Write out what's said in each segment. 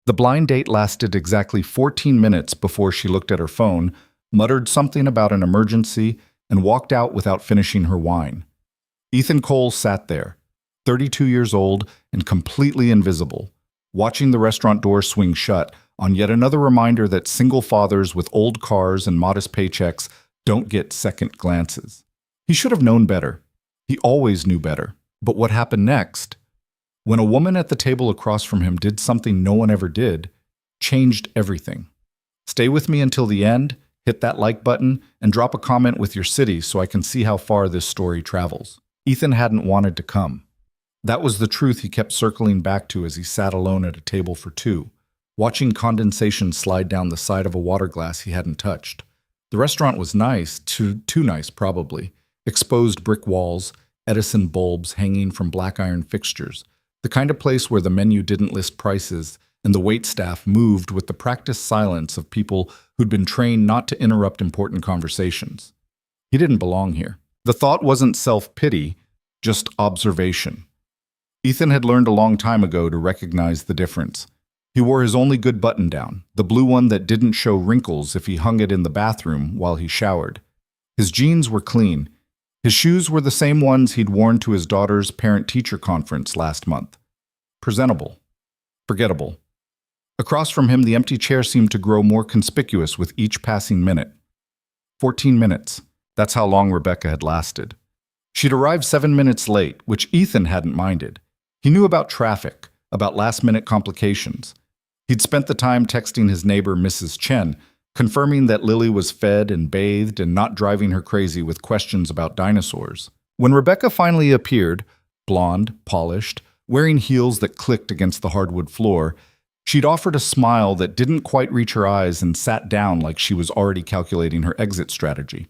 The blind date lasted exactly 14 minutes before she looked at her phone, muttered something about an emergency, and walked out without finishing her wine. Ethan Cole sat there, 32 years old and completely invisible, watching the restaurant door swing shut on yet another reminder that single fathers with old cars and modest paychecks don't get second glances. He should have known better. He always knew better. But what happened next? When a woman at the table across from him did something no one ever did, changed everything. Stay with me until the end, hit that like button, and drop a comment with your city so I can see how far this story travels. Ethan hadn't wanted to come. That was the truth he kept circling back to as he sat alone at a table for two, watching condensation slide down the side of a water glass he hadn't touched. The restaurant was nice, too nice probably. Exposed brick walls, Edison bulbs hanging from black iron fixtures. The kind of place where the menu didn't list prices and the waitstaff moved with the practiced silence of people who'd been trained not to interrupt important conversations. He didn't belong here. The thought wasn't self-pity, just observation. Ethan had learned a long time ago to recognize the difference. He wore his only good button-down, the blue one that didn't show wrinkles if he hung it in the bathroom while he showered. His jeans were clean. His shoes were the same ones he'd worn to his daughter's parent-teacher conference last month. Presentable. Forgettable. Across from him, the empty chair seemed to grow more conspicuous with each passing minute. 14 minutes. That's how long Rebecca had lasted. She'd arrived 7 minutes late, which Ethan hadn't minded. He knew about traffic, about last-minute complications. He'd spent the time texting his neighbor, Mrs. Chen, confirming that Lily was fed and bathed and not driving her crazy with questions about dinosaurs. When Rebecca finally appeared, blonde, polished, wearing heels that clicked against the hardwood floor, she'd offered a smile that didn't quite reach her eyes and sat down like she was already calculating her exit strategy.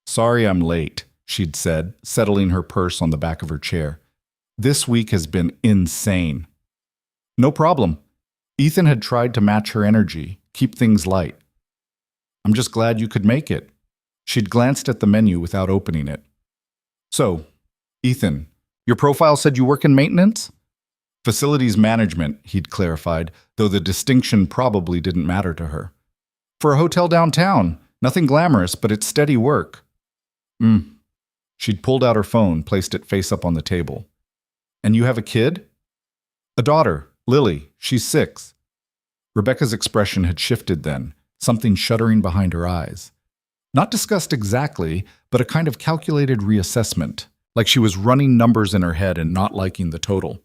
"Sorry I'm late," she'd said, settling her purse on the back of her chair. "This week has been insane." "No problem." Ethan had tried to match her energy, keep things light. "I'm just glad you could make it." She'd glanced at the menu without opening it. "So, Ethan, your profile said you work in maintenance?" "Facilities management," he'd clarified, though the distinction probably didn't matter to her. "For a hotel downtown. Nothing glamorous, but it's steady work." She'd pulled out her phone, placed it face up on the table. "And you have a kid?" "A daughter, Lily. She's 6. Rebecca's expression had shifted then, something shuddering behind her eyes. Not disgust exactly, but a kind of calculated reassessment, like she was running numbers in her head and not liking the total.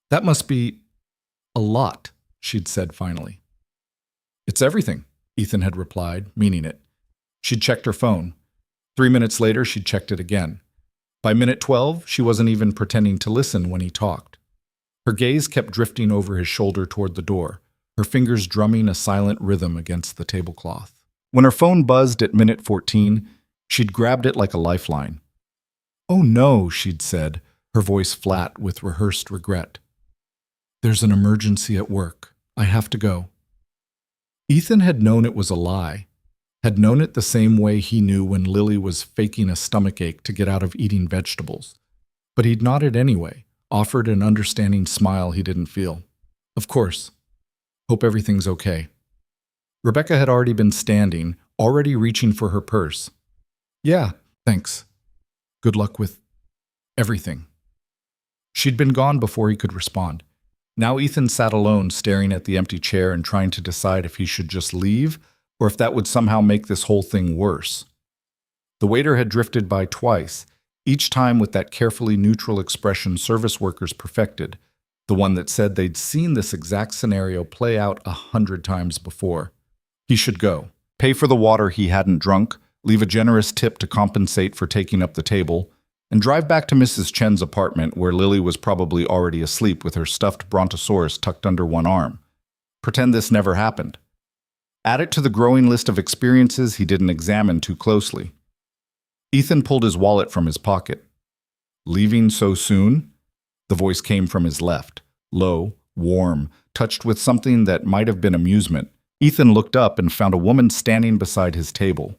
"That must be a lot," she'd said finally. "It's everything," Ethan had replied, meaning it. She'd checked her phone. 3 minutes later, she'd checked it again. By minute 12, she wasn't even pretending to listen when he talked. Her gaze kept drifting over his shoulder toward the door, her fingers drumming a silent rhythm against the tablecloth. When her phone buzzed at minute 14, she'd grabbed it like a lifeline. "Oh no," she'd said, her voice flat with rehearsed regret. "There's an emergency at work. I have to go." Ethan had known it was a lie, had known it the same way he knew when Lily was faking a stomachache to get out of eating vegetables. But he'd nodded anyway, offered an understanding smile he didn't feel. "Of course. Hope everything's okay." Rebecca had already been standing, already reaching for her purse. "Yeah, thanks. Good luck with everything." She'd been gone before he could respond. Now Ethan sat alone, staring at the empty chair and trying to decide if he should just leave or if that would somehow make this whole thing worse. The waiter had drifted by twice, each time with that carefully neutral expression service workers perfected, the one that said they'd seen this exact scenario play out 100 times before. He should go, pay for the water he hadn't drunk, leave a generous tip to compensate for taking up the table, and drive back to Mrs. Chen's apartment where Lily was probably already asleep with her stuffed brontosaurus tucked under one arm. Pretend this never happened. Add it to the growing list of experiences he didn't examine too closely. Ethan pulled his wallet from his pocket. "Leaving so soon?" The voice came from his left, low, warm, touched with something that might have been amusement. Ethan looked up and found a woman standing beside his table.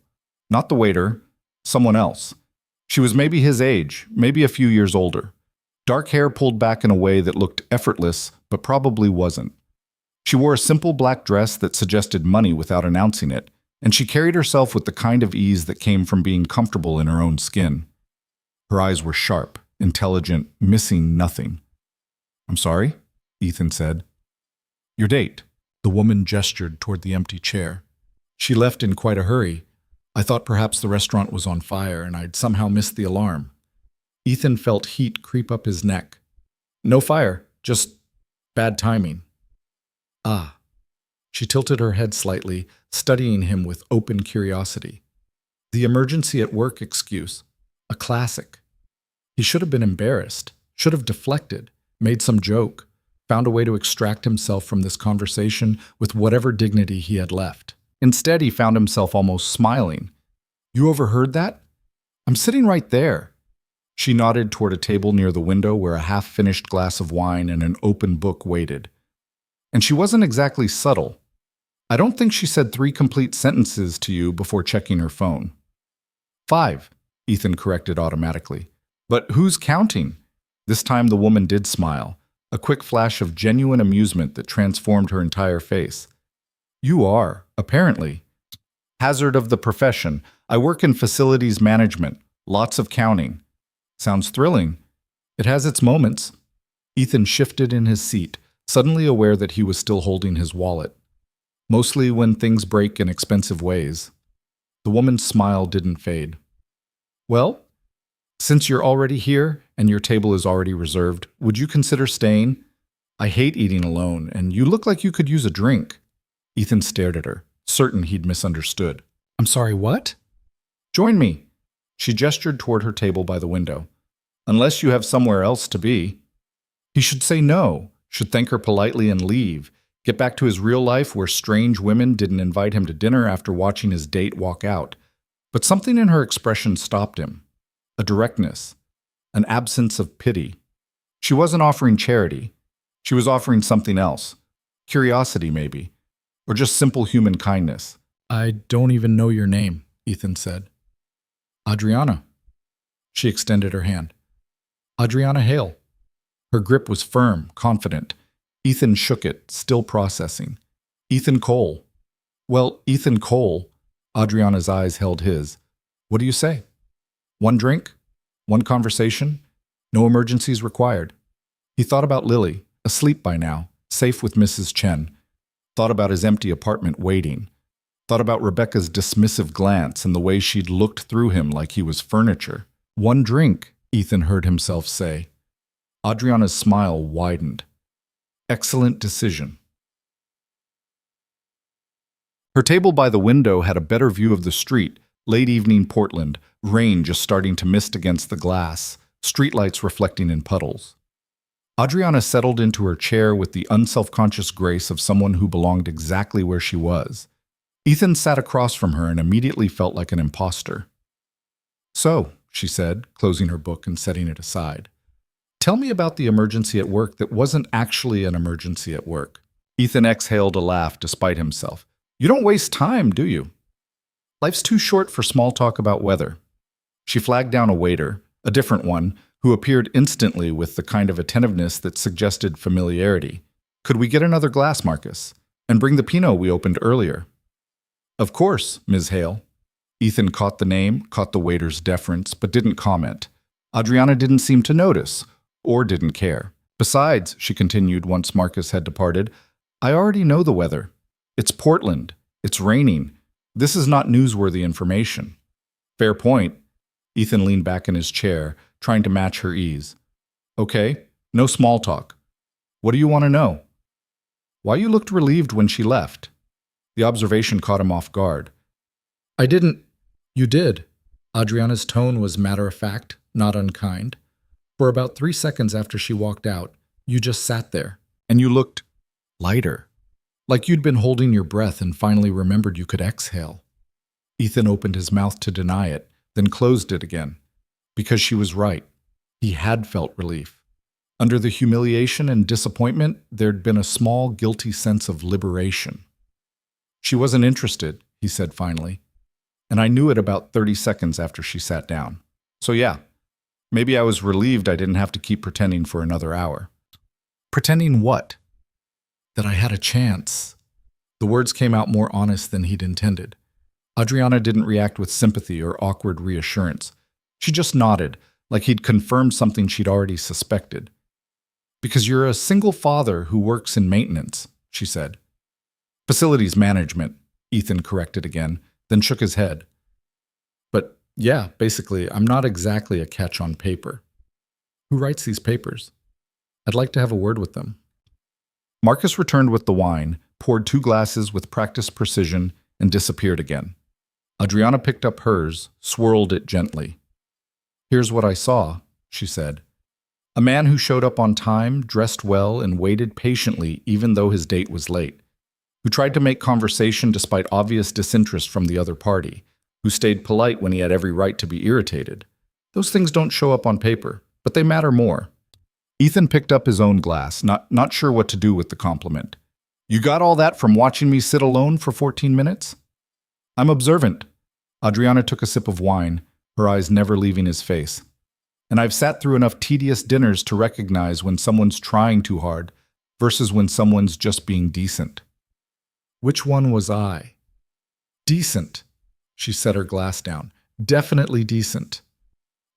Not the waiter, someone else. She was maybe his age, maybe a few years older. Dark hair pulled back in a way that looked effortless, but probably wasn't. She wore a simple black dress that suggested money without announcing it, and she carried herself with the kind of ease that came from being comfortable in her own skin. Her eyes were sharp, intelligent, missing nothing. "I'm sorry," Ethan said. "Your date." The woman gestured toward the empty chair. "She left in quite a hurry. I thought perhaps the restaurant was on fire and I'd somehow missed the alarm." Ethan felt heat creep up his neck. "No fire, just bad timing." "Ah." She tilted her head slightly, studying him with open curiosity. The emergency at work excuse. A classic. He should have been embarrassed, should have deflected, made some joke, found a way to extract himself from this conversation with whatever dignity he had left. Instead, he found himself almost smiling. "You overheard that? I'm sitting right there." She nodded toward a table near the window where a half-finished glass of wine and an open book waited. And she wasn't exactly subtle. I don't think she said 3 complete sentences to you before checking her phone. 5, Ethan corrected automatically. "But who's counting?" This time the woman did smile, a quick flash of genuine amusement that transformed her entire face. "You are, apparently." "Hazard of the profession. I work in facilities management. Lots of counting." "Sounds thrilling." "It has its moments." Ethan shifted in his seat, suddenly aware that he was still holding his wallet. "Mostly when things break in expensive ways." The woman's smile didn't fade. "Well, since you're already here and your table is already reserved, would you consider staying? I hate eating alone, and you look like you could use a drink." Ethan stared at her, certain he'd misunderstood. "I'm sorry, what?" "Join me." She gestured toward her table by the window. "Unless you have somewhere else to be." He should say no, should thank her politely and leave, get back to his real life where strange women didn't invite him to dinner after watching his date walk out. But something in her expression stopped him. A directness, an absence of pity. She wasn't offering charity. She was offering something else. Curiosity, maybe. Or just simple human kindness. "I don't even know your name," Ethan said. "Adriana." She extended her hand. "Adriana Hale." Her grip was firm, confident. Ethan shook it, still processing. "Ethan Cole." "Well, Ethan Cole." Adriana's eyes held his. "What do you say? One drink? One conversation? No emergencies required." He thought about Lily, asleep by now, safe with Mrs. Chen. Thought about his empty apartment waiting. Thought about Rebecca's dismissive glance and the way she'd looked through him like he was furniture. "One drink," Ethan heard himself say. Adriana's smile widened. "Excellent decision." Her table by the window had a better view of the street, late evening Portland, rain just starting to mist against the glass, streetlights reflecting in puddles. Adriana settled into her chair with the unselfconscious grace of someone who belonged exactly where she was. Ethan sat across from her and immediately felt like an imposter. "So," she said, closing her book and setting it aside, "tell me about the emergency at work that wasn't actually an emergency at work." Ethan exhaled a laugh despite himself. "You don't waste time, do you? Life's too short for small talk about weather." She flagged down a waiter, a different one, who appeared instantly with the kind of attentiveness that suggested familiarity. "Could we get another glass, Marcus? And bring the Pinot we opened earlier." "Of course, Ms. Hale." Ethan caught the name, caught the waiter's deference, but didn't comment. Adriana didn't seem to notice, or didn't care. "Besides," she continued once Marcus had departed, "I already know the weather. It's Portland. It's raining. This is not newsworthy information." "Fair point." Ethan leaned back in his chair, trying to match her ease. "Okay, no small talk. What do you want to know?" "Why you looked relieved when she left?" The observation caught him off guard. "I didn't." "You did." Adriana's tone was matter-of-fact, not unkind. "For about 3 seconds after she walked out, you just sat there. And you looked lighter. Like you'd been holding your breath and finally remembered you could exhale." Ethan opened his mouth to deny it, then closed it again. Because she was right. He had felt relief. Under the humiliation and disappointment, there'd been a small, guilty sense of liberation. "She wasn't interested," he said finally. "And I knew it about 30 seconds after she sat down. So yeah, maybe I was relieved I didn't have to keep pretending for another hour." "Pretending what?" that I had a chance. The words came out more honest than he'd intended. Adriana didn't react with sympathy or awkward reassurance. She just nodded, like he'd confirmed something she'd already suspected. Because you're a single father who works in maintenance, she said. Facilities management, Ethan corrected again, then shook his head. But yeah, basically, I'm not exactly a catch on paper. Who writes these papers? I'd like to have a word with them. Marcus returned with the wine, poured 2 glasses with practiced precision, and disappeared again. Adriana picked up hers, swirled it gently. Here's what I saw, she said. A man who showed up on time, dressed well, and waited patiently even though his date was late. Who tried to make conversation despite obvious disinterest from the other party. Who stayed polite when he had every right to be irritated. Those things don't show up on paper, but they matter more. Ethan picked up his own glass, not sure what to do with the compliment. You got all that from watching me sit alone for 14 minutes? I'm observant. Adriana took a sip of wine, her eyes never leaving his face. And I've sat through enough tedious dinners to recognize when someone's trying too hard versus when someone's just being decent. Which one was I? Decent. She set her glass down. Definitely decent.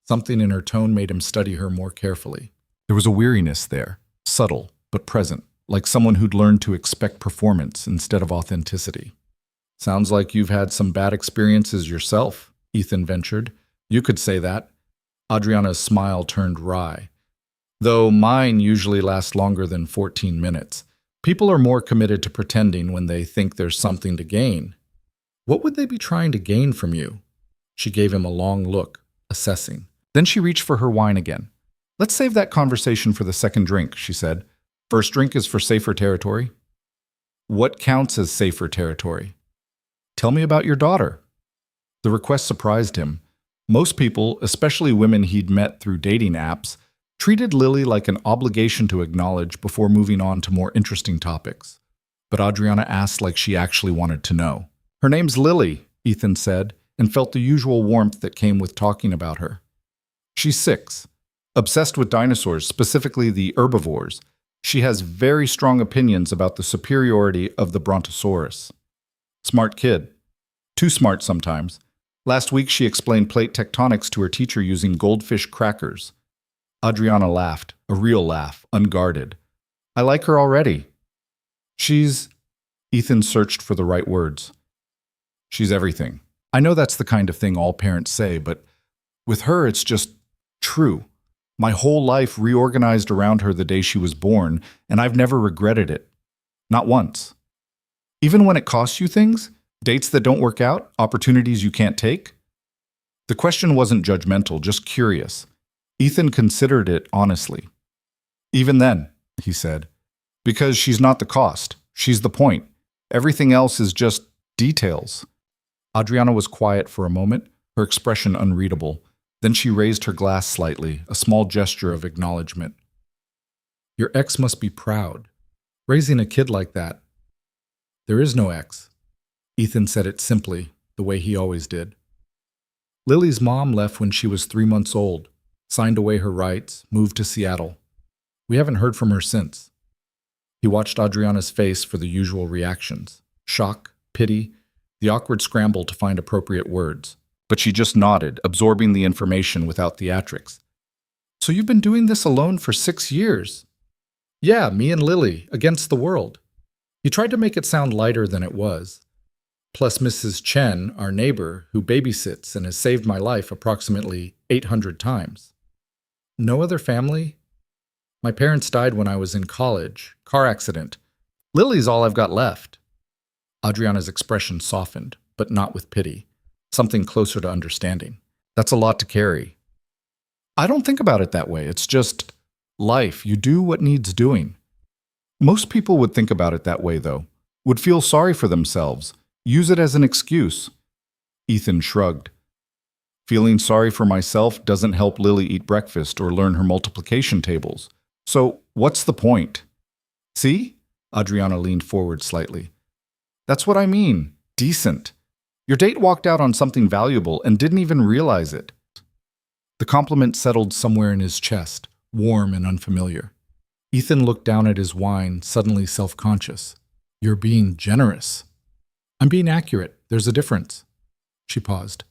Something in her tone made him study her more carefully. There was a weariness there, subtle but present, like someone who'd learned to expect performance instead of authenticity. Sounds like you've had some bad experiences yourself, Ethan ventured. You could say that. Adriana's smile turned wry. Though mine usually last longer than 14 minutes. People are more committed to pretending when they think there's something to gain. What would they be trying to gain from you? She gave him a long look, assessing. Then she reached for her wine again. Let's save that conversation for the second drink, she said. First drink is for safer territory. What counts as safer territory? Tell me about your daughter. The request surprised him. Most people, especially women he'd met through dating apps, treated Lily like an obligation to acknowledge before moving on to more interesting topics. But Adriana asked like she actually wanted to know. Her name's Lily, Ethan said, and felt the usual warmth that came with talking about her. She's 6. Obsessed with dinosaurs, specifically the herbivores. She has very strong opinions about the superiority of the brontosaurus. Smart kid. Too smart sometimes. Last week she explained plate tectonics to her teacher using goldfish crackers. Adriana laughed, a real laugh, unguarded. I like her already. She's... Ethan searched for the right words. She's everything. I know that's the kind of thing all parents say, but with her it's just true. My whole life reorganized around her the day she was born, and I've never regretted it. Not once. Even when it costs you things, dates that don't work out, opportunities you can't take. The question wasn't judgmental, just curious. Ethan considered it honestly. Even then, he said, because she's not the cost, she's the point. Everything else is just details. Adriana was quiet for a moment, her expression unreadable. Then she raised her glass slightly, a small gesture of acknowledgement. Your ex must be proud. Raising a kid like that. There is no ex. Ethan said it simply, the way he always did. Lily's mom left when she was 3 months old, signed away her rights, moved to Seattle. We haven't heard from her since. He watched Adriana's face for the usual reactions. Shock, pity, the awkward scramble to find appropriate words. But she just nodded, absorbing the information without theatrics. So you've been doing this alone for 6 years? Yeah, me and Lily, against the world. He tried to make it sound lighter than it was. Plus Mrs. Chen, our neighbor, who babysits and has saved my life approximately 800 times. No other family? My parents died when I was in college. Car accident. Lily's all I've got left. Adriana's expression softened, but not with pity. Something closer to understanding. That's a lot to carry. I don't think about it that way. It's just life. You do what needs doing. Most people would think about it that way, though. Would feel sorry for themselves. Use it as an excuse. Ethan shrugged. Feeling sorry for myself doesn't help Lily eat breakfast or learn her multiplication tables. So what's the point? See? Adriana leaned forward slightly. That's what I mean. Decent. Your date walked out on something valuable and didn't even realize it. The compliment settled somewhere in his chest, warm and unfamiliar. Ethan looked down at his wine, suddenly self-conscious. You're being generous. I'm being accurate. There's a difference. She paused.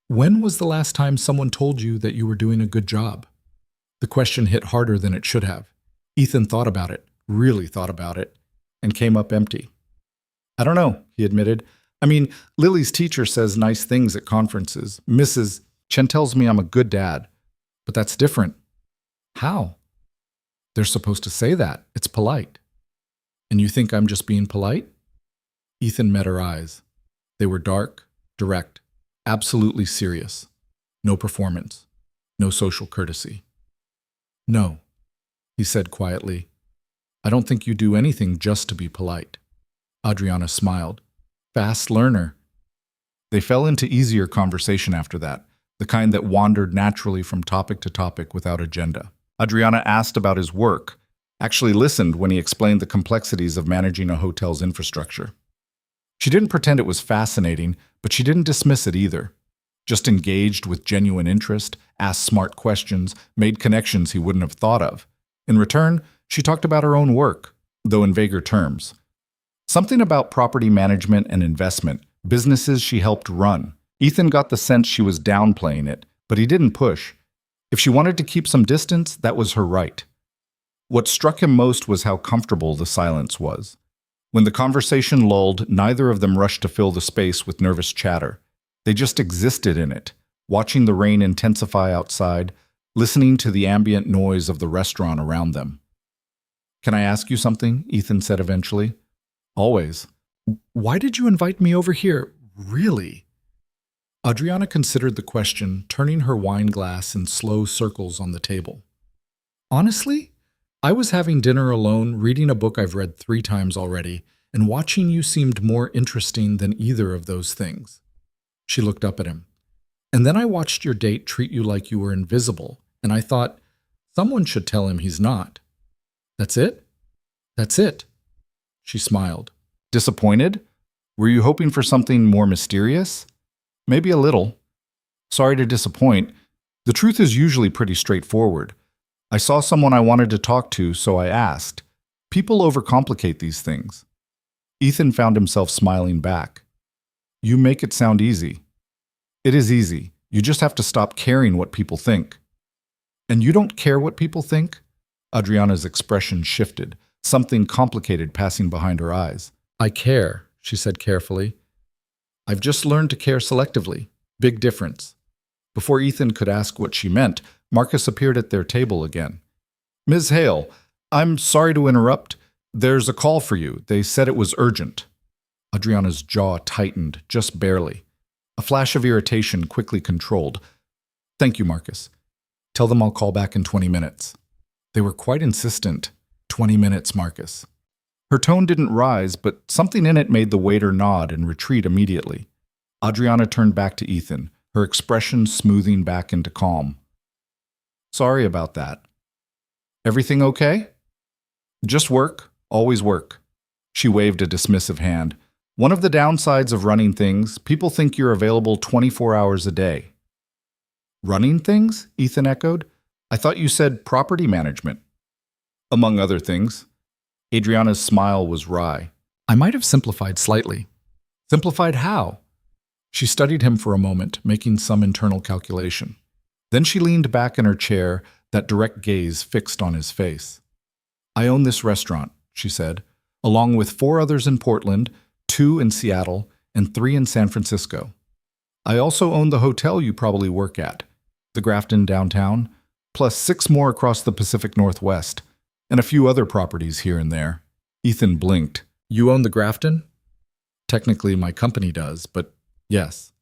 When was the last time someone told you that you were doing a good job? The question hit harder than it should have. Ethan thought about it, really thought about it, and came up empty. I don't know, he admitted. I mean, Lily's teacher says nice things at conferences. Mrs. Chen tells me I'm a good dad. But that's different. How? They're supposed to say that. It's polite. And you think I'm just being polite? Ethan met her eyes. They were dark, direct, absolutely serious. No performance. No social courtesy. No, he said quietly. I don't think you do anything just to be polite. Adriana smiled. Fast learner. They fell into easier conversation after that, the kind that wandered naturally from topic to topic without agenda. Adriana asked about his work, actually listened when he explained the complexities of managing a hotel's infrastructure. She didn't pretend it was fascinating, but she didn't dismiss it either. Just engaged with genuine interest, asked smart questions, made connections he wouldn't have thought of. In return, she talked about her own work, though in vaguer terms. Something about property management and investment, businesses she helped run. Ethan got the sense she was downplaying it, but he didn't push. If she wanted to keep some distance, that was her right. What struck him most was how comfortable the silence was. When the conversation lulled, neither of them rushed to fill the space with nervous chatter. They just existed in it, watching the rain intensify outside, listening to the ambient noise of the restaurant around them. Can I ask you something? Ethan said eventually. Always. Why did you invite me over here? Really? Adriana considered the question, turning her wine glass in slow circles on the table. Honestly, I was having dinner alone, reading a book I've read 3 times already, and watching you seemed more interesting than either of those things. She looked up at him. And then I watched your date treat you like you were invisible, and I thought, someone should tell him he's not. That's it? That's it. She smiled. Disappointed? Were you hoping for something more mysterious? Maybe a little. Sorry to disappoint. The truth is usually pretty straightforward. I saw someone I wanted to talk to, so I asked. People overcomplicate these things. Ethan found himself smiling back. You make it sound easy. It is easy. You just have to stop caring what people think. And you don't care what people think? Adriana's expression shifted, something complicated passing behind her eyes. I care, she said carefully. I've just learned to care selectively. Big difference. Before Ethan could ask what she meant, Marcus appeared at their table again. Ms. Hale, I'm sorry to interrupt. There's a call for you. They said it was urgent. Adriana's jaw tightened, just barely. A flash of irritation quickly controlled. Thank you, Marcus. Tell them I'll call back in 20 minutes. They were quite insistent. 20 minutes, Marcus. Her tone didn't rise, but something in it made the waiter nod and retreat immediately. Adriana turned back to Ethan, her expression smoothing back into calm. Sorry about that. Everything okay? Just work, always work. She waved a dismissive hand. One of the downsides of running things, people think you're available 24 hours a day. Running things? Ethan echoed. I thought you said property management. Among other things. Adriana's smile was wry. I might have simplified slightly. Simplified how? She studied him for a moment, making some internal calculation. Then she leaned back in her chair, that direct gaze fixed on his face. I own this restaurant, she said, along with 4 others in Portland, 2 in Seattle, and 3 in San Francisco. I also own the hotel you probably work at, the Grafton downtown, plus 6 more across the Pacific Northwest, and a few other properties here and there. Ethan blinked. You own the Grafton? Technically, my company does, but yes.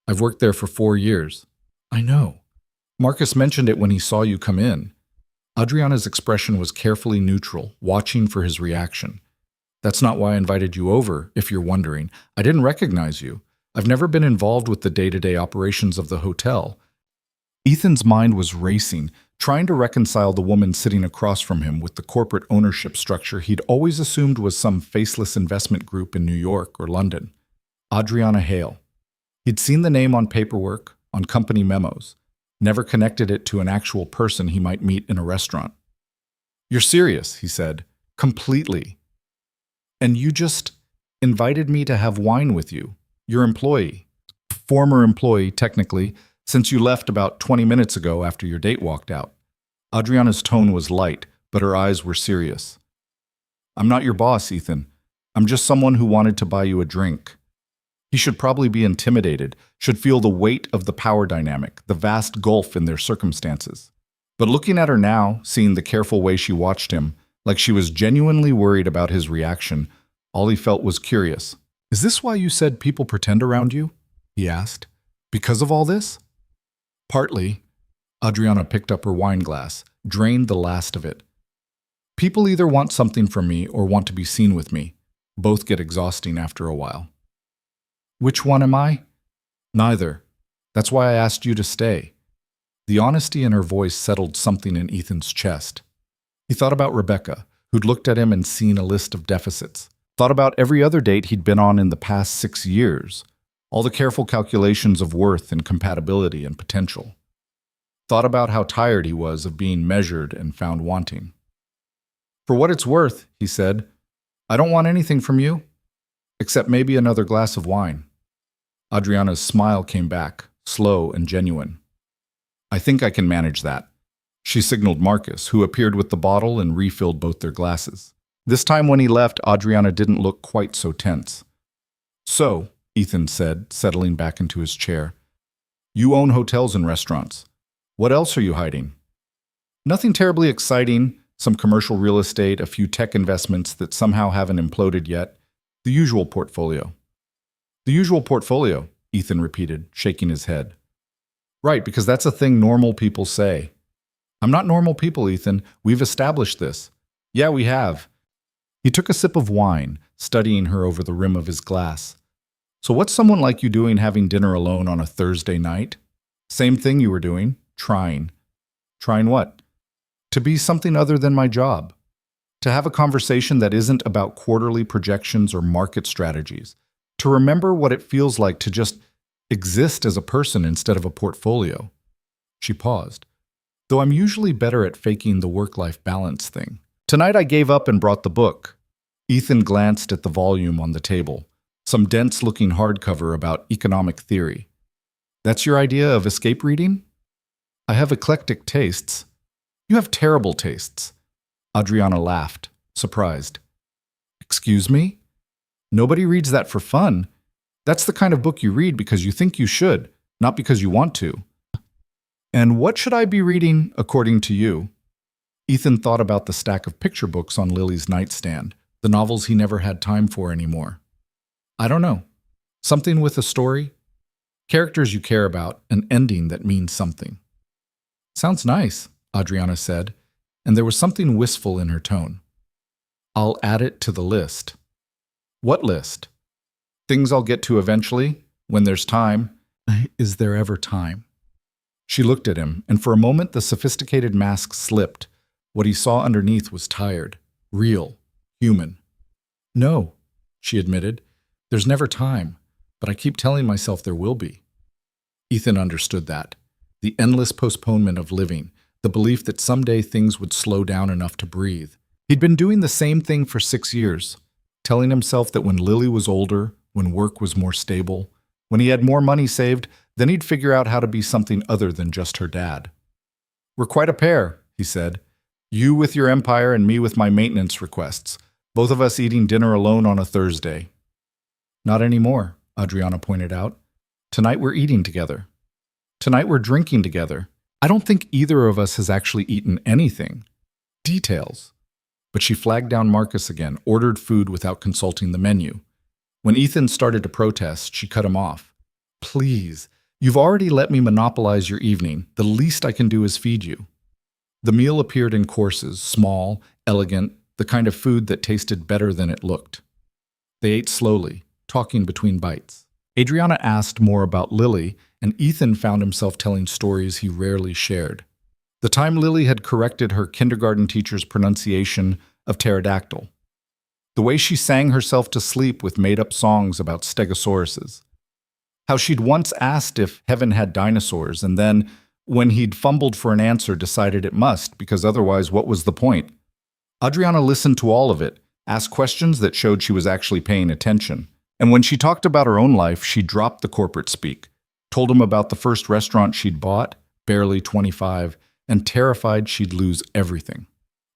I've worked there for 4 years. I know. Marcus mentioned it when he saw you come in. Adriana's expression was carefully neutral, watching for his reaction. That's not why I invited you over, if you're wondering. I didn't recognize you. I've never been involved with the day-to-day operations of the hotel. Ethan's mind was racing, trying to reconcile the woman sitting across from him with the corporate ownership structure he'd always assumed was some faceless investment group in New York or London. Adriana Hale. He'd seen the name on paperwork, on company memos, never connected it to an actual person he might meet in a restaurant. You're serious, he said. Completely. And you just invited me to have wine with you. Your employee. Former employee, technically, since you left about 20 minutes ago after your date walked out. Adriana's tone was light, but her eyes were serious. I'm not your boss, Ethan. I'm just someone who wanted to buy you a drink. He should probably be intimidated, should feel the weight of the power dynamic, the vast gulf in their circumstances. But looking at her now, seeing the careful way she watched him, like she was genuinely worried about his reaction, all he felt was curious. Is this why you said people pretend around you? He asked. Because of all this? Partly. Adriana picked up her wine glass, drained the last of it. People either want something from me or want to be seen with me. Both get exhausting after a while. Which one am I? Neither. That's why I asked you to stay. The honesty in her voice settled something in Ethan's chest. He thought about Rebecca, who'd looked at him and seen a list of deficits. Thought about every other date he'd been on in the past 6 years. All the careful calculations of worth and compatibility and potential. Thought about how tired he was of being measured and found wanting. For what it's worth, he said, I don't want anything from you, except maybe another glass of wine. Adriana's smile came back, slow and genuine. I think I can manage that. She signaled Marcus, who appeared with the bottle and refilled both their glasses. This time when he left, Adriana didn't look quite so tense. So, Ethan said, settling back into his chair, you own hotels and restaurants. What else are you hiding? Nothing terribly exciting, some commercial real estate, a few tech investments that somehow haven't imploded yet. The usual portfolio. The usual portfolio, Ethan repeated, shaking his head. Right, because that's a thing normal people say. I'm not normal people, Ethan. We've established this. Yeah, we have. He took a sip of wine, studying her over the rim of his glass. So what's someone like you doing having dinner alone on a Thursday night? Same thing you were doing, trying. Trying what? To be something other than my job. To have a conversation that isn't about quarterly projections or market strategies. To remember what it feels like to just exist as a person instead of a portfolio. She paused. Though I'm usually better at faking the work-life balance thing. Tonight I gave up and brought the book. Ethan glanced at the volume on the table. Some dense-looking hardcover about economic theory. That's your idea of escape reading? I have eclectic tastes. You have terrible tastes. Adriana laughed, surprised. Excuse me? Nobody reads that for fun. That's the kind of book you read because you think you should, not because you want to. And what should I be reading, according to you? Ethan thought about the stack of picture books on Lily's nightstand, the novels he never had time for anymore. I don't know. Something with a story? Characters you care about, an ending that means something. Sounds nice, Adriana said, and there was something wistful in her tone. I'll add it to the list. What list? Things I'll get to eventually, when there's time. Is there ever time? She looked at him, and for a moment the sophisticated mask slipped. What he saw underneath was tired, real, human. No, she admitted. There's never time, but I keep telling myself there will be. Ethan understood that. The endless postponement of living, the belief that someday things would slow down enough to breathe. He'd been doing the same thing for 6 years, telling himself that when Lily was older, when work was more stable, when he had more money saved, then he'd figure out how to be something other than just her dad. We're quite a pair, he said. You with your empire and me with my maintenance requests, both of us eating dinner alone on a Thursday. Not anymore, Adriana pointed out. Tonight we're eating together. Tonight we're drinking together. I don't think either of us has actually eaten anything. Details. But she flagged down Marcus again, ordered food without consulting the menu. When Ethan started to protest, she cut him off. Please, you've already let me monopolize your evening. The least I can do is feed you. The meal appeared in courses, small, elegant, the kind of food that tasted better than it looked. They ate slowly, talking between bites. Adriana asked more about Lily, and Ethan found himself telling stories he rarely shared. The time Lily had corrected her kindergarten teacher's pronunciation of pterodactyl. The way she sang herself to sleep with made-up songs about stegosauruses. How she'd once asked if heaven had dinosaurs, and then, when he'd fumbled for an answer, decided it must, because otherwise what was the point? Adriana listened to all of it, asked questions that showed she was actually paying attention. And when she talked about her own life, she dropped the corporate speak, told him about the first restaurant she'd bought, barely 25, and terrified she'd lose everything.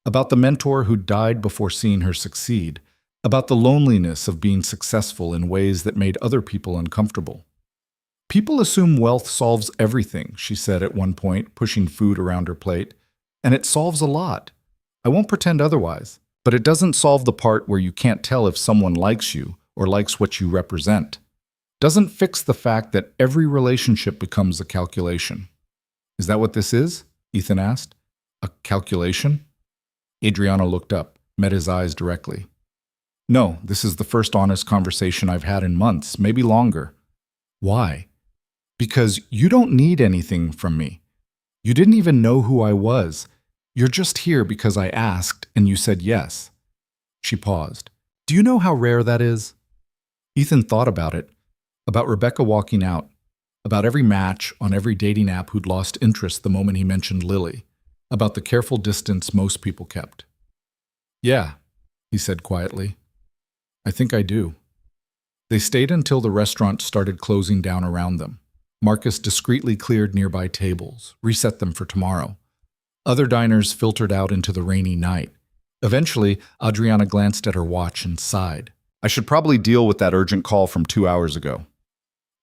About the mentor who died before seeing her succeed, about the loneliness of being successful in ways that made other people uncomfortable. People assume wealth solves everything, she said at one point, pushing food around her plate. And it solves a lot. I won't pretend otherwise. But it doesn't solve the part where you can't tell if someone likes you or likes what you represent. Doesn't fix the fact that every relationship becomes a calculation. Is that what this is? Ethan asked. A calculation? Adriana looked up, met his eyes directly. No, this is the first honest conversation I've had in months, maybe longer. Why? Because you don't need anything from me. You didn't even know who I was. You're just here because I asked and you said yes. She paused. Do you know how rare that is? Ethan thought about it, about Rebecca walking out, about every match on every dating app who'd lost interest the moment he mentioned Lily, about the careful distance most people kept. Yeah, he said quietly. I think I do. They stayed until the restaurant started closing down around them. Marcus discreetly cleared nearby tables, reset them for tomorrow. Other diners filtered out into the rainy night. Eventually, Adriana glanced at her watch and sighed. I should probably deal with that urgent call from 2 hours ago.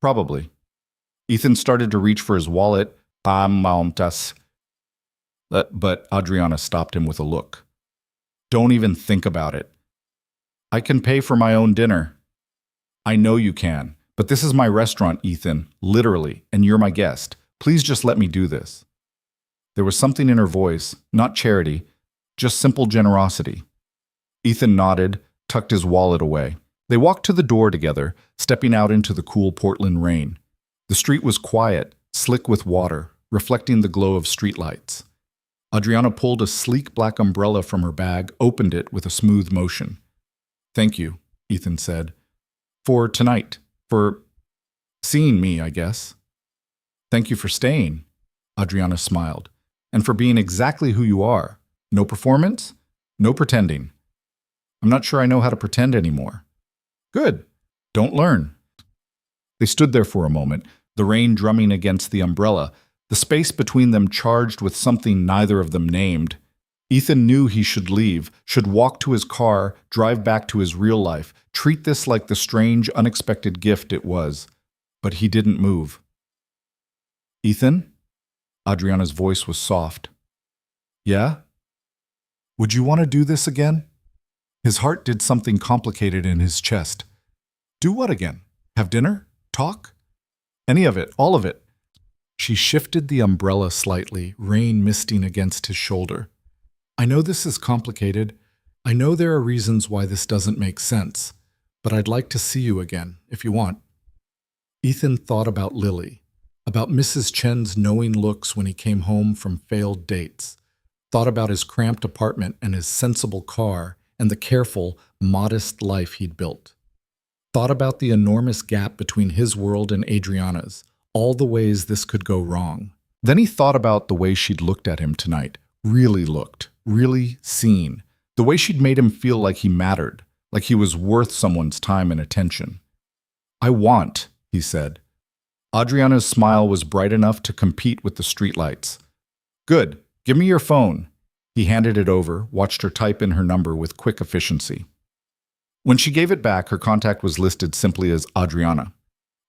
Probably. Ethan started to reach for his wallet. But Adriana stopped him with a look. Don't even think about it. I can pay for my own dinner. I know you can, but this is my restaurant, Ethan, literally, and you're my guest. Please just let me do this. There was something in her voice, not charity, just simple generosity. Ethan nodded, tucked his wallet away. They walked to the door together, stepping out into the cool Portland rain. The street was quiet, slick with water, reflecting the glow of streetlights. Adriana pulled a sleek black umbrella from her bag, opened it with a smooth motion. Thank you, Ethan said. For tonight. For seeing me, I guess. Thank you for staying, Adriana smiled. And for being exactly who you are. No performance, no pretending. I'm not sure I know how to pretend anymore. Good. Don't learn. They stood there for a moment, the rain drumming against the umbrella, the space between them charged with something neither of them named. Ethan knew he should leave, should walk to his car, drive back to his real life, treat this like the strange, unexpected gift it was. But he didn't move. Ethan? Adriana's voice was soft. Yeah? Would you want to do this again? His heart did something complicated in his chest. Do what again? Have dinner? Talk? Any of it, all of it. She shifted the umbrella slightly, rain misting against his shoulder. I know this is complicated. I know there are reasons why this doesn't make sense, but I'd like to see you again, if you want. Ethan thought about Lily, about Mrs. Chen's knowing looks when he came home from failed dates, thought about his cramped apartment and his sensible car and the careful, modest life he'd built. Thought about the enormous gap between his world and Adriana's, all the ways this could go wrong. Then he thought about the way she'd looked at him tonight, really looked, really seen, the way she'd made him feel like he mattered, like he was worth someone's time and attention. I want, he said. Adriana's smile was bright enough to compete with the streetlights. Good, give me your phone. He handed it over, watched her type in her number with quick efficiency. When she gave it back, her contact was listed simply as Adriana.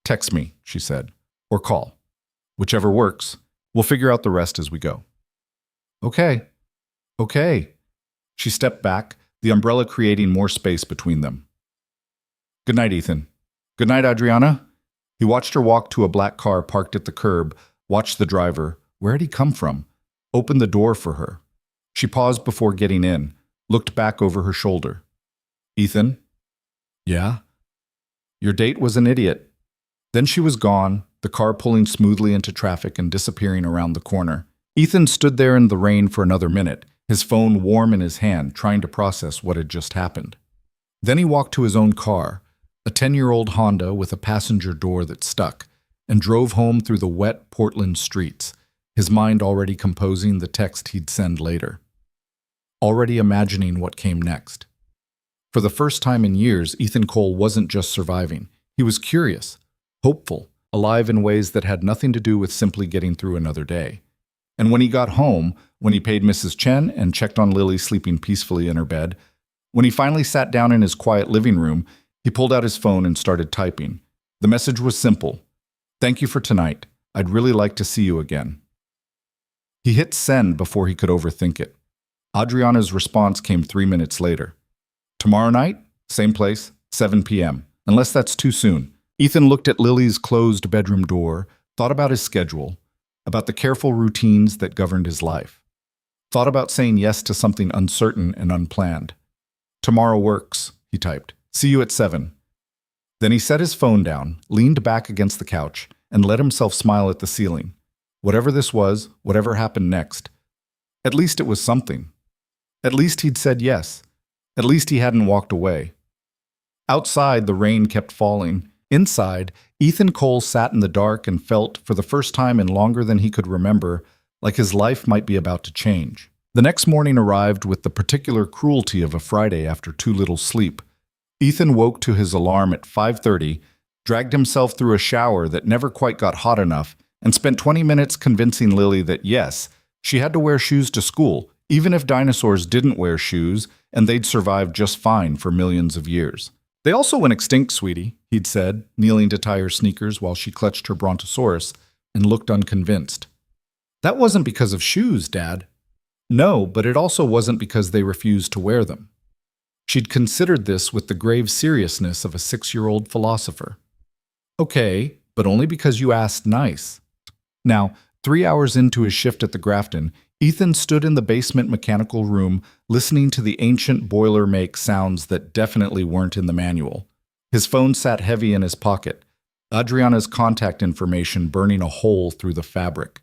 Text me, she said, or call. Whichever works. We'll figure out the rest as we go. Okay. She stepped back, the umbrella creating more space between them. Good night, Ethan. Good night, Adriana. He watched her walk to a black car parked at the curb, watched the driver, where had he come from, opened the door for her. She paused before getting in, looked back over her shoulder. Ethan? Yeah? Your date was an idiot. Then she was gone, the car pulling smoothly into traffic and disappearing around the corner. Ethan stood there in the rain for another minute, his phone warm in his hand, trying to process what had just happened. Then he walked to his own car, a 10-year-old Honda with a passenger door that stuck, and drove home through the wet Portland streets, his mind already composing the text he'd send later. already imagining what came next. For the first time in years, Ethan Cole wasn't just surviving. He was curious, hopeful, alive in ways that had nothing to do with simply getting through another day. And when he got home, when he paid Mrs. Chen and checked on Lily sleeping peacefully in her bed, when he finally sat down in his quiet living room, he pulled out his phone and started typing. The message was simple. "Thank you for tonight. I'd really like to see you again." He hit send before he could overthink it. Adriana's response came 3 minutes later. "Tomorrow night? Same place, 7 p.m. Unless that's too soon." Ethan looked at Lily's closed bedroom door, thought about his schedule, about the careful routines that governed his life. Thought about saying yes to something uncertain and unplanned. "Tomorrow works," he typed. "See you at 7. Then he set his phone down, leaned back against the couch, and let himself smile at the ceiling. Whatever this was, whatever happened next, at least it was something. At least he'd said yes. At least he hadn't walked away. Outside, the rain kept falling. Inside, Ethan Cole sat in the dark and felt, for the first time in longer than he could remember, like his life might be about to change. The next morning arrived with the particular cruelty of a Friday after too little sleep. Ethan woke to his alarm at 5:30, dragged himself through a shower that never quite got hot enough, and spent 20 minutes convincing Lily that yes, she had to wear shoes to school, even if dinosaurs didn't wear shoes, and they'd survive just fine for millions of years. "They also went extinct, sweetie," he'd said, kneeling to tie her sneakers while she clutched her brontosaurus and looked unconvinced. "That wasn't because of shoes, Dad." No, but it also wasn't because they refused to wear them. She'd considered this with the grave seriousness of a 6-year-old philosopher. "Okay, but only because you asked nice." Now, 3 hours into his shift at the Grafton, Ethan stood in the basement mechanical room listening to the ancient boiler make sounds that definitely weren't in the manual. His phone sat heavy in his pocket, Adriana's contact information burning a hole through the fabric.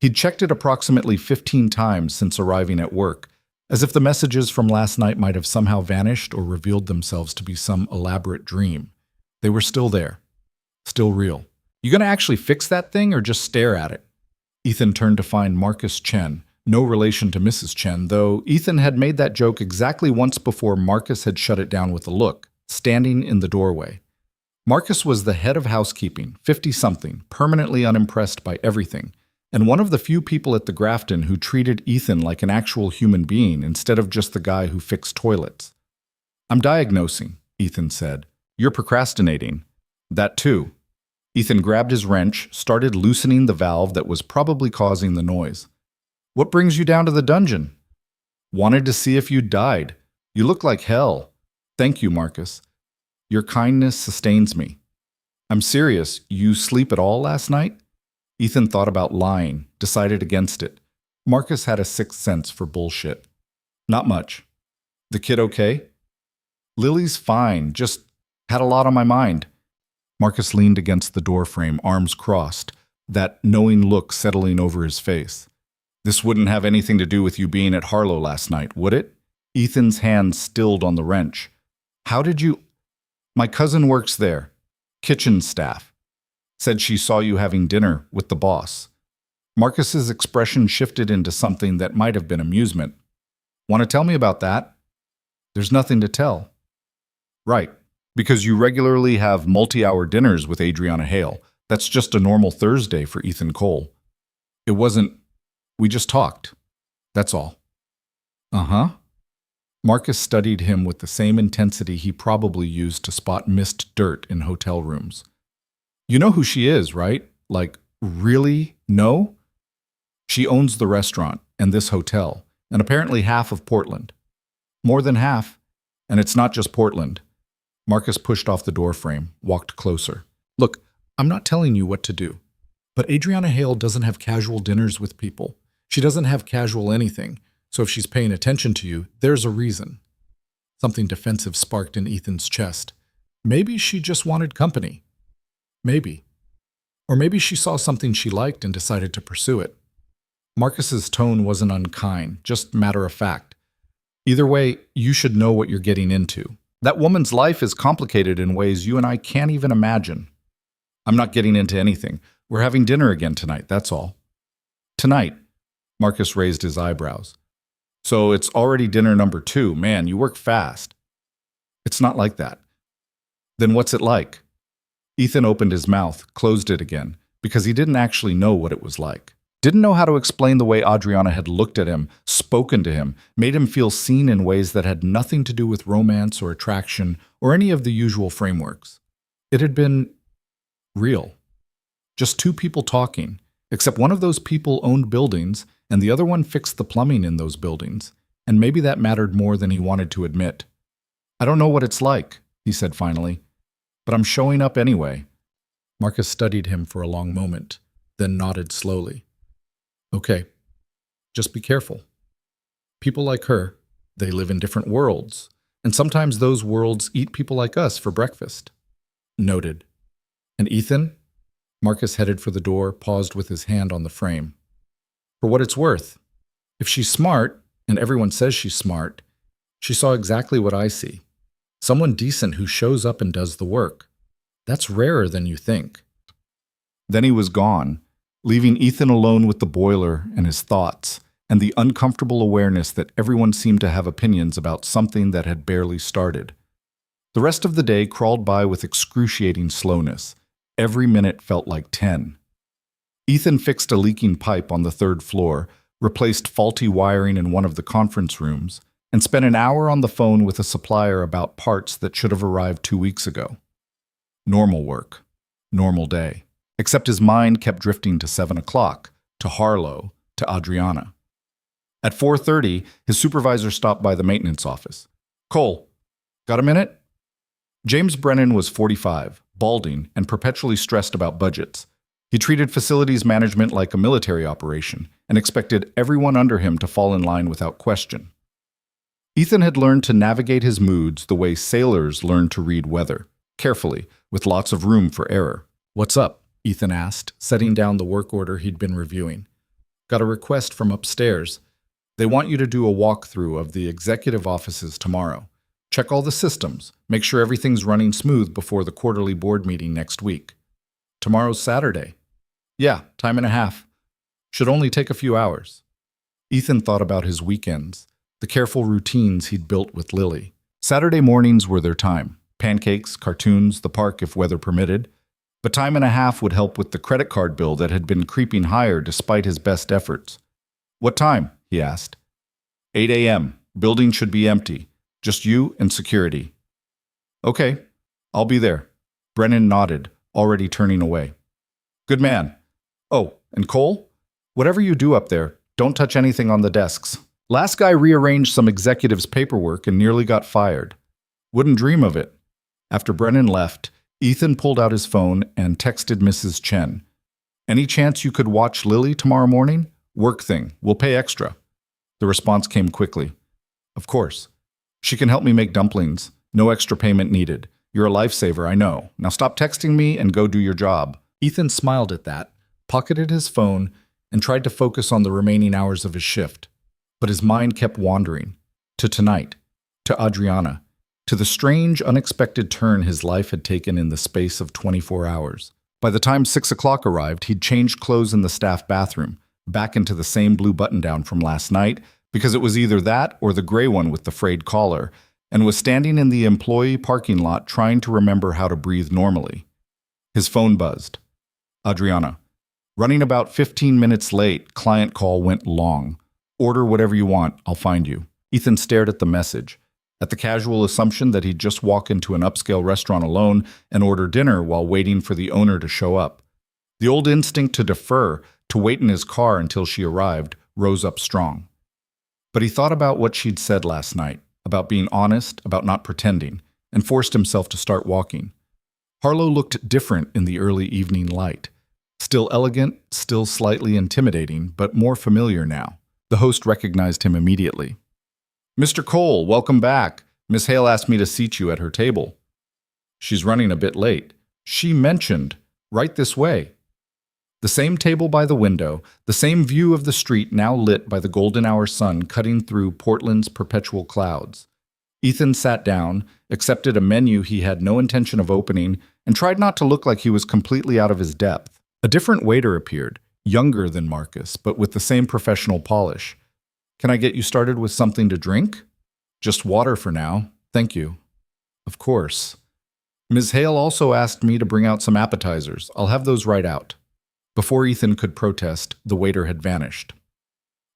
He'd checked it approximately 15 times since arriving at work, as if the messages from last night might have somehow vanished or revealed themselves to be some elaborate dream. They were still there, still real. "You gonna actually fix that thing or just stare at it?" Ethan turned to find Marcus Chen, no relation to Mrs. Chen, though Ethan had made that joke exactly once before Marcus had shut it down with a look, standing in the doorway. Marcus was the head of housekeeping, 50-something, permanently unimpressed by everything, and one of the few people at the Grafton who treated Ethan like an actual human being instead of just the guy who fixed toilets. "I'm diagnosing," Ethan said. "You're procrastinating." "That too." Ethan grabbed his wrench, started loosening the valve that was probably causing the noise. "What brings you down to the dungeon?" "Wanted to see if you'd died. You look like hell." "Thank you, Marcus. Your kindness sustains me." "I'm serious. You sleep at all last night?" Ethan thought about lying, decided against it. Marcus had a sixth sense for bullshit. "Not much." "The kid okay?" "Lily's fine, just had a lot on my mind." Marcus leaned against the doorframe, arms crossed, that knowing look settling over his face. "This wouldn't have anything to do with you being at Harlow last night, would it?" Ethan's hand stilled on the wrench. "How did you—" "My cousin works there. Kitchen staff. Said she saw you having dinner with the boss." Marcus's expression shifted into something that might have been amusement. "Want to tell me about that?" "There's nothing to tell." "Right. Because you regularly have multi-hour dinners with Adriana Hale. That's just a normal Thursday for Ethan Cole." "It wasn't. We just talked. That's all." "Uh-huh." Marcus studied him with the same intensity he probably used to spot missed dirt in hotel rooms. "You know who she is, right? Like, really? No?" "She owns the restaurant and this hotel, and apparently half of Portland." "More than half. And it's not just Portland." Marcus pushed off the doorframe, walked closer. "Look, I'm not telling you what to do, but Adriana Hale doesn't have casual dinners with people. She doesn't have casual anything, so if she's paying attention to you, there's a reason." Something defensive sparked in Ethan's chest. Maybe she just wanted company. Maybe. Or maybe she saw something she liked and decided to pursue it. Marcus's tone wasn't unkind, just matter of fact. "Either way, you should know what you're getting into. That woman's life is complicated in ways you and I can't even imagine." "I'm not getting into anything. We're having dinner again tonight, that's all." "Tonight?" Marcus raised his eyebrows. So it's already dinner number 2. Man, you work fast. It's not like that. Then what's it like? Ethan opened his mouth, closed it again, because he didn't actually know what it was like. Didn't know how to explain the way Adriana had looked at him, spoken to him, made him feel seen in ways that had nothing to do with romance or attraction or any of the usual frameworks. It had been real. Just two people talking, except one of those people owned buildings and the other one fixed the plumbing in those buildings, and maybe that mattered more than he wanted to admit. I don't know what it's like, he said finally, but I'm showing up anyway. Marcus studied him for a long moment, then nodded slowly. Okay, just be careful. People like her, they live in different worlds, and sometimes those worlds eat people like us for breakfast. Noted. And Ethan? Marcus headed for the door, paused with his hand on the frame. For what it's worth, if she's smart, and everyone says she's smart, she saw exactly what I see. Someone decent who shows up and does the work. That's rarer than you think. Then he was gone, leaving Ethan alone with the boiler and his thoughts, and the uncomfortable awareness that everyone seemed to have opinions about something that had barely started. The rest of the day crawled by with excruciating slowness. Every minute felt like 10. Ethan fixed a leaking pipe on the 3rd floor, replaced faulty wiring in one of the conference rooms, and spent an hour on the phone with a supplier about parts that should have arrived 2 weeks ago. Normal work. Normal day. Except his mind kept drifting to 7 o'clock, to Harlow, to Adriana. At 4:30, his supervisor stopped by the maintenance office. Cole, got a minute? James Brennan was 45, balding, and perpetually stressed about budgets. He treated facilities management like a military operation and expected everyone under him to fall in line without question. Ethan had learned to navigate his moods the way sailors learn to read weather, carefully, with lots of room for error. What's up? Ethan asked, setting down the work order he'd been reviewing. Got a request from upstairs. They want you to do a walkthrough of the executive offices tomorrow. Check all the systems, make sure everything's running smooth before the quarterly board meeting next week. Tomorrow's Saturday. Yeah, time and a half. Should only take a few hours. Ethan thought about his weekends, the careful routines he'd built with Lily. Saturday mornings were their time. Pancakes, cartoons, the park if weather permitted. But time and a half would help with the credit card bill that had been creeping higher despite his best efforts. What time? He asked. 8 a.m. Building should be empty. Just you and security. Okay, I'll be there. Brennan nodded, already turning away. Good man. Oh, and Cole? Whatever you do up there, don't touch anything on the desks. Last guy rearranged some executive's paperwork and nearly got fired. Wouldn't dream of it. After Brennan left, Ethan pulled out his phone and texted Mrs. Chen. Any chance you could watch Lily tomorrow morning? Work thing. We'll pay extra. The response came quickly. Of course. She can help me make dumplings. No extra payment needed. You're a lifesaver, I know. Now stop texting me and go do your job. Ethan smiled at that, pocketed his phone, and tried to focus on the remaining hours of his shift. But his mind kept wandering. To tonight. To Adriana. To the strange, unexpected turn his life had taken in the space of 24 hours. By the time 6 o'clock arrived, he'd changed clothes in the staff bathroom, back into the same blue button-down from last night, because it was either that or the gray one with the frayed collar, and was standing in the employee parking lot trying to remember how to breathe normally. His phone buzzed. Adriana. Running about 15 minutes late, client call went long. Order whatever you want, I'll find you. Ethan stared at the message, at the casual assumption that he'd just walk into an upscale restaurant alone and order dinner while waiting for the owner to show up. The old instinct to defer, to wait in his car until she arrived, rose up strong. But he thought about what she'd said last night, about being honest, about not pretending, and forced himself to start walking. Harlow looked different in the early evening light. Still elegant, still slightly intimidating, but more familiar now. The host recognized him immediately. Mr. Cole, welcome back. Miss Hale asked me to seat you at her table. She's running a bit late. She mentioned, right this way. The same table by the window, the same view of the street now lit by the golden hour sun cutting through Portland's perpetual clouds. Ethan sat down, accepted a menu he had no intention of opening, and tried not to look like he was completely out of his depth. A different waiter appeared, younger than Marcus, but with the same professional polish. Can I get you started with something to drink? Just water for now, thank you. Of course. Ms. Hale also asked me to bring out some appetizers. I'll have those right out. Before Ethan could protest, the waiter had vanished.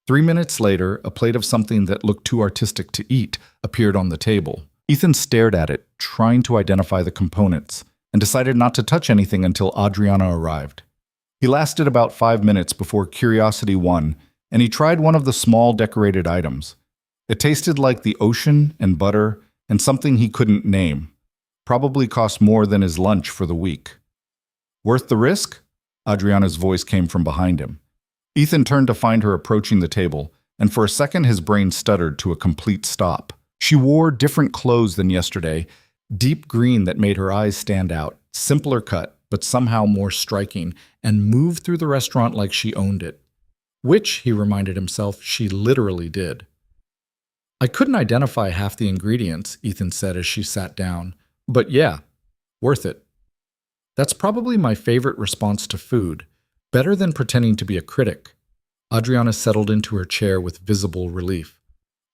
3 minutes later, a plate of something that looked too artistic to eat appeared on the table. Ethan stared at it, trying to identify the components, and decided not to touch anything until Adriana arrived. He lasted about 5 minutes before curiosity won, and he tried one of the small decorated items. It tasted like the ocean and butter and something he couldn't name. Probably cost more than his lunch for the week. Worth the risk? Adriana's voice came from behind him. Ethan turned to find her approaching the table, and for a second his brain stuttered to a complete stop. She wore different clothes than yesterday, deep green that made her eyes stand out, simpler cut, but somehow more striking, and moved through the restaurant like she owned it. Which, he reminded himself, she literally did. I couldn't identify half the ingredients, Ethan said as she sat down. But yeah, worth it. That's probably my favorite response to food, better than pretending to be a critic. Adriana settled into her chair with visible relief.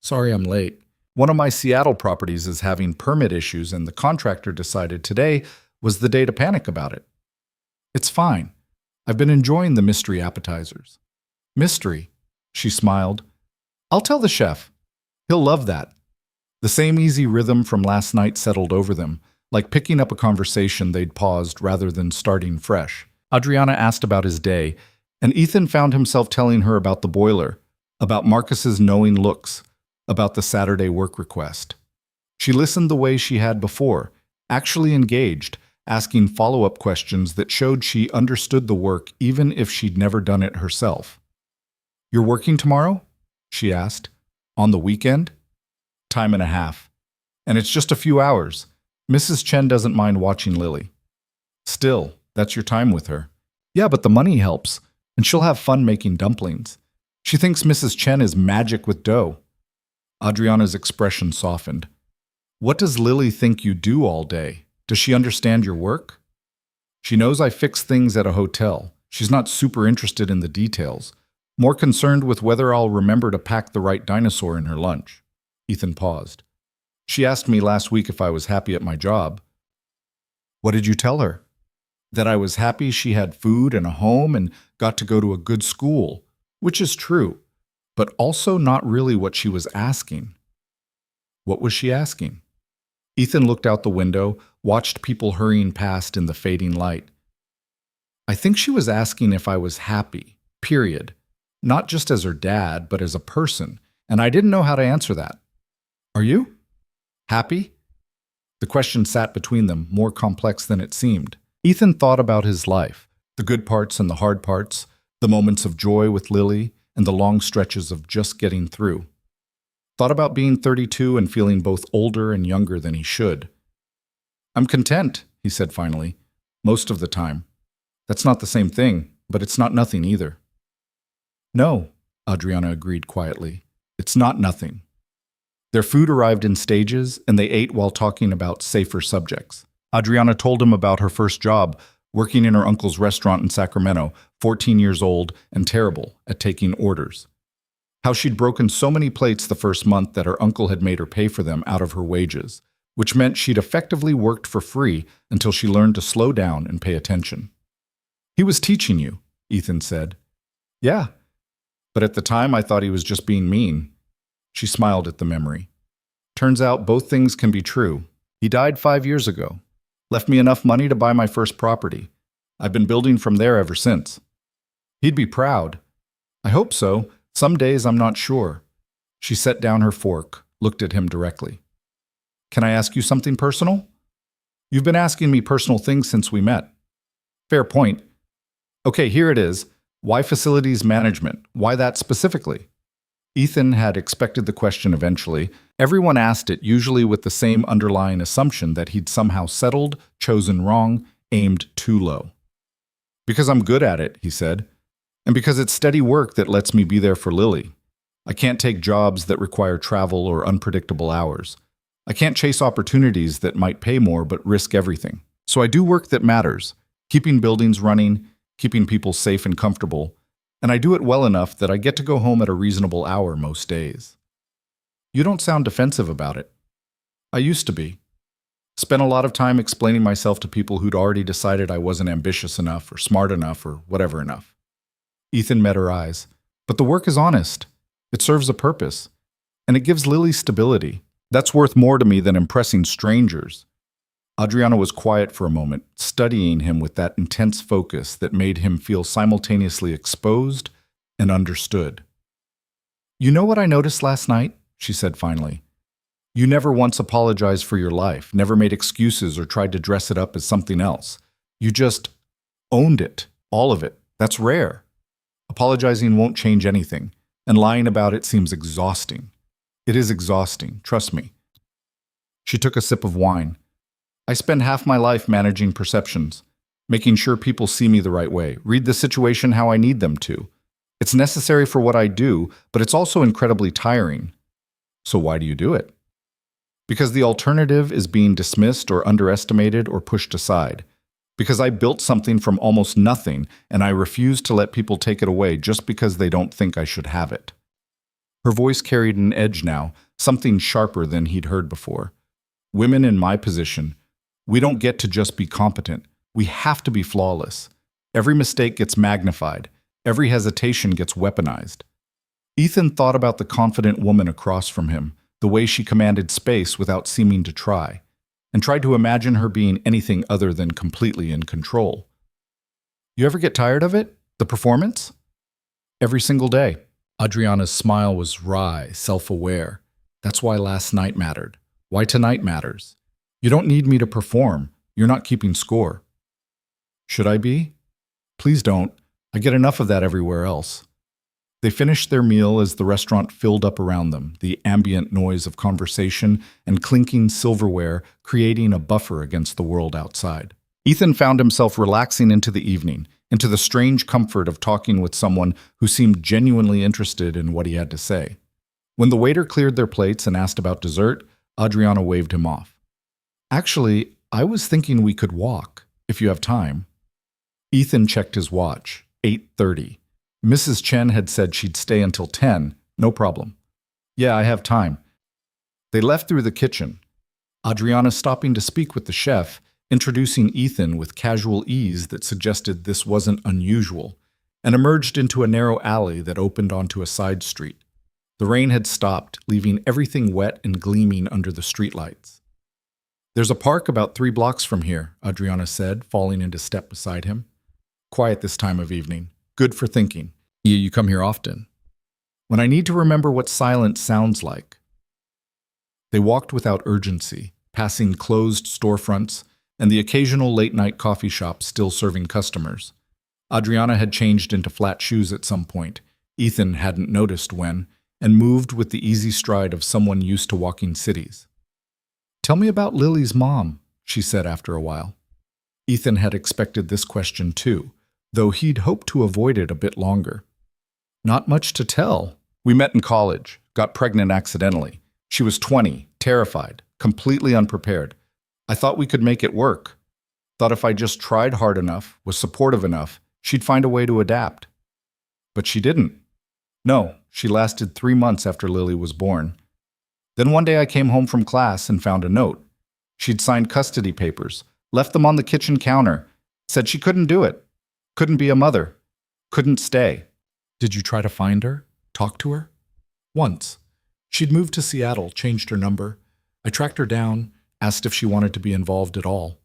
Sorry I'm late. One of my Seattle properties is having permit issues and the contractor decided today was the day to panic about it. It's fine. I've been enjoying the mystery appetizers. Mystery? She smiled. I'll tell the chef. He'll love that. The same easy rhythm from last night settled over them, like picking up a conversation they'd paused rather than starting fresh. Adriana asked about his day, and Ethan found himself telling her about the boiler, about Marcus's knowing looks, about the Saturday work request. She listened the way she had before, actually engaged, asking follow-up questions that showed she understood the work even if she'd never done it herself. You're working tomorrow? She asked. On the weekend? Time and a half. And it's just a few hours. Mrs. Chen doesn't mind watching Lily. Still, that's your time with her. Yeah, but the money helps, and she'll have fun making dumplings. She thinks Mrs. Chen is magic with dough. Adriana's expression softened. What does Lily think you do all day? Does she understand your work? She knows I fix things at a hotel. She's not super interested in the details, more concerned with whether I'll remember to pack the right dinosaur in her lunch. Ethan paused. She asked me last week if I was happy at my job. What did you tell her? That I was happy she had food and a home and got to go to a good school, which is true, but also not really what she was asking. What was she asking? Ethan looked out the window, watched people hurrying past in the fading light. I think she was asking if I was happy, period. Not just as her dad, but as a person, and I didn't know how to answer that. Are you? Happy? The question sat between them, more complex than it seemed. Ethan thought about his life, the good parts and the hard parts, the moments of joy with Lily, and the long stretches of just getting through. Thought about being 32 and feeling both older and younger than he should. I'm content, he said finally, most of the time. That's not the same thing, but it's not nothing either. No, Adriana agreed quietly. It's not nothing. Their food arrived in stages, and they ate while talking about safer subjects. Adriana told him about her first job, working in her uncle's restaurant in Sacramento, 14 years old and terrible at taking orders. How she'd broken so many plates the first month that her uncle had made her pay for them out of her wages, which meant she'd effectively worked for free until she learned to slow down and pay attention. He was teaching you, Ethan said. Yeah, but at the time I thought he was just being mean. She smiled at the memory. Turns out both things can be true. He died 5 years ago. Left me enough money to buy my first property. I've been building from there ever since. He'd be proud. I hope so. Some days I'm not sure. She set down her fork, looked at him directly. Can I ask you something personal? You've been asking me personal things since we met. Fair point. Okay, here it is. Why facilities management? Why that specifically? Ethan had expected the question eventually. Everyone asked it, usually with the same underlying assumption that he'd somehow settled, chosen wrong, aimed too low. Because I'm good at it, he said, and because it's steady work that lets me be there for Lily. I can't take jobs that require travel or unpredictable hours. I can't chase opportunities that might pay more but risk everything. So I do work that matters, keeping buildings running, keeping people safe and comfortable, And I do it well enough that I get to go home at a reasonable hour most days. You don't sound defensive about it. I used to be. Spent a lot of time explaining myself to people who'd already decided I wasn't ambitious enough or smart enough or whatever enough. Ethan met her eyes. But the work is honest. It serves a purpose. And it gives Lily stability. That's worth more to me than impressing strangers. Adriana was quiet for a moment, studying him with that intense focus that made him feel simultaneously exposed and understood. "You know what I noticed last night?" she said finally. "You never once apologized for your life, never made excuses or tried to dress it up as something else. You just owned it, all of it. That's rare. Apologizing won't change anything, and lying about it seems exhausting. It is exhausting, trust me." She took a sip of wine. "I spend half my life managing perceptions, making sure people see me the right way, read the situation how I need them to. It's necessary for what I do, but it's also incredibly tiring. So why do you do it?" "Because the alternative is being dismissed or underestimated or pushed aside. Because I built something from almost nothing, and I refuse to let people take it away just because they don't think I should have it." Her voice carried an edge now, something sharper than he'd heard before. "Women in my position, we don't get to just be competent. We have to be flawless. Every mistake gets magnified. Every hesitation gets weaponized." Ethan thought about the confident woman across from him, the way she commanded space without seeming to try, and tried to imagine her being anything other than completely in control. "You ever get tired of it? The performance?" "Every single day." Adriana's smile was wry, self-aware. "That's why last night mattered. Why tonight matters. You don't need me to perform. You're not keeping score." "Should I be?" "Please don't. I get enough of that everywhere else." They finished their meal as the restaurant filled up around them, the ambient noise of conversation and clinking silverware creating a buffer against the world outside. Ethan found himself relaxing into the evening, into the strange comfort of talking with someone who seemed genuinely interested in what he had to say. When the waiter cleared their plates and asked about dessert, Adriana waved him off. "Actually, I was thinking we could walk, if you have time." Ethan checked his watch. 8:30. Mrs. Chen had said she'd stay until 10. No problem. "Yeah, I have time." They left through the kitchen. Adriana stopping to speak with the chef, introducing Ethan with casual ease that suggested this wasn't unusual, and emerged into a narrow alley that opened onto a side street. The rain had stopped, leaving everything wet and gleaming under the streetlights. "There's a park about 3 blocks from here," Adriana said, falling into step beside him. "Quiet this time of evening. Good for thinking." You come here often?" "When I need to remember what silence sounds like." They walked without urgency, passing closed storefronts and the occasional late-night coffee shop still serving customers. Adriana had changed into flat shoes at some point. Ethan hadn't noticed when, and moved with the easy stride of someone used to walking cities. "Tell me about Lily's mom," she said after a while. Ethan had expected this question too, though he'd hoped to avoid it a bit longer. "Not much to tell. We met in college, got pregnant accidentally. She was 20, terrified, completely unprepared. I thought we could make it work. Thought if I just tried hard enough, was supportive enough, she'd find a way to adapt. But she didn't. No, she lasted 3 months after Lily was born. Then one day I came home from class and found a note. She'd signed custody papers, left them on the kitchen counter, said she couldn't do it, couldn't be a mother, couldn't stay." "Did you try to find her? Talk to her?" "Once. She'd moved to Seattle, changed her number. I tracked her down, asked if she wanted to be involved at all.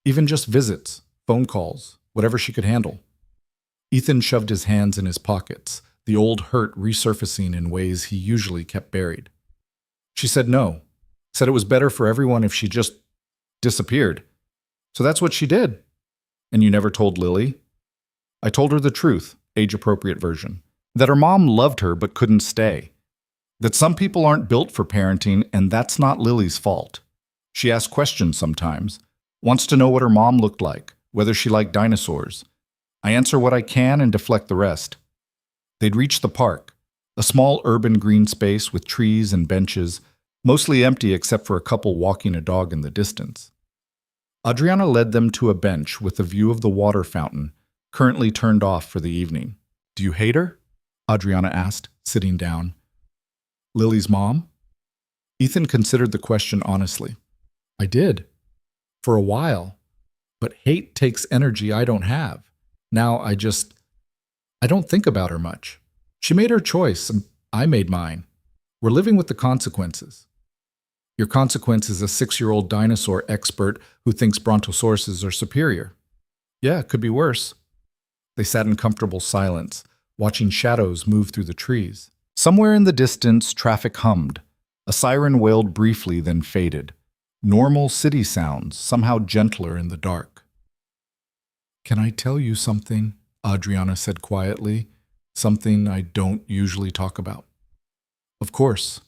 Even just visits, phone calls, whatever she could handle." Ethan shoved his hands in his pockets, the old hurt resurfacing in ways he usually kept buried. "She said no. Said it was better for everyone if she just disappeared. So that's what she did." "And you never told Lily?" "I told her the truth, age-appropriate version. That her mom loved her but couldn't stay. That some people aren't built for parenting, and that's not Lily's fault. She asks questions sometimes, wants to know what her mom looked like, whether she liked dinosaurs. I answer what I can and deflect the rest." They'd reached the park, a small urban green space with trees and benches, mostly empty except for a couple walking a dog in the distance. Adriana led them to a bench with a view of the water fountain, currently turned off for the evening. Do you hate her? Adriana asked, sitting down. Lily's mom? Ethan considered the question honestly. I did. For a while. But hate takes energy I don't have. Now I don't think about her much. She made her choice, and I made mine. We're living with the consequences. Your consequence is a 6-year-old dinosaur expert who thinks brontosauruses are superior. Yeah, it could be worse. They sat in comfortable silence, watching shadows move through the trees. Somewhere in the distance, traffic hummed. A siren wailed briefly, then faded. Normal city sounds, somehow gentler in the dark. Can I tell you something? Adriana said quietly. Something I don't usually talk about. Of course.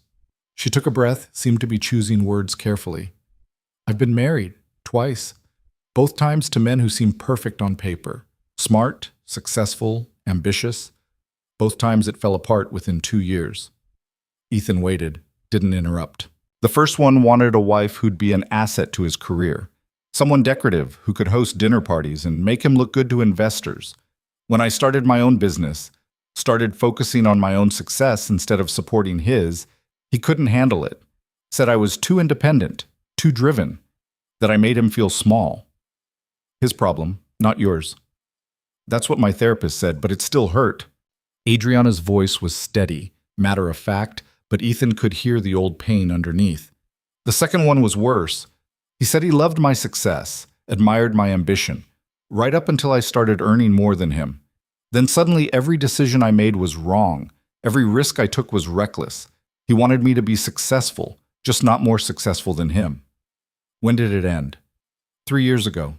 She took a breath, seemed to be choosing words carefully. I've been married, twice. Both times to men who seem perfect on paper. Smart, successful, ambitious. Both times it fell apart within 2 years. Ethan waited, didn't interrupt. The first one wanted a wife who'd be an asset to his career. Someone decorative who could host dinner parties and make him look good to investors. When I started my own business, started focusing on my own success instead of supporting his, he couldn't handle it. Said I was too independent, too driven, that I made him feel small. His problem, not yours. That's what my therapist said, but it still hurt. Adriana's voice was steady, matter of fact, but Ethan could hear the old pain underneath. The second one was worse. He said he loved my success, admired my ambition, right up until I started earning more than him. Then suddenly every decision I made was wrong. Every risk I took was reckless. He wanted me to be successful, just not more successful than him. When did it end? 3 years ago.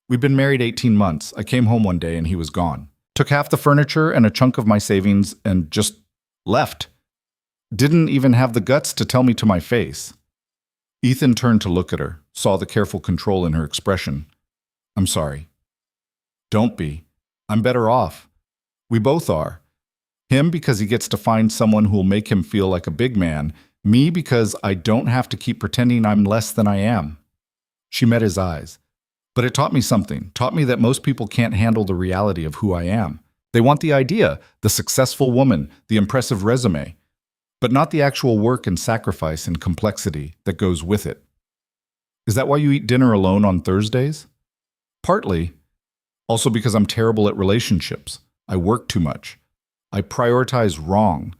We'd been married 18 months. I came home one day and he was gone. Took half the furniture and a chunk of my savings and just left. Didn't even have the guts to tell me to my face. Ethan turned to look at her, saw the careful control in her expression. I'm sorry. Don't be. I'm better off. We both are. Him because he gets to find someone who'll make him feel like a big man. Me because I don't have to keep pretending I'm less than I am. She met his eyes. But it taught me something. Taught me that most people can't handle the reality of who I am. They want the idea, the successful woman, the impressive resume, but not the actual work and sacrifice and complexity that goes with it. Is that why you eat dinner alone on Thursdays? Partly. Also because I'm terrible at relationships. I work too much. I prioritize wrong.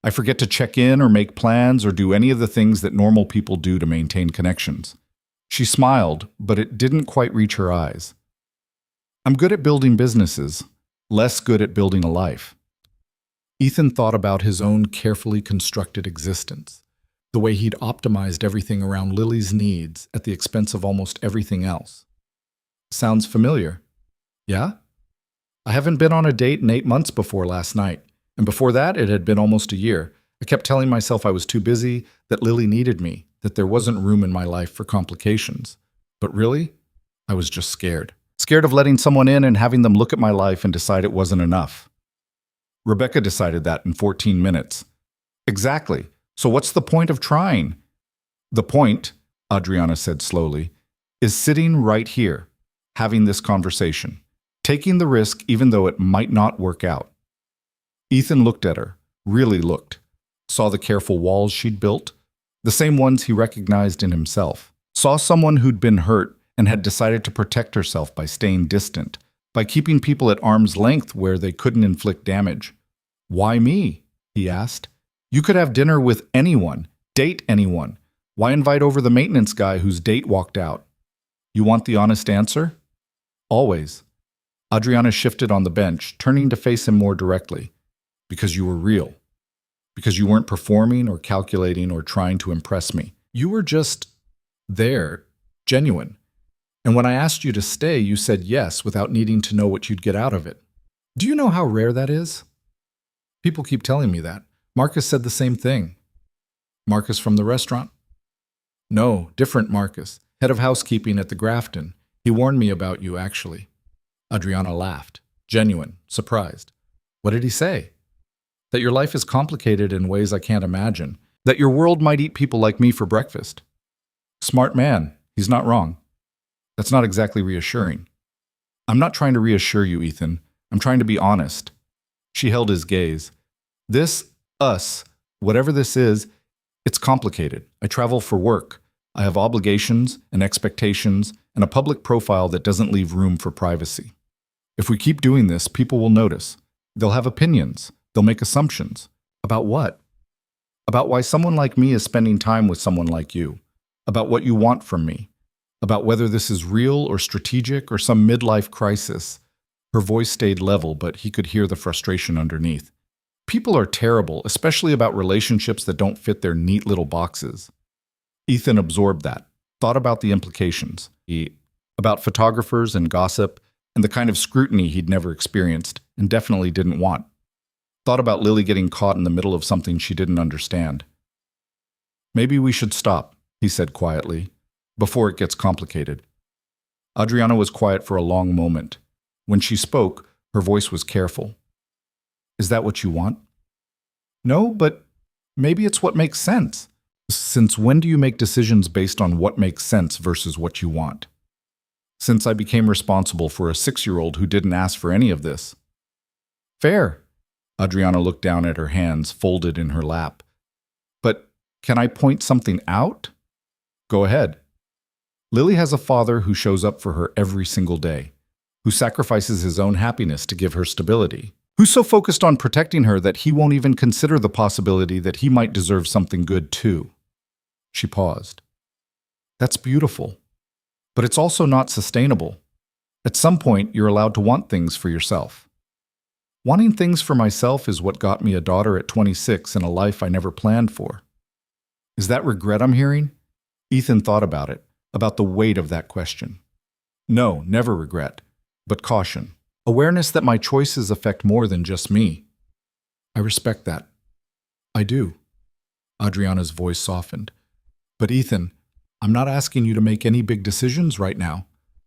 I forget to check in or make plans or do any of the things that normal people do to maintain connections. She smiled, but it didn't quite reach her eyes. I'm good at building businesses, less good at building a life. Ethan thought about his own carefully constructed existence, the way he'd optimized everything around Lily's needs at the expense of almost everything else. Sounds familiar. Yeah? I haven't been on a date in 8 months before last night, and before that it had been almost a year. I kept telling myself I was too busy, that Lily needed me, that there wasn't room in my life for complications. But really, I was just scared. Scared of letting someone in and having them look at my life and decide it wasn't enough. Rebecca decided that in 14 minutes. Exactly. So what's the point of trying? The point, Adriana said slowly, is sitting right here, having this conversation, taking the risk even though it might not work out. Ethan looked at her, really looked, saw the careful walls she'd built, the same ones he recognized in himself, saw someone who'd been hurt and had decided to protect herself by staying distant, by keeping people at arm's length where they couldn't inflict damage. Why me? He asked. You could have dinner with anyone, date anyone. Why invite over the maintenance guy whose date walked out? You want the honest answer? Always. Adriana shifted on the bench, turning to face him more directly. Because you were real. Because you weren't performing or calculating or trying to impress me. You were just there, genuine. And when I asked you to stay, you said yes without needing to know what you'd get out of it. Do you know how rare that is? People keep telling me that. Marcus said the same thing. Marcus from the restaurant? No, different Marcus, head of housekeeping at the Grafton. He warned me about you, actually. Adriana laughed, genuine, surprised. What did he say? That your life is complicated in ways I can't imagine. That your world might eat people like me for breakfast. Smart man. He's not wrong. That's not exactly reassuring. I'm not trying to reassure you, Ethan. I'm trying to be honest. She held his gaze. This, us, whatever this is, it's complicated. I travel for work. I have obligations and expectations and a public profile that doesn't leave room for privacy. If we keep doing this, people will notice. They'll have opinions. They'll make assumptions. About what? About why someone like me is spending time with someone like you. About what you want from me. About whether this is real or strategic or some midlife crisis. Her voice stayed level, but he could hear the frustration underneath. People are terrible, especially about relationships that don't fit their neat little boxes. Ethan absorbed that, thought about the implications, about photographers and gossip, and the kind of scrutiny he'd never experienced and definitely didn't want. Thought about Lily getting caught in the middle of something she didn't understand. Maybe we should stop, he said quietly, before it gets complicated. Adriana was quiet for a long moment. When she spoke, her voice was careful. Is that what you want? No, but maybe it's what makes sense. Since when do you make decisions based on what makes sense versus what you want? Since I became responsible for a 6-year-old who didn't ask for any of this. Fair. Adriana looked down at her hands folded in her lap. But can I point something out? Go ahead. Lily has a father who shows up for her every single day, who sacrifices his own happiness to give her stability, who's so focused on protecting her that he won't even consider the possibility that he might deserve something good too. She paused. That's beautiful, but it's also not sustainable. At some point, you're allowed to want things for yourself. Wanting things for myself is what got me a daughter at 26 and a life I never planned for. Is that regret I'm hearing? Ethan thought about it, about the weight of that question. No, never regret, but caution. Awareness that my choices affect more than just me. I respect that. I do. Adriana's voice softened. But Ethan, I'm not asking you to make any big decisions right now.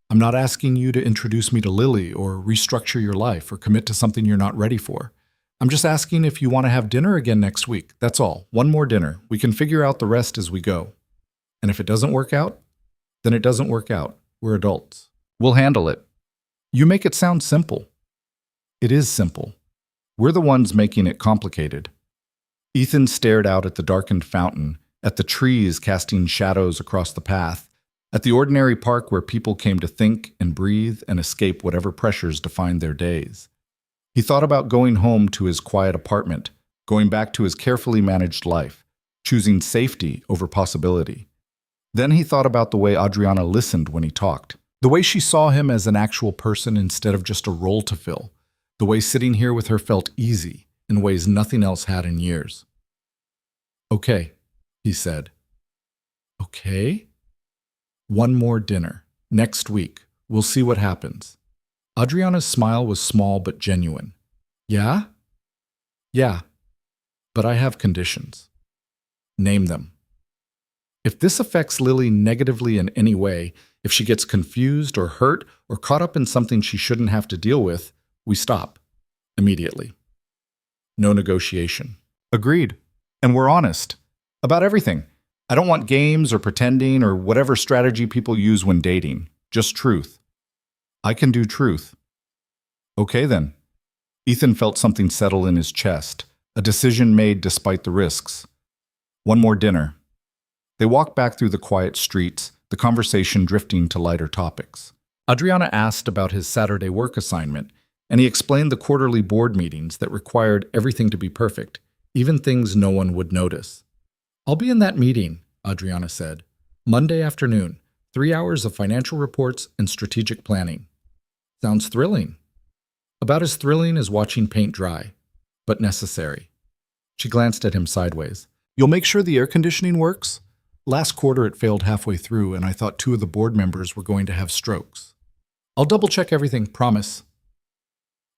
I'm not asking you to introduce me to Lily or restructure your life or commit to something you're not ready for. I'm just asking if you want to have dinner again next week. That's all. One more dinner. We can figure out the rest as we go. And if it doesn't work out, then it doesn't work out. We're adults. We'll handle it. You make it sound simple. It is simple. We're the ones making it complicated. Ethan stared out at the darkened fountain, at the trees casting shadows across the path, at the ordinary park where people came to think and breathe and escape whatever pressures defined their days. He thought about going home to his quiet apartment, going back to his carefully managed life, choosing safety over possibility. Then he thought about the way Adriana listened when he talked, the way she saw him as an actual person instead of just a role to fill, the way sitting here with her felt easy in ways nothing else had in years. Okay, he said. Okay? One more dinner. Next week. We'll see what happens. Adriana's smile was small but genuine. Yeah? Yeah. But I have conditions. Name them. If this affects Lily negatively in any way, if she gets confused or hurt or caught up in something she shouldn't have to deal with, we stop. Immediately. No negotiation. Agreed. And we're honest. About everything. I don't want games or pretending or whatever strategy people use when dating. Just truth. I can do truth. Okay then. Ethan felt something settle in his chest, a decision made despite the risks. One more dinner. They walked back through the quiet streets, the conversation drifting to lighter topics. Adriana asked about his Saturday work assignment, and he explained the quarterly board meetings that required everything to be perfect, even things no one would notice. I'll be in that meeting, Adriana said. Monday afternoon, 3 hours of financial reports and strategic planning. Sounds thrilling. About as thrilling as watching paint dry, but necessary. She glanced at him sideways. You'll make sure the air conditioning works? Last quarter it failed halfway through, and I thought 2 of the board members were going to have strokes. I'll double-check everything, promise.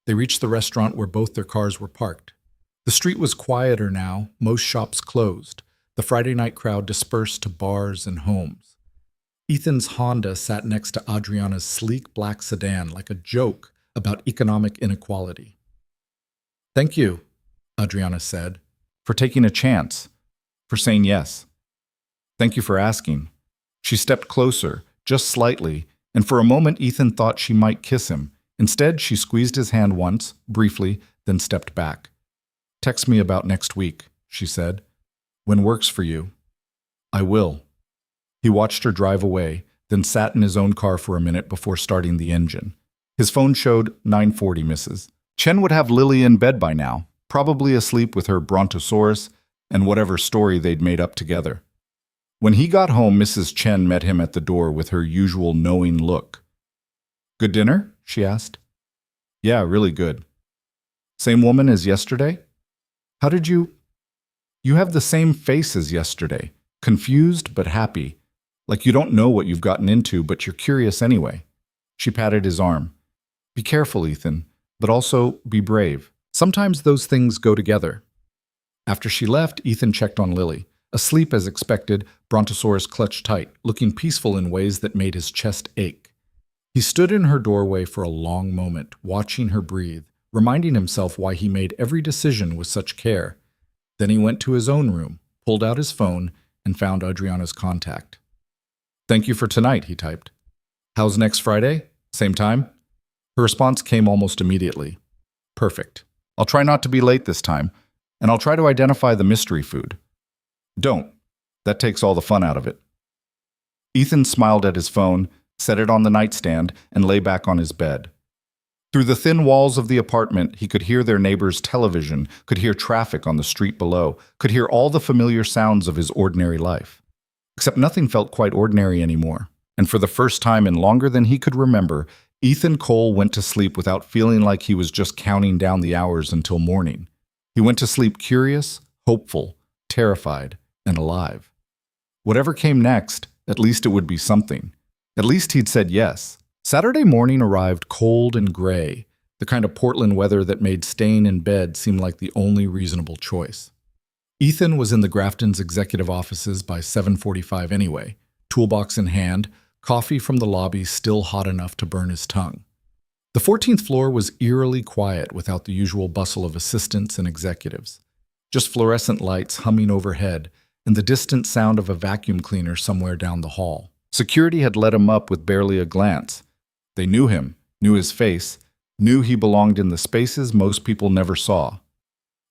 They reached the restaurant where both their cars were parked. The street was quieter now, most shops closed. The Friday night crowd dispersed to bars and homes. Ethan's Honda sat next to Adriana's sleek black sedan like a joke about economic inequality. Thank you, Adriana said, for taking a chance, for saying yes. Thank you for asking. She stepped closer, just slightly, and for a moment Ethan thought she might kiss him. Instead, she squeezed his hand once, briefly, then stepped back. "Text me about next week," she said. "When works for you." "I will." He watched her drive away, then sat in his own car for a minute before starting the engine. His phone showed 9:40 misses. Chen would have Lily in bed by now, probably asleep with her brontosaurus and whatever story they'd made up together. When he got home, Mrs. Chen met him at the door with her usual knowing look. "Good dinner?" she asked. "Yeah, really good." "Same woman as yesterday?" "How did you—" "You have the same face as yesterday, confused but happy, like you don't know what you've gotten into, but you're curious anyway." She patted his arm. "Be careful, Ethan, but also be brave. Sometimes those things go together." After she left, Ethan checked on Lily. Asleep as expected, Brontosaurus clutched tight, looking peaceful in ways that made his chest ache. He stood in her doorway for a long moment, watching her breathe, reminding himself why he made every decision with such care. Then he went to his own room, pulled out his phone, and found Adriana's contact. "Thank you for tonight," he typed. "How's next Friday? Same time?" Her response came almost immediately. "Perfect. I'll try not to be late this time, and I'll try to identify the mystery food." "Don't. That takes all the fun out of it." Ethan smiled at his phone, set it on the nightstand, and lay back on his bed. Through the thin walls of the apartment, he could hear their neighbor's television, could hear traffic on the street below, could hear all the familiar sounds of his ordinary life. Except nothing felt quite ordinary anymore, and for the first time in longer than he could remember, Ethan Cole went to sleep without feeling like he was just counting down the hours until morning. He went to sleep curious, hopeful, terrified, and alive. Whatever came next, at least it would be something. At least he'd said yes. Saturday morning arrived cold and gray, the kind of Portland weather that made staying in bed seem like the only reasonable choice. Ethan was in the Grafton's executive offices by 7:45 anyway, toolbox in hand, coffee from the lobby still hot enough to burn his tongue. The 14th floor was eerily quiet without the usual bustle of assistants and executives. Just fluorescent lights humming overhead and the distant sound of a vacuum cleaner somewhere down the hall. Security had let him up with barely a glance. They knew him, knew his face, knew he belonged in the spaces most people never saw.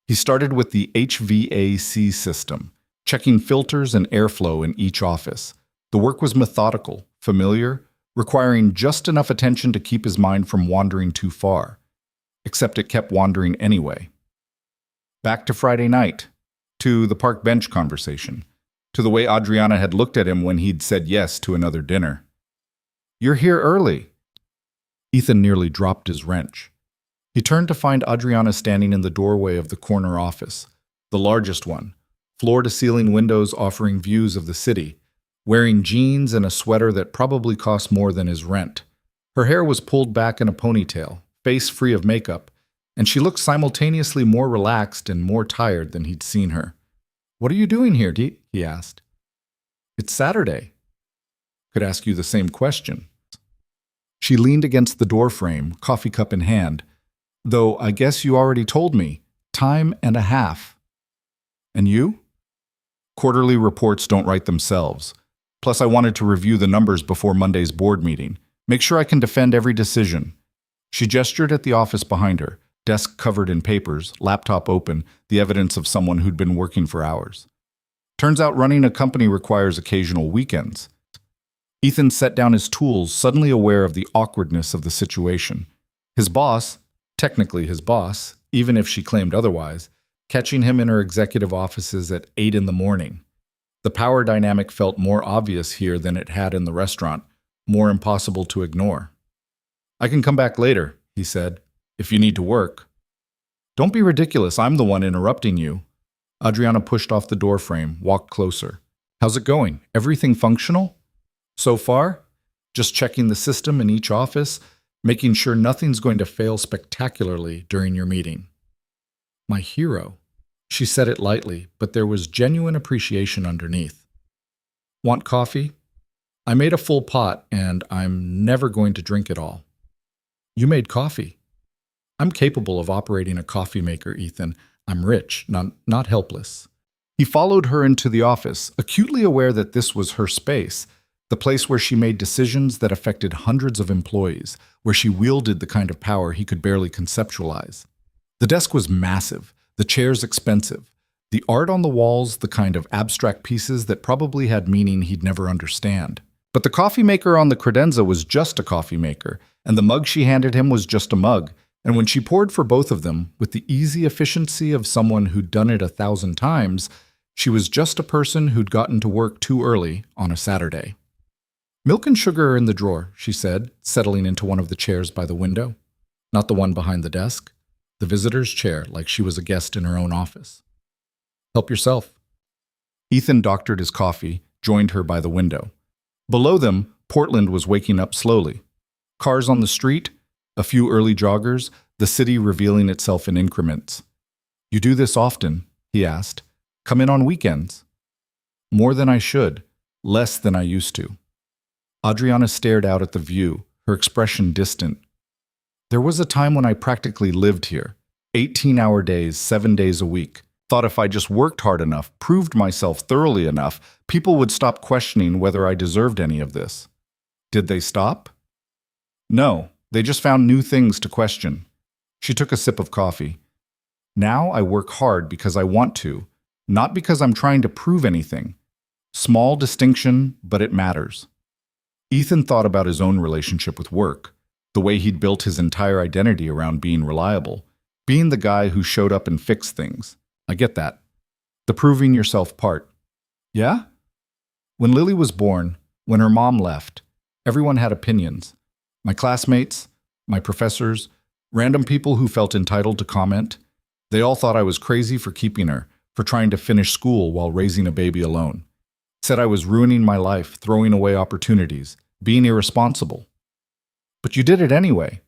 He started with the HVAC system, checking filters and airflow in each office. The work was methodical, familiar, requiring just enough attention to keep his mind from wandering too far. Except it kept wandering anyway. Back to Friday night, to the park bench conversation, to the way Adriana had looked at him when he'd said yes to another dinner. "You're here early." Ethan nearly dropped his wrench. He turned to find Adriana standing in the doorway of the corner office, the largest one, floor-to-ceiling windows offering views of the city, wearing jeans and a sweater that probably cost more than his rent. Her hair was pulled back in a ponytail, face free of makeup, and she looked simultaneously more relaxed and more tired than he'd seen her. "What are you doing here, Dee?" he asked. "It's Saturday." "Could ask you the same question." She leaned against the doorframe, coffee cup in hand. "Though I guess you already told me. Time and a half." "And you?" "Quarterly reports don't write themselves. Plus I wanted to review the numbers before Monday's board meeting. Make sure I can defend every decision." She gestured at the office behind her, desk covered in papers, laptop open, the evidence of someone who'd been working for hours. "Turns out running a company requires occasional weekends." Ethan set down his tools, suddenly aware of the awkwardness of the situation. His boss, technically his boss, even if she claimed otherwise, catching him in her executive offices at 8 in the morning. The power dynamic felt more obvious here than it had in the restaurant, more impossible to ignore. "I can come back later," he said, "if you need to work." "Don't be ridiculous, I'm the one interrupting you." Adriana pushed off the doorframe, walked closer. "How's it going? Everything functional?" "So far? Just checking the system in each office, making sure nothing's going to fail spectacularly during your meeting." "My hero." She said it lightly, but there was genuine appreciation underneath. "Want coffee?" "I made a full pot, and I'm never going to drink it all." "You made coffee." "I'm capable of operating a coffee maker, Ethan. I'm rich, not helpless." He followed her into the office, acutely aware that this was her space, the place where she made decisions that affected hundreds of employees, where she wielded the kind of power he could barely conceptualize. The desk was massive, the chairs expensive, the art on the walls the kind of abstract pieces that probably had meaning he'd never understand. But the coffee maker on the credenza was just a coffee maker, and the mug she handed him was just a mug. And when she poured for both of them, with the easy efficiency of someone who'd done it 1,000 times, she was just a person who'd gotten to work too early on a Saturday. "Milk and sugar are in the drawer," she said, settling into one of the chairs by the window. Not the one behind the desk, the visitor's chair, like she was a guest in her own office. "Help yourself." Ethan doctored his coffee, joined her by the window. Below them, Portland was waking up slowly. Cars on the street, a few early joggers, the city revealing itself in increments. "You do this often?" he asked. "Come in on weekends?" "More than I should, less than I used to." Adriana stared out at the view, her expression distant. "There was a time when I practically lived here. 18-hour days, 7 days a week. Thought if I just worked hard enough, proved myself thoroughly enough, people would stop questioning whether I deserved any of this." "Did they stop?" "No, they just found new things to question." She took a sip of coffee. "Now I work hard because I want to, not because I'm trying to prove anything. Small distinction, but it matters." Ethan thought about his own relationship with work, the way he'd built his entire identity around being reliable, being the guy who showed up and fixed things. I get that. The proving yourself part. "Yeah?" "When Lily was born, when her mom left, everyone had opinions. My classmates, my professors, random people who felt entitled to comment. They all thought I was crazy for keeping her, for trying to finish school while raising a baby alone. Said I was ruining my life, throwing away opportunities, being irresponsible. But you did it anyway.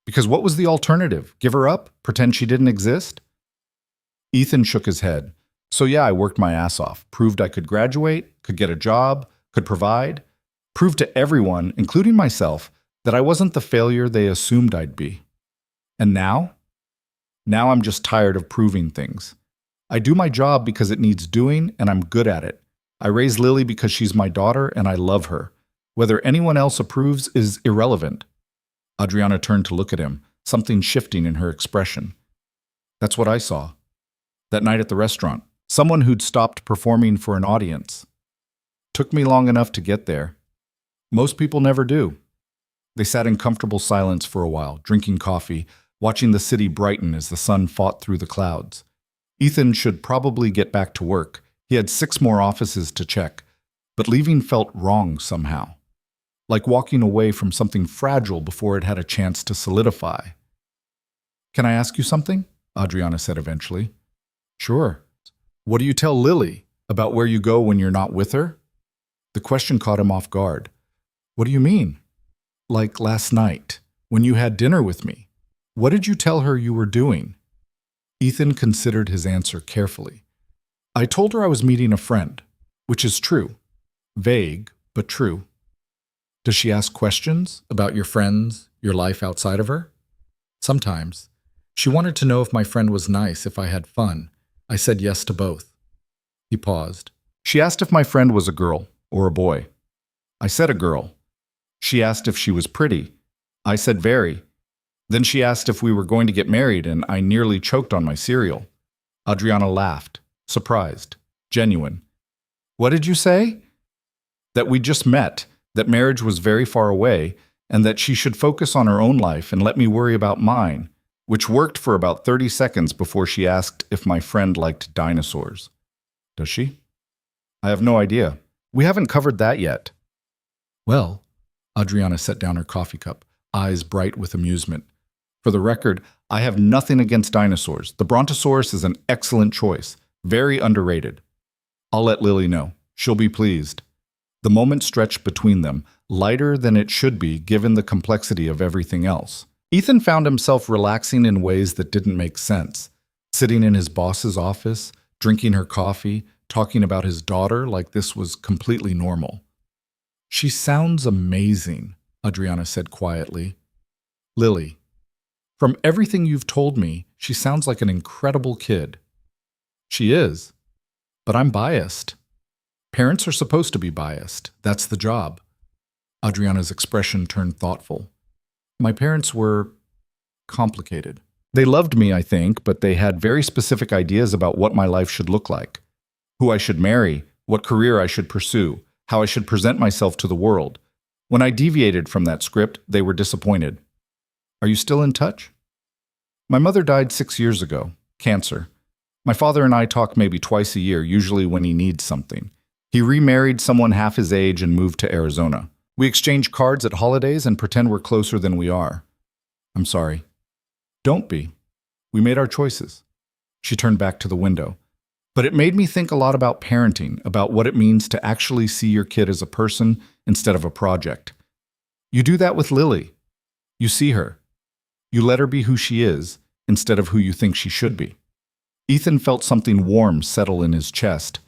Because what was the alternative? Give her up? Pretend she didn't exist?" Ethan shook his head. "So yeah, I worked my ass off, proved I could graduate, could get a job, could provide, proved to everyone, including myself, that I wasn't the failure they assumed I'd be. And now? Now I'm just tired of proving things. I do my job because it needs doing, and I'm good at it. I raise Lily because she's my daughter and I love her. Whether anyone else approves is irrelevant." Adriana turned to look at him, something shifting in her expression. "That's what I saw. That night at the restaurant. Someone who'd stopped performing for an audience. Took me long enough to get there. Most people never do." They sat in comfortable silence for a while, drinking coffee, watching the city brighten as the sun fought through the clouds. Ethan should probably get back to work. He had 6 more offices to check, but leaving felt wrong somehow. Like walking away from something fragile before it had a chance to solidify. "Can I ask you something?" Adriana said eventually. "Sure." "What do you tell Lily about where you go when you're not with her?" The question caught him off guard. "What do you mean?" "Like last night, when you had dinner with me. What did you tell her you were doing?" Ethan considered his answer carefully. "I told her I was meeting a friend, which is true. Vague, but true." "Does she ask questions about your friends, your life outside of her?" "Sometimes. She wanted to know if my friend was nice, if I had fun. I said yes to both." He paused. "She asked if my friend was a girl or a boy. I said a girl. She asked if she was pretty. I said very. Then she asked if we were going to get married, and I nearly choked on my cereal." Adriana laughed, surprised, genuine. "What did you say?" "That we just met, that marriage was very far away, and that she should focus on her own life and let me worry about mine, which worked for about 30 seconds before she asked if my friend liked dinosaurs." "Does she?" "I have no idea. We haven't covered that yet." "Well," Adriana set down her coffee cup, eyes bright with amusement. "For the record, I have nothing against dinosaurs. The Brontosaurus is an excellent choice, very underrated. I'll let Lily know. She'll be pleased." The moment stretched between them, lighter than it should be given the complexity of everything else. Ethan found himself relaxing in ways that didn't make sense, sitting in his boss's office, drinking her coffee, talking about his daughter like this was completely normal. "She sounds amazing," Adriana said quietly. "Lily, from everything you've told me, she sounds like an incredible kid." "She is, but I'm biased." "Parents are supposed to be biased. That's the job." Adriana's expression turned thoughtful. "My parents were complicated." They loved me, I think, but they had very specific ideas about what my life should look like, who I should marry, what career I should pursue, how I should present myself to the world. When I deviated from that script, they were disappointed. Are you still in touch? My mother died 6 years ago, cancer. My father and I talk maybe twice a year, usually when he needs something. He remarried someone half his age and moved to Arizona. We exchange cards at holidays and pretend we're closer than we are. I'm sorry. Don't be. We made our choices. She turned back to the window. But it made me think a lot about parenting, about what it means to actually see your kid as a person instead of a project. You do that with Lily. You see her. You let her be who she is instead of who you think she should be. Ethan felt something warm settle in his chest.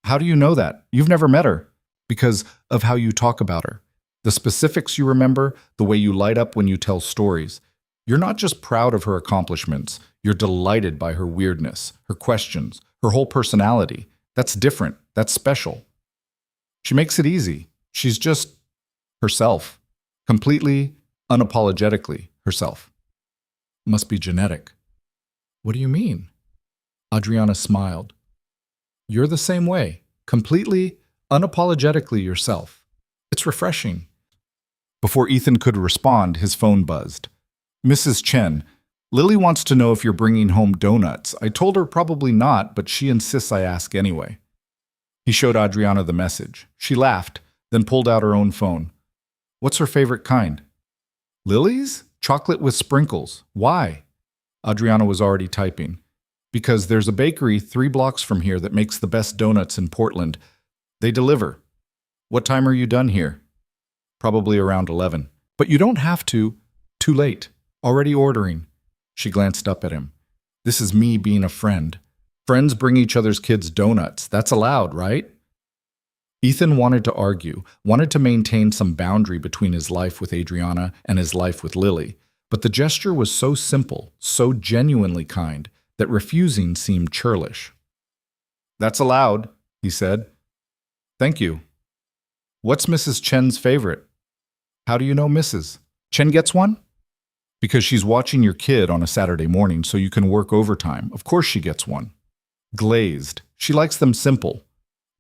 How do you know that? You've never met her. Because of how you talk about her. The specifics you remember, the way you light up when you tell stories. You're not just proud of her accomplishments, you're delighted by her weirdness, her questions, her whole personality. That's different. That's special. She makes it easy. She's just herself. Completely, unapologetically herself. Must be genetic. What do you mean? Adriana smiled. You're the same way. Completely, unapologetically yourself. It's refreshing. Before Ethan could respond, his phone buzzed. Mrs. Chen, Lily wants to know if you're bringing home donuts. I told her probably not, but she insists I ask anyway. He showed Adriana the message. She laughed, then pulled out her own phone. What's her favorite kind? Lily's? Chocolate with sprinkles. Why? Adriana was already typing. Because there's a bakery 3 blocks from here that makes the best donuts in Portland. They deliver. What time are you done here? Probably around 11. But you don't have to. Too late. Already ordering. She glanced up at him. This is me being a friend. Friends bring each other's kids donuts. That's allowed, right? Ethan wanted to argue, wanted to maintain some boundary between his life with Adriana and his life with Lily. But the gesture was so simple, so genuinely kind, that refusing seemed churlish. That's allowed, he said. Thank you. What's Mrs. Chen's favorite? How do you know Mrs. Chen gets one? Because she's watching your kid on a Saturday morning so you can work overtime. Of course she gets one. Glazed. She likes them simple.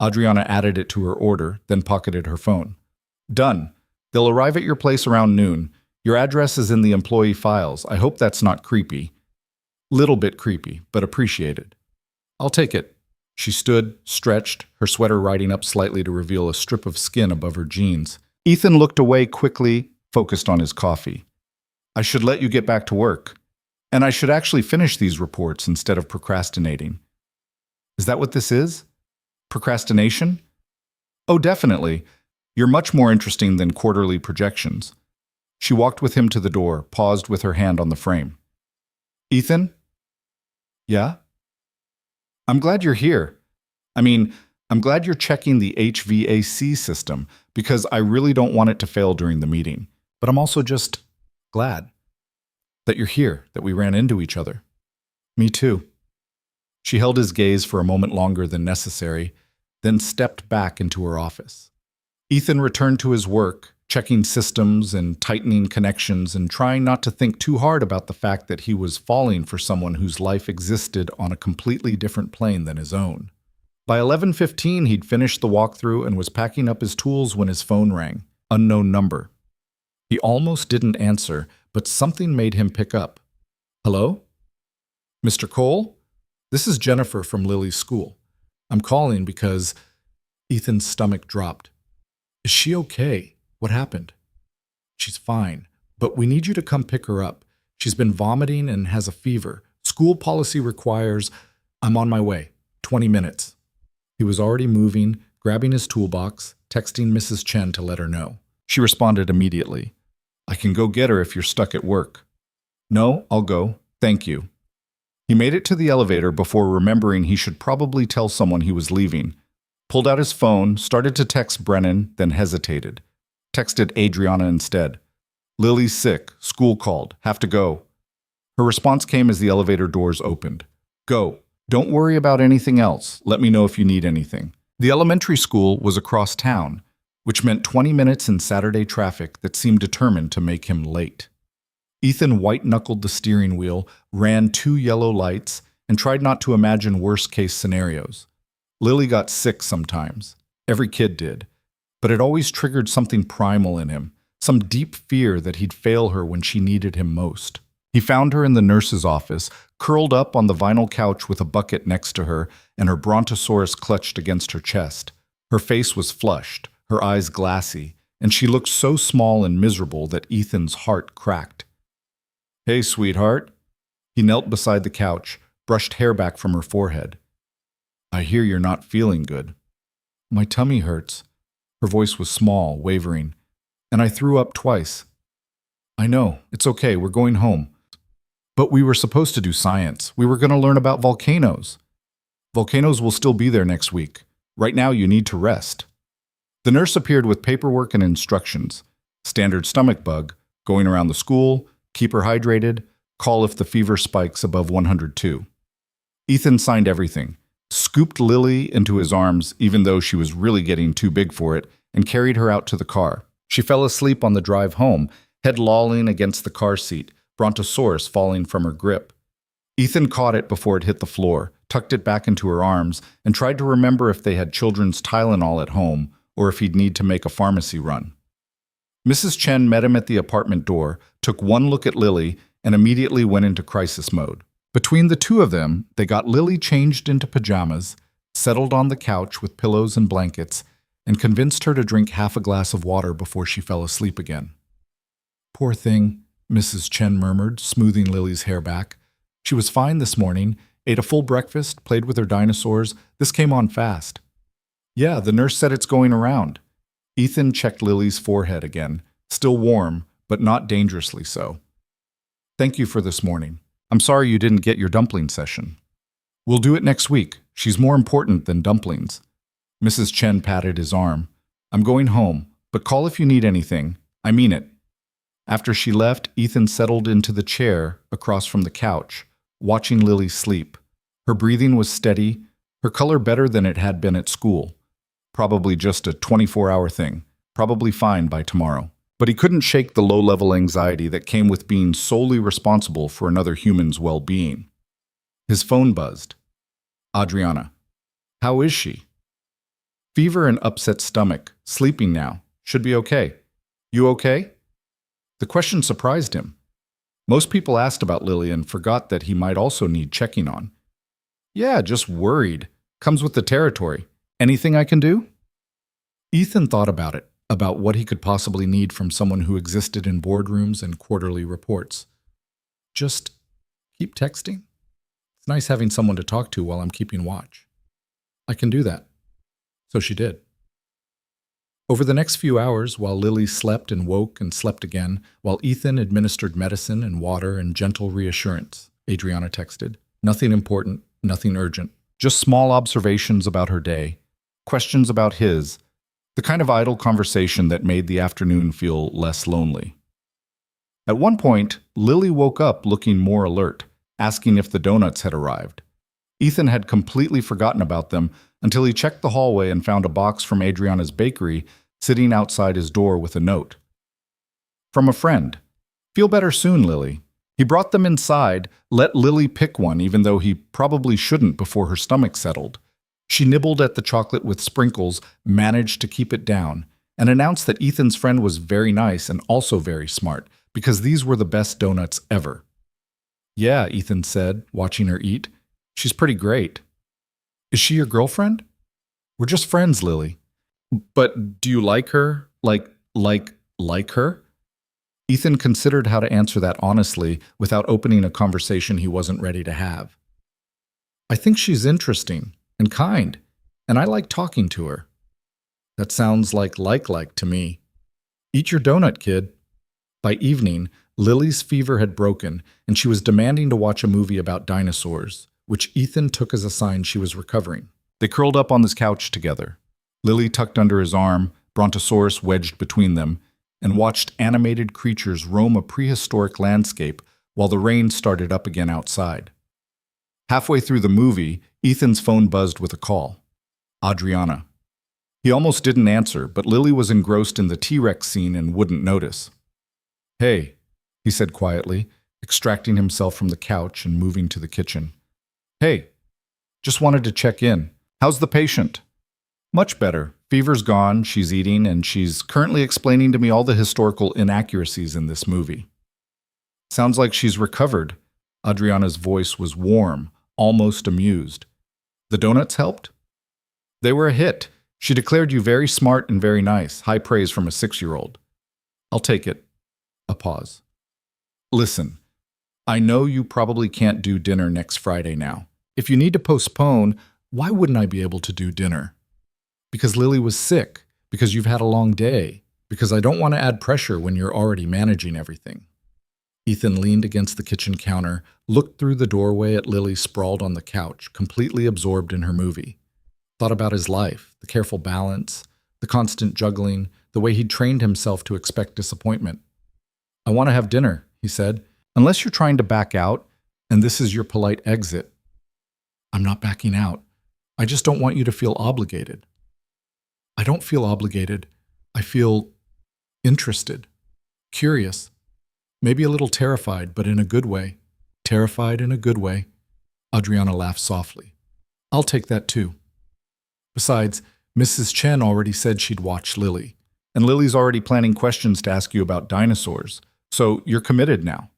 Adriana added it to her order, then pocketed her phone. Done. They'll arrive at your place around noon. Your address is in the employee files. I hope that's not creepy. Little bit creepy, but appreciated. I'll take it. She stood, stretched, her sweater riding up slightly to reveal a strip of skin above her jeans. Ethan looked away quickly, focused on his coffee. I should let you get back to work. And I should actually finish these reports instead of procrastinating. Is that what this is? Procrastination? Oh, definitely. You're much more interesting than quarterly projections. She walked with him to the door, paused with her hand on the frame. Ethan? Yeah? I'm glad you're here. I'm glad you're checking the HVAC system because I really don't want it to fail during the meeting. But I'm also just glad that you're here, that we ran into each other. Me too. She held his gaze for a moment longer than necessary, then stepped back into her office. Ethan returned to his work, checking systems and tightening connections and trying not to think too hard about the fact that he was falling for someone whose life existed on a completely different plane than his own. By 11:15, he'd finished the walkthrough and was packing up his tools when his phone rang. Unknown number. He almost didn't answer, but something made him pick up. Hello? Mr. Cole? This is Jennifer from Lily's school. I'm calling because Ethan's stomach dropped. Is she okay? What happened? She's fine, but we need you to come pick her up. She's been vomiting and has a fever. School policy requires... I'm on my way. 20 minutes. He was already moving, grabbing his toolbox, texting Mrs. Chen to let her know. She responded immediately. I can go get her if you're stuck at work. No, I'll go. Thank you. He made it to the elevator before remembering he should probably tell someone he was leaving. Pulled out his phone, started to text Brennan, then hesitated. Texted Adriana instead. Lily's sick. School called. Have to go. Her response came as the elevator doors opened. Go. Don't worry about anything else. Let me know if you need anything. The elementary school was across town, which meant 20 minutes in Saturday traffic that seemed determined to make him late. Ethan white-knuckled the steering wheel, ran 2 yellow lights, and tried not to imagine worst-case scenarios. Lily got sick sometimes. Every kid did. But it always triggered something primal in him, some deep fear that he'd fail her when she needed him most. He found her in the nurse's office, curled up on the vinyl couch with a bucket next to her and her brontosaurus clutched against her chest. Her face was flushed, her eyes glassy, and she looked so small and miserable that Ethan's heart cracked. "Hey, sweetheart." He knelt beside the couch, brushed hair back from her forehead. "I hear you're not feeling good." "My tummy hurts." Her voice was small, wavering. "And I threw up twice." "I know. It's okay. We're going home." "But we were supposed to do science. We were going to learn about volcanoes." "Volcanoes will still be there next week. Right now you need to rest." The nurse appeared with paperwork and instructions. Standard stomach bug, going around the school, keep her hydrated, call if the fever spikes above 102. Ethan signed everything, scooped Lily into his arms even though she was really getting too big for it, and carried her out to the car. She fell asleep on the drive home, head lolling against the car seat, brontosaurus falling from her grip. Ethan caught it before it hit the floor, tucked it back into her arms, and tried to remember if they had children's Tylenol at home or if he'd need to make a pharmacy run. Mrs. Chen met him at the apartment door, took one look at Lily, and immediately went into crisis mode. Between the two of them, they got Lily changed into pajamas, settled on the couch with pillows and blankets, and convinced her to drink half a glass of water before she fell asleep again. "Poor thing," Mrs. Chen murmured, smoothing Lily's hair back. "She was fine this morning, ate a full breakfast, played with her dinosaurs. This came on fast." "Yeah, the nurse said it's going around." Ethan checked Lily's forehead again, still warm, but not dangerously so. "Thank you for this morning. I'm sorry you didn't get your dumpling session." "We'll do it next week. She's more important than dumplings." Mrs. Chen patted his arm. "I'm going home, but call if you need anything. I mean it." After she left, Ethan settled into the chair across from the couch, watching Lily sleep. Her breathing was steady, her color better than it had been at school. Probably just a 24-hour thing, probably fine by tomorrow. But he couldn't shake the low-level anxiety that came with being solely responsible for another human's well-being. His phone buzzed. "Adriana. How is she?" "Fever and upset stomach, sleeping now. Should be okay. You okay?" The question surprised him. Most people asked about Lily and forgot that he might also need checking on. "Yeah, just worried. Comes with the territory. Anything I can do?" Ethan thought about it, about what he could possibly need from someone who existed in boardrooms and quarterly reports. "Just keep texting. It's nice having someone to talk to while I'm keeping watch." "I can do that." So she did. Over the next few hours, while Lily slept and woke and slept again, while Ethan administered medicine and water and gentle reassurance, Adriana texted. Nothing important, nothing urgent. Just small observations about her day, questions about his, the kind of idle conversation that made the afternoon feel less lonely. At one point, Lily woke up looking more alert, asking if the donuts had arrived. Ethan had completely forgotten about them until he checked the hallway and found a box from Adriana's bakery sitting outside his door with a note. From a friend. "Feel better soon, Lily." He brought them inside, let Lily pick one even though he probably shouldn't before her stomach settled. She nibbled at the chocolate with sprinkles, managed to keep it down, and announced that Ethan's friend was very nice and also very smart, because these were the best donuts ever. "Yeah," Ethan said, watching her eat. "She's pretty great." "Is she your girlfriend?" "We're just friends, Lily." "But do you like her? Like her?" Ethan considered how to answer that honestly without opening a conversation he wasn't ready to have. "I think she's interesting and kind, and I like talking to her." "That sounds like to me." "Eat your donut, kid." By evening, Lily's fever had broken, and she was demanding to watch a movie about dinosaurs, which Ethan took as a sign she was recovering. They curled up on this couch together, Lily tucked under his arm, brontosaurus wedged between them, and watched animated creatures roam a prehistoric landscape while the rain started up again outside. Halfway through the movie, Ethan's phone buzzed with a call. Adriana. He almost didn't answer, but Lily was engrossed in the T-Rex scene and wouldn't notice. "Hey." he said quietly, extracting himself from the couch and moving to the kitchen. Hey, just wanted to check in. How's the patient? Much better. Fever's gone, she's eating, and she's currently explaining to me all the historical inaccuracies in this movie. Sounds like she's recovered. Adriana's voice was warm, almost amused. The donuts helped? They were a hit. She declared you very smart and very nice. High praise from a 6-year-old. I'll take it. A pause. Listen, I know you probably can't do dinner next Friday now. If you need to postpone, why wouldn't I be able to do dinner? Because Lily was sick, because you've had a long day, because I don't want to add pressure when you're already managing everything. Ethan leaned against the kitchen counter, looked through the doorway at Lily sprawled on the couch, completely absorbed in her movie. Thought about his life, the careful balance, the constant juggling, the way he'd trained himself to expect disappointment. I want to have dinner, he said, unless you're trying to back out, and this is your polite exit. I'm not backing out. I just don't want you to feel obligated. I don't feel obligated. I feel interested, curious, maybe a little terrified, but in a good way. Terrified in a good way. Adriana laughed softly. I'll take that too. Besides, Mrs. Chen already said she'd watch Lily, and Lily's already planning questions to ask you about dinosaurs, so you're committed now.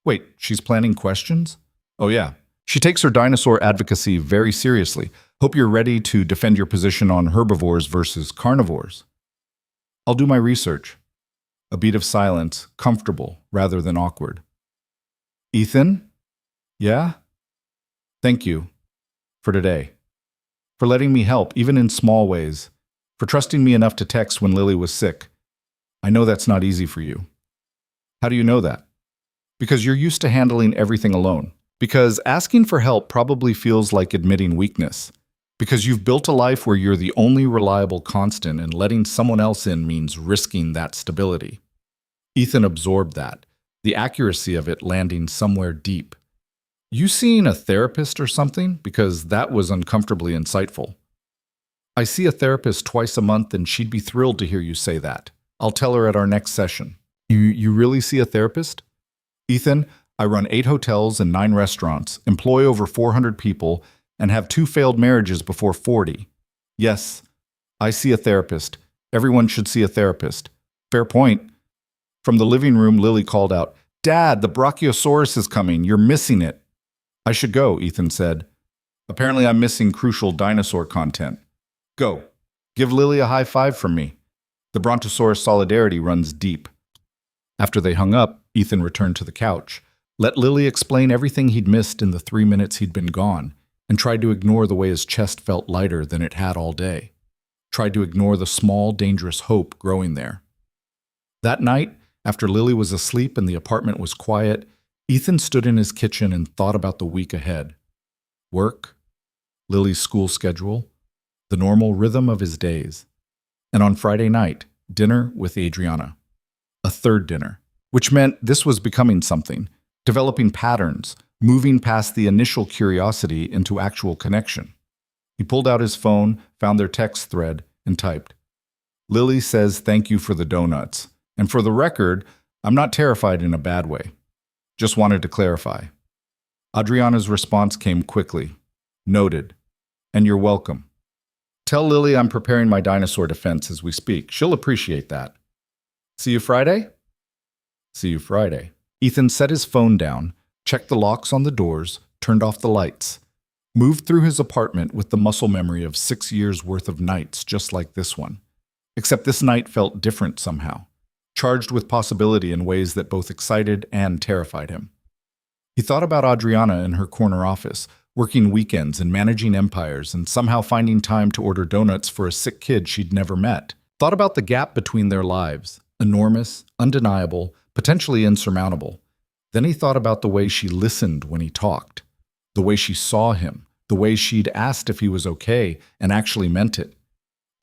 Wait, she's planning questions? Oh yeah. She takes her dinosaur advocacy very seriously. Hope you're ready to defend your position on herbivores versus carnivores. I'll do my research. A beat of silence, comfortable rather than awkward. Ethan? Yeah? Thank you. For today. For letting me help, even in small ways. For trusting me enough to text when Lily was sick. I know that's not easy for you. How do you know that? Because you're used to handling everything alone. Because asking for help probably feels like admitting weakness. Because you've built a life where you're the only reliable constant and letting someone else in means risking that stability. Ethan absorbed that, the accuracy of it landing somewhere deep. You seeing a therapist or something? Because that was uncomfortably insightful. I see a therapist twice a month and she'd be thrilled to hear you say that. I'll tell her at our next session. You really see a therapist? Ethan, I run 8 hotels and 9 restaurants, employ over 400 people, and have 2 failed marriages before 40. Yes, I see a therapist. Everyone should see a therapist. Fair point. From the living room, Lily called out, Dad, the Brachiosaurus is coming. You're missing it. I should go, Ethan said. Apparently I'm missing crucial dinosaur content. Go. Give Lily a high five from me. The Brontosaurus solidarity runs deep. After they hung up, Ethan returned to the couch, let Lily explain everything he'd missed in the 3 minutes he'd been gone, and tried to ignore the way his chest felt lighter than it had all day. Tried to ignore the small, dangerous hope growing there. That night, after Lily was asleep and the apartment was quiet, Ethan stood in his kitchen and thought about the week ahead. Work, Lily's school schedule, the normal rhythm of his days. And on Friday night, dinner with Adriana. A third dinner, which meant this was becoming something, developing patterns, moving past the initial curiosity into actual connection. He pulled out his phone, found their text thread, and typed, Lily says thank you for the donuts. And for the record, I'm not terrified in a bad way. Just wanted to clarify. Adriana's response came quickly. Noted. And you're welcome. Tell Lily I'm preparing my dinosaur defense as we speak. She'll appreciate that. See you Friday? See you Friday. Ethan set his phone down, checked the locks on the doors, turned off the lights, moved through his apartment with the muscle memory of 6 years' worth of nights just like this one. Except this night felt different somehow, charged with possibility in ways that both excited and terrified him. He thought about Adriana in her corner office, working weekends and managing empires and somehow finding time to order donuts for a sick kid she'd never met. Thought about the gap between their lives, enormous, undeniable, potentially insurmountable. Then he thought about the way she listened when he talked, the way she saw him, the way she'd asked if he was okay and actually meant it.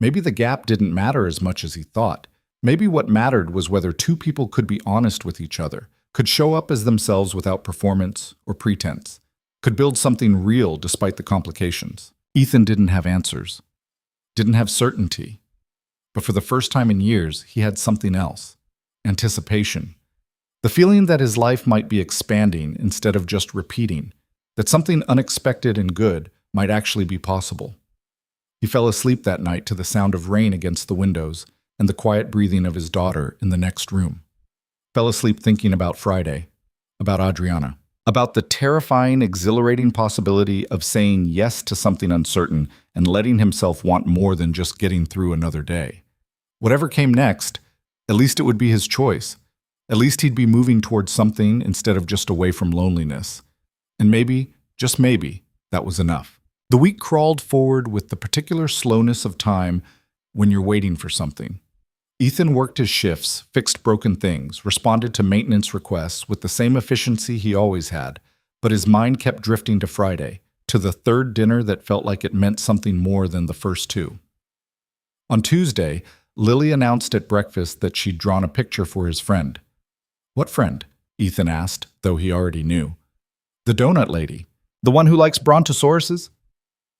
Maybe the gap didn't matter as much as he thought. Maybe what mattered was whether two people could be honest with each other, could show up as themselves without performance or pretense, could build something real despite the complications. Ethan didn't have answers, didn't have certainty. But for the first time in years, he had something else. Anticipation. The feeling that his life might be expanding instead of just repeating, that something unexpected and good might actually be possible. He fell asleep that night to the sound of rain against the windows and the quiet breathing of his daughter in the next room. Fell asleep thinking about Friday, about Adriana, about the terrifying, exhilarating possibility of saying yes to something uncertain and letting himself want more than just getting through another day. Whatever came next, at least it would be his choice. At least he'd be moving towards something instead of just away from loneliness. And maybe, just maybe, that was enough. The week crawled forward with the particular slowness of time when you're waiting for something. Ethan worked his shifts, fixed broken things, responded to maintenance requests with the same efficiency he always had, but his mind kept drifting to Friday, to the third dinner that felt like it meant something more than the first two. On Tuesday, Lily announced at breakfast that she'd drawn a picture for his friend. "What friend?" Ethan asked, though he already knew. "The donut lady. The one who likes brontosauruses?"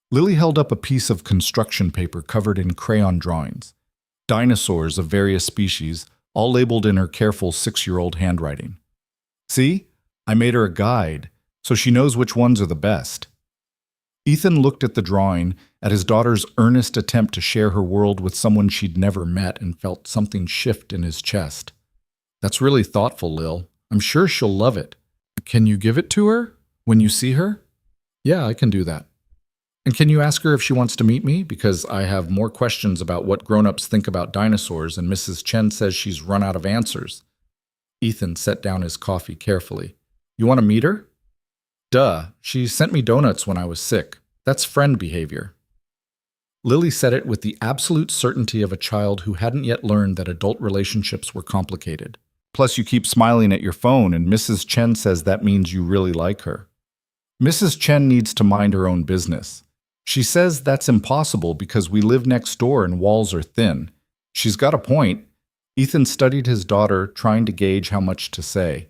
Lily held up a piece of construction paper covered in crayon drawings. Dinosaurs of various species, all labeled in her careful 6-year-old handwriting. "See? I made her a guide, so she knows which ones are the best." Ethan looked at the drawing, at his daughter's earnest attempt to share her world with someone she'd never met, and felt something shift in his chest. "That's really thoughtful, Lil. I'm sure she'll love it. Can you give it to her when you see her?" "Yeah, I can do that." "And can you ask her if she wants to meet me? Because I have more questions about what grown-ups think about dinosaurs, and Mrs. Chen says she's run out of answers." Ethan set down his coffee carefully. "You want to meet her?" "Duh, she sent me donuts when I was sick. That's friend behavior." Lily said it with the absolute certainty of a child who hadn't yet learned that adult relationships were complicated. "Plus you keep smiling at your phone, and Mrs. Chen says that means you really like her." "Mrs. Chen needs to mind her own business. She says that's impossible because we live next door and walls are thin. She's got a point." Ethan studied his daughter, trying to gauge how much to say.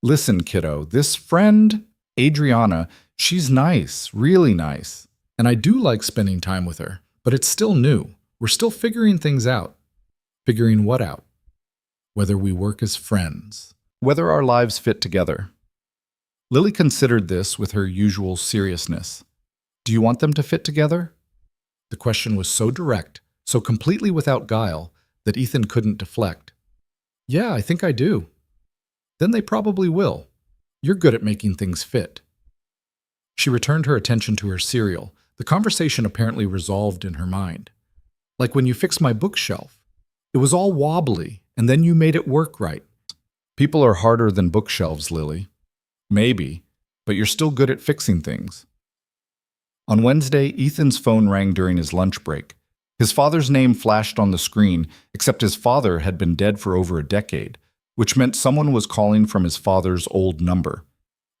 "Listen, kiddo, this friend, Adriana, she's nice, really nice. And I do like spending time with her, but it's still new. We're still figuring things out." "Figuring what out?" "Whether we work as friends. Whether our lives fit together." Lily considered this with her usual seriousness. "Do you want them to fit together?" The question was so direct, so completely without guile, that Ethan couldn't deflect. "Yeah, I think I do." "Then they probably will. You're good at making things fit." She returned her attention to her cereal, the conversation apparently resolved in her mind. "Like when you fixed my bookshelf. It was all wobbly, and then you made it work right." "People are harder than bookshelves, Lily." "Maybe, but you're still good at fixing things." On Wednesday, Ethan's phone rang during his lunch break. His father's name flashed on the screen, except his father had been dead for over a decade, which meant someone was calling from his father's old number.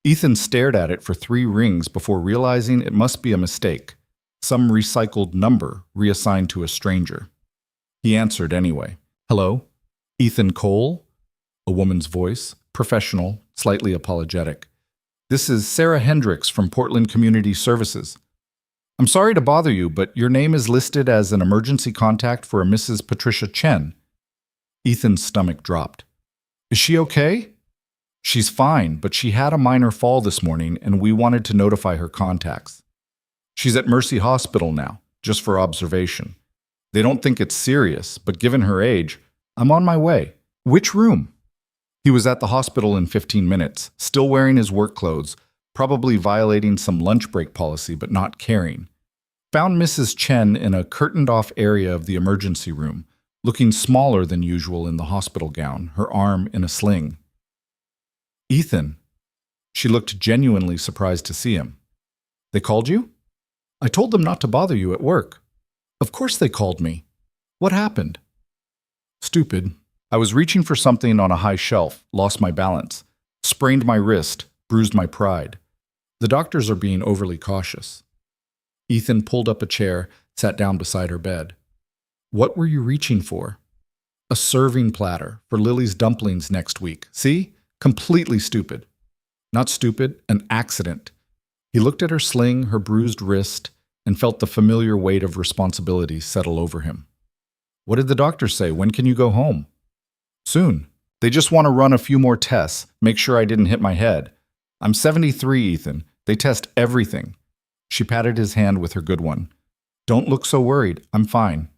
Ethan stared at it for 3 rings before realizing it must be a mistake, some recycled number reassigned to a stranger. He answered anyway. "Hello? Ethan Cole?" A woman's voice, professional, slightly apologetic. "This is Sarah Hendricks from Portland Community Services. I'm sorry to bother you, but your name is listed as an emergency contact for a Mrs. Patricia Chen." Ethan's stomach dropped. "Is she okay?" "She's fine, but she had a minor fall this morning, and we wanted to notify her contacts. She's at Mercy Hospital now, just for observation. They don't think it's serious, but given her age, I'm on my way." "Which room?" He was at the hospital in 15 minutes, still wearing his work clothes, probably violating some lunch break policy but not caring. Found Mrs. Chen in a curtained-off area of the emergency room, looking smaller than usual in the hospital gown, her arm in a sling. "Ethan." She looked genuinely surprised to see him. "They called you?" "I told them not to bother you at work." "Of course they called me. What happened?" "Stupid. I was reaching for something on a high shelf, lost my balance, sprained my wrist, bruised my pride. The doctors are being overly cautious." Ethan pulled up a chair, sat down beside her bed. "What were you reaching for?" "A serving platter for Lily's dumplings next week. See? Completely stupid." "Not stupid, an accident." He looked at her sling, her bruised wrist, and felt the familiar weight of responsibility settle over him. "What did the doctor say? When can you go home?" "Soon. They just want to run a few more tests, make sure I didn't hit my head. I'm 73, Ethan. They test everything. She patted his hand with her good one. Don't look so worried. I'm fine.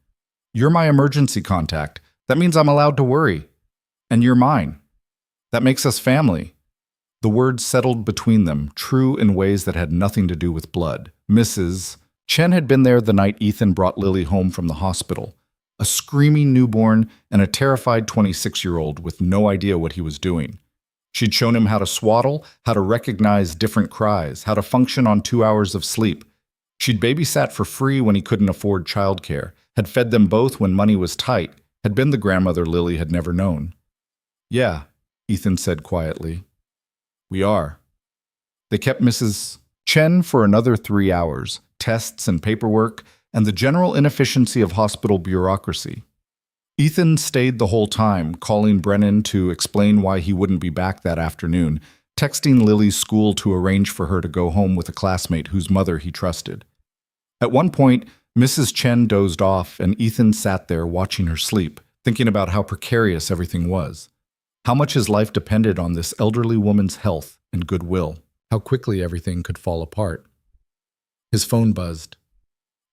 You're my emergency contact. That means I'm allowed to worry. And you're mine. That makes us family. The words settled between them, true in ways that had nothing to do with blood. Mrs. Chen had been there the night Ethan brought Lily home from the hospital. A screaming newborn and a terrified 26-year-old with no idea what he was doing. She'd shown him how to swaddle, how to recognize different cries, how to function on 2 hours of sleep. She'd babysat for free when he couldn't afford childcare, had fed them both when money was tight, had been the grandmother Lily had never known. Yeah, Ethan said quietly. We are. They kept Mrs. Chen for another 3 hours, tests and paperwork, and the general inefficiency of hospital bureaucracy. Ethan stayed the whole time, calling Brennan to explain why he wouldn't be back that afternoon, texting Lily's school to arrange for her to go home with a classmate whose mother he trusted. At one point, Mrs. Chen dozed off, and Ethan sat there watching her sleep, thinking about how precarious everything was. How much his life depended on this elderly woman's health and goodwill. How quickly everything could fall apart. His phone buzzed.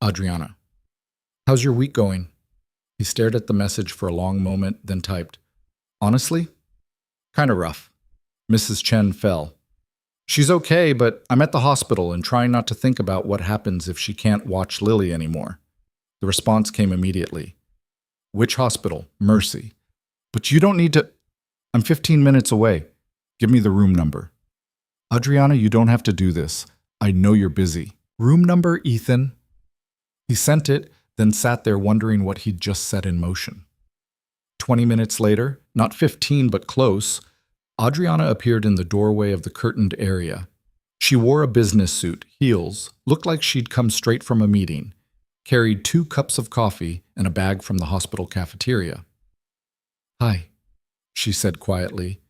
Adriana. How's your week going? He stared at the message for a long moment, then typed, Honestly? Kinda rough. Mrs. Chen fell. She's okay, but I'm at the hospital and trying not to think about what happens if she can't watch Lily anymore. The response came immediately. Which hospital? Mercy. But you don't need to... I'm 15 minutes away. Give me the room number. Adriana, you don't have to do this. I know you're busy. Room number, Ethan? He sent it, then sat there wondering what he'd just set in motion. 20 minutes later, not 15 but close, Adriana appeared in the doorway of the curtained area. She wore a business suit, heels, looked like she'd come straight from a meeting, carried 2 cups of coffee and a bag from the hospital cafeteria. Hi, she said quietly,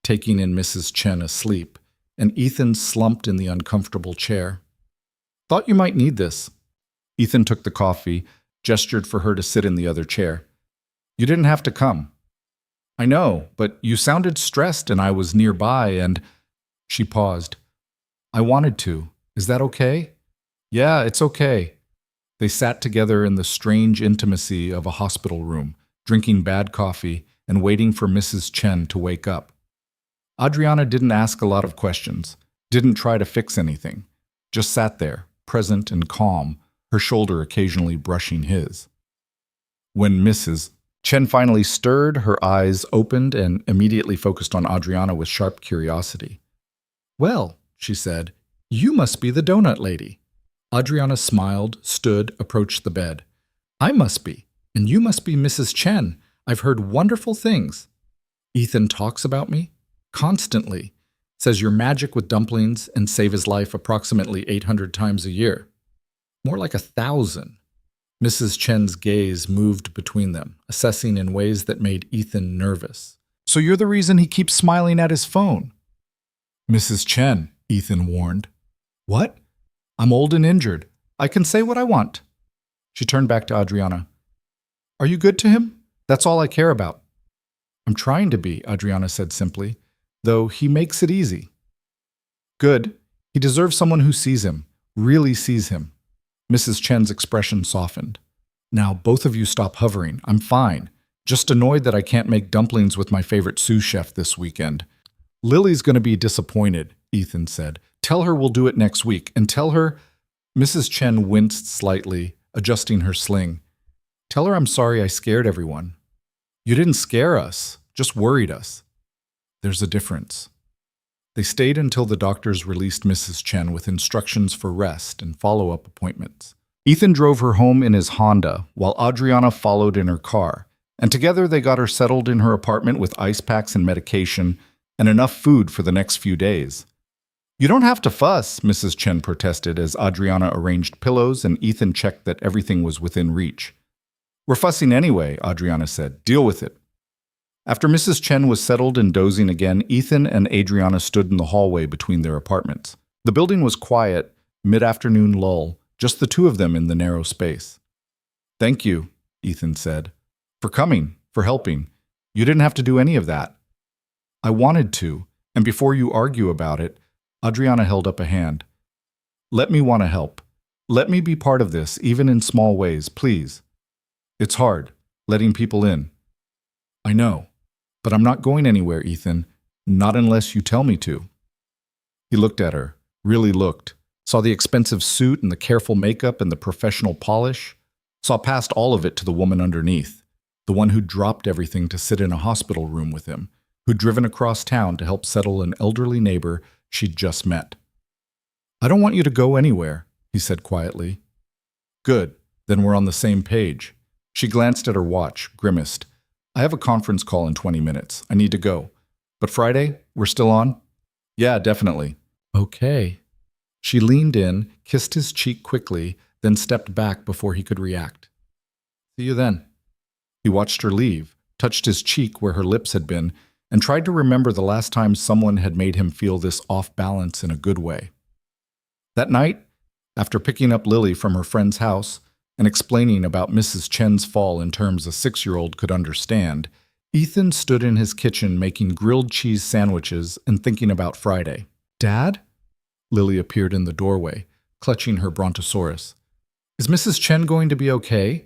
taking in Mrs. Chen asleep, and Ethan slumped in the uncomfortable chair. Thought you might need this. Ethan took the coffee, gestured for her to sit in the other chair. You didn't have to come. I know, but you sounded stressed and I was nearby and... She paused. I wanted to. Is that okay? Yeah, it's okay. They sat together in the strange intimacy of a hospital room, drinking bad coffee and waiting for Mrs. Chen to wake up. Adriana didn't ask a lot of questions, didn't try to fix anything, just sat there, present and calm, her shoulder occasionally brushing his. When Mrs. Chen finally stirred, her eyes opened and immediately focused on Adriana with sharp curiosity. Well, she said, you must be the donut lady. Adriana smiled, stood, approached the bed. I must be, and you must be Mrs. Chen. I've heard wonderful things. Ethan talks about me? Constantly. Says you're magic with dumplings and save his life approximately 800 times a year. More like 1,000. Mrs. Chen's gaze moved between them, assessing in ways that made Ethan nervous. So you're the reason he keeps smiling at his phone? Mrs. Chen, Ethan warned. What? I'm old and injured. I can say what I want. She turned back to Adriana. Are you good to him? That's all I care about. I'm trying to be, Adriana said simply, though he makes it easy. Good. He deserves someone who sees him, really sees him. Mrs. Chen's expression softened. Now, both of you stop hovering. I'm fine. Just annoyed that I can't make dumplings with my favorite sous chef this weekend. Lily's going to be disappointed, Ethan said. Tell her we'll do it next week, and tell her... Mrs. Chen winced slightly, adjusting her sling. Tell her I'm sorry I scared everyone. You didn't scare us, just worried us. There's a difference. They stayed until the doctors released Mrs. Chen with instructions for rest and follow-up appointments. Ethan drove her home in his Honda, while Adriana followed in her car, and together they got her settled in her apartment with ice packs and medication and enough food for the next few days. You don't have to fuss, Mrs. Chen protested as Adriana arranged pillows and Ethan checked that everything was within reach. We're fussing anyway, Adriana said. Deal with it. After Mrs. Chen was settled and dozing again, Ethan and Adriana stood in the hallway between their apartments. The building was quiet, mid-afternoon lull, just the two of them in the narrow space. Thank you, Ethan said. For coming, for helping. You didn't have to do any of that. I wanted to, and before you argue about it, Adriana held up a hand. Let me want to help. Let me be part of this, even in small ways, please. It's hard, letting people in. I know, but I'm not going anywhere, Ethan. Not unless you tell me to. He looked at her, really looked, saw the expensive suit and the careful makeup and the professional polish, saw past all of it to the woman underneath, the one who'd dropped everything to sit in a hospital room with him, who'd driven across town to help settle an elderly neighbor she'd just met. I don't want you to go anywhere, he said quietly. Good, then we're on the same page. She glanced at her watch, grimaced. I have a conference call in 20 minutes. I need to go. But Friday, we're still on? Yeah, definitely. Okay. She leaned in, kissed his cheek quickly, then stepped back before he could react. See you then. He watched her leave, touched his cheek where her lips had been, and tried to remember the last time someone had made him feel this off balance in a good way. That night, after picking up Lily from her friend's house and explaining about Mrs. Chen's fall in terms a 6-year-old could understand, Ethan stood in his kitchen making grilled cheese sandwiches and thinking about Friday. Dad? Lily appeared in the doorway, clutching her brontosaurus. Is Mrs. Chen going to be okay?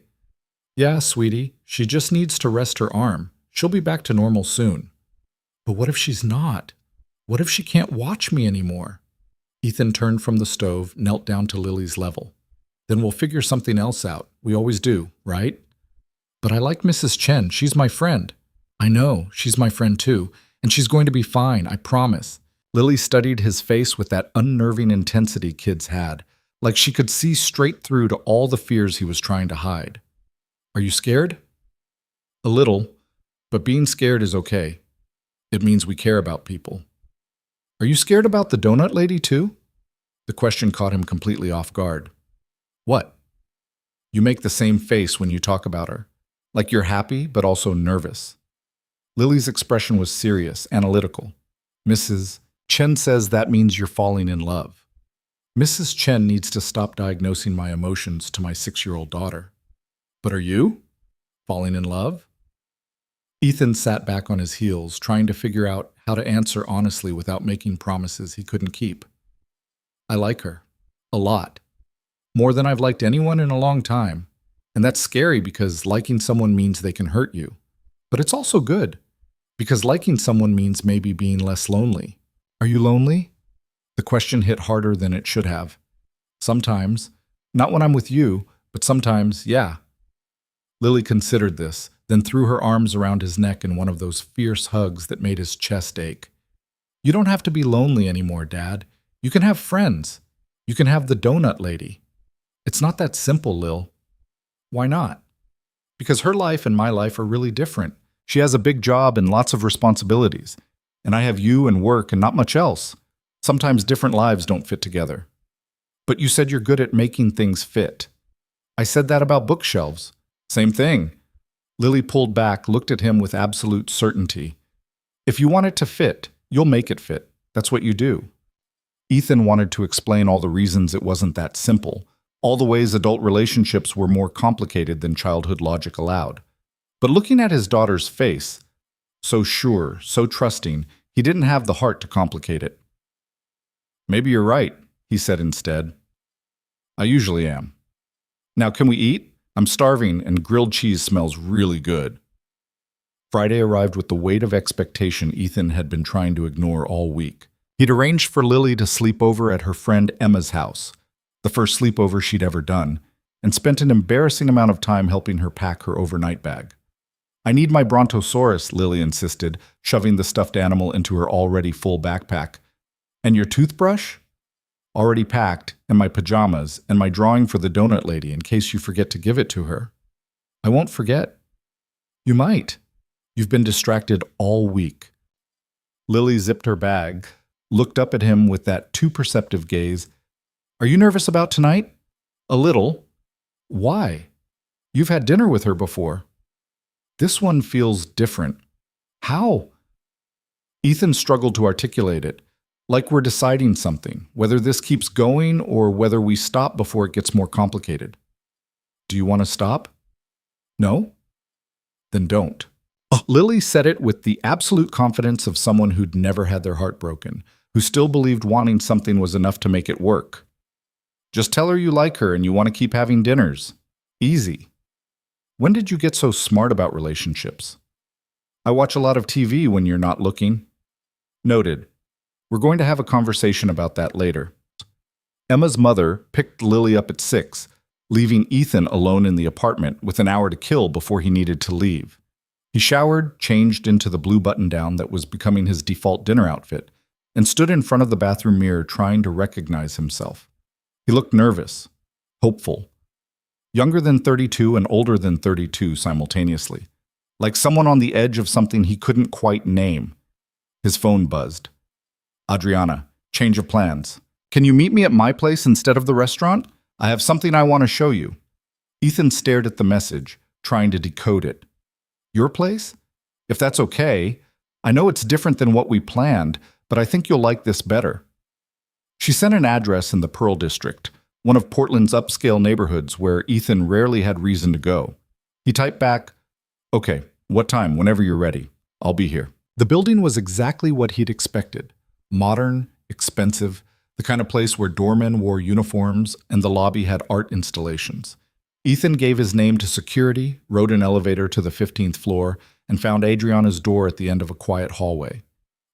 Yeah, sweetie. She just needs to rest her arm. She'll be back to normal soon. But what if she's not? What if she can't watch me anymore? Ethan turned from the stove, knelt down to Lily's level. Then we'll figure something else out. We always do, right? But I like Mrs. Chen. She's my friend. I know. She's my friend too. And she's going to be fine, I promise. Lily studied his face with that unnerving intensity kids had, like she could see straight through to all the fears he was trying to hide. Are you scared? A little, but being scared is okay. It means we care about people. Are you scared about the donut lady too? The question caught him completely off guard. What? You make the same face when you talk about her, like you're happy but also nervous. Lily's expression was serious, analytical. Mrs. Chen says that means you're falling in love. Mrs. Chen needs to stop diagnosing my emotions to my 6-year-old daughter. But are you? Falling in love? Ethan sat back on his heels, trying to figure out how to answer honestly without making promises he couldn't keep. I like her. A lot. More than I've liked anyone in a long time. And that's scary because liking someone means they can hurt you. But it's also good, because liking someone means maybe being less lonely. Are you lonely? The question hit harder than it should have. Sometimes. Not when I'm with you, but sometimes, yeah. Lily considered this, then threw her arms around his neck in one of those fierce hugs that made his chest ache. You don't have to be lonely anymore, Dad. You can have friends. You can have the donut lady. It's not that simple, Lil. Why not? Because her life and my life are really different. She has a big job and lots of responsibilities. And I have you and work and not much else. Sometimes different lives don't fit together. But you said you're good at making things fit. I said that about bookshelves. Same thing. Lily pulled back, looked at him with absolute certainty. If you want it to fit, you'll make it fit. That's what you do. Ethan wanted to explain all the reasons it wasn't that simple, all the ways adult relationships were more complicated than childhood logic allowed. But looking at his daughter's face, so sure, so trusting, he didn't have the heart to complicate it. Maybe you're right, he said instead. I usually am. Now can we eat? I'm starving and grilled cheese smells really good. Friday arrived with the weight of expectation Ethan had been trying to ignore all week. He'd arranged for Lily to sleep over at her friend Emma's house, the first sleepover she'd ever done, and spent an embarrassing amount of time helping her pack her overnight bag. I need my brontosaurus, Lily insisted, shoving the stuffed animal into her already full backpack. And your toothbrush? Already packed, and my pajamas, and my drawing for the donut lady in case you forget to give it to her. I won't forget. You might. You've been distracted all week. Lily zipped her bag, looked up at him with that too perceptive gaze. Are you nervous about tonight? A little. Why? You've had dinner with her before. This one feels different. How? Ethan struggled to articulate it, like we're deciding something, whether this keeps going or whether we stop before it gets more complicated. Do you want to stop? No? Then don't. Lily said it with the absolute confidence of someone who'd never had their heart broken, who still believed wanting something was enough to make it work. Just tell her you like her and you want to keep having dinners. Easy. When did you get so smart about relationships? I watch a lot of TV when you're not looking. Noted. We're going to have a conversation about that later. Emma's mother picked Lily up at 6, leaving Ethan alone in the apartment with an hour to kill before he needed to leave. He showered, changed into the blue button-down that was becoming his default dinner outfit, and stood in front of the bathroom mirror trying to recognize himself. He looked nervous, hopeful, younger than 32 and older than 32 simultaneously, like someone on the edge of something he couldn't quite name. His phone buzzed. Adriana, change of plans. Can you meet me at my place instead of the restaurant? I have something I want to show you. Ethan stared at the message, trying to decode it. Your place? If that's okay. I know it's different than what we planned, but I think you'll like this better. She sent an address in the Pearl District, one of Portland's upscale neighborhoods where Ethan rarely had reason to go. He typed back, "Okay, what time? Whenever you're ready. I'll be here." The building was exactly what he'd expected. Modern, expensive, the kind of place where doormen wore uniforms and the lobby had art installations. Ethan gave his name to security, rode an elevator to the 15th floor, and found Adriana's door at the end of a quiet hallway.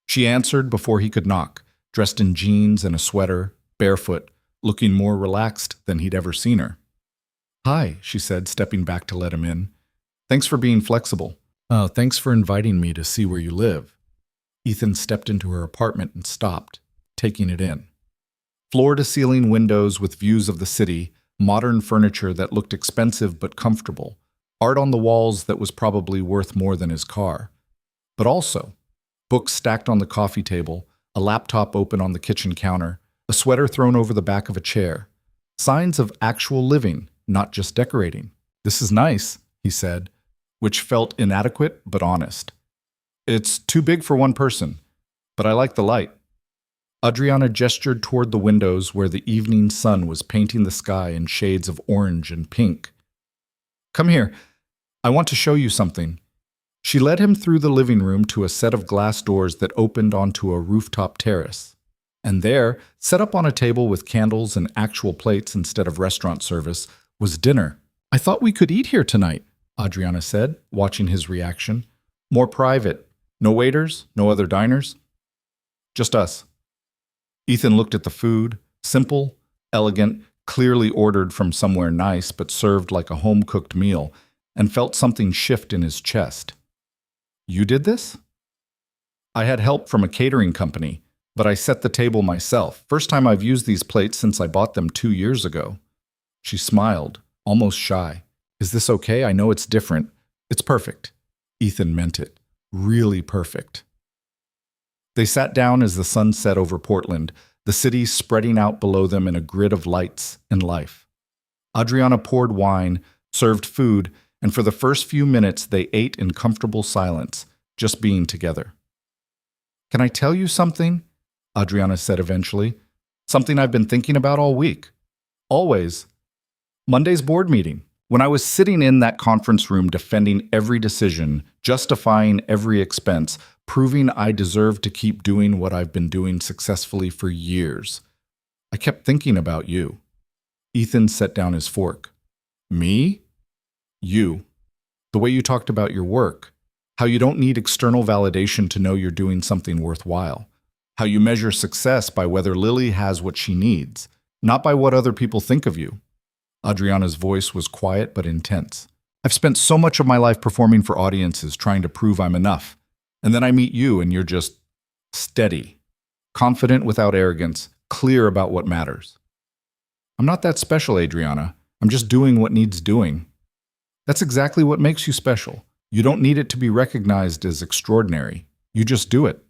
She answered before he could knock, dressed in jeans and a sweater, barefoot, looking more relaxed than he'd ever seen her. "Hi," she said, stepping back to let him in. "Thanks for being flexible. Thanks for inviting me to see where you live." Ethan stepped into her apartment and stopped, taking it in. Floor-to-ceiling windows with views of the city, modern furniture that looked expensive but comfortable, art on the walls that was probably worth more than his car. But also, books stacked on the coffee table, a laptop open on the kitchen counter, a sweater thrown over the back of a chair. Signs of actual living, not just decorating. "This is nice," he said, which felt inadequate but honest. "It's too big for one person, but I like the light." Adriana gestured toward the windows where the evening sun was painting the sky in shades of orange and pink. "Come here. I want to show you something." She led him through the living room to a set of glass doors that opened onto a rooftop terrace. And there, set up on a table with candles and actual plates instead of restaurant service, was dinner. "I thought we could eat here tonight," Adriana said, watching his reaction. "More private. No waiters, no other diners. Just us." Ethan looked at the food, simple, elegant, clearly ordered from somewhere nice but served like a home-cooked meal, and felt something shift in his chest. "You did this?" "I had help from a catering company, but I set the table myself. First time I've used these plates since I bought them 2 years ago." She smiled, almost shy. "Is this okay? I know it's different." "It's perfect." Ethan meant it. Really perfect. They sat down as the sun set over Portland, the city spreading out below them in a grid of lights and life. Adriana poured wine, served food, and for the first few minutes they ate in comfortable silence, just being together. "Can I tell you something?" Adriana said eventually. "Something I've been thinking about all week. Always. Monday's board meeting. When I was sitting in that conference room defending every decision, justifying every expense, proving I deserve to keep doing what I've been doing successfully for years, I kept thinking about you." Ethan set down his fork. "Me?" "You. The way you talked about your work. How you don't need external validation to know you're doing something worthwhile. How you measure success by whether Lily has what she needs, not by what other people think of you." Adriana's voice was quiet but intense. "I've spent so much of my life performing for audiences, trying to prove I'm enough. And then I meet you and you're just steady, confident without arrogance, clear about what matters." "I'm not that special, Adriana. I'm just doing what needs doing." "That's exactly what makes you special. You don't need it to be recognized as extraordinary. You just do it."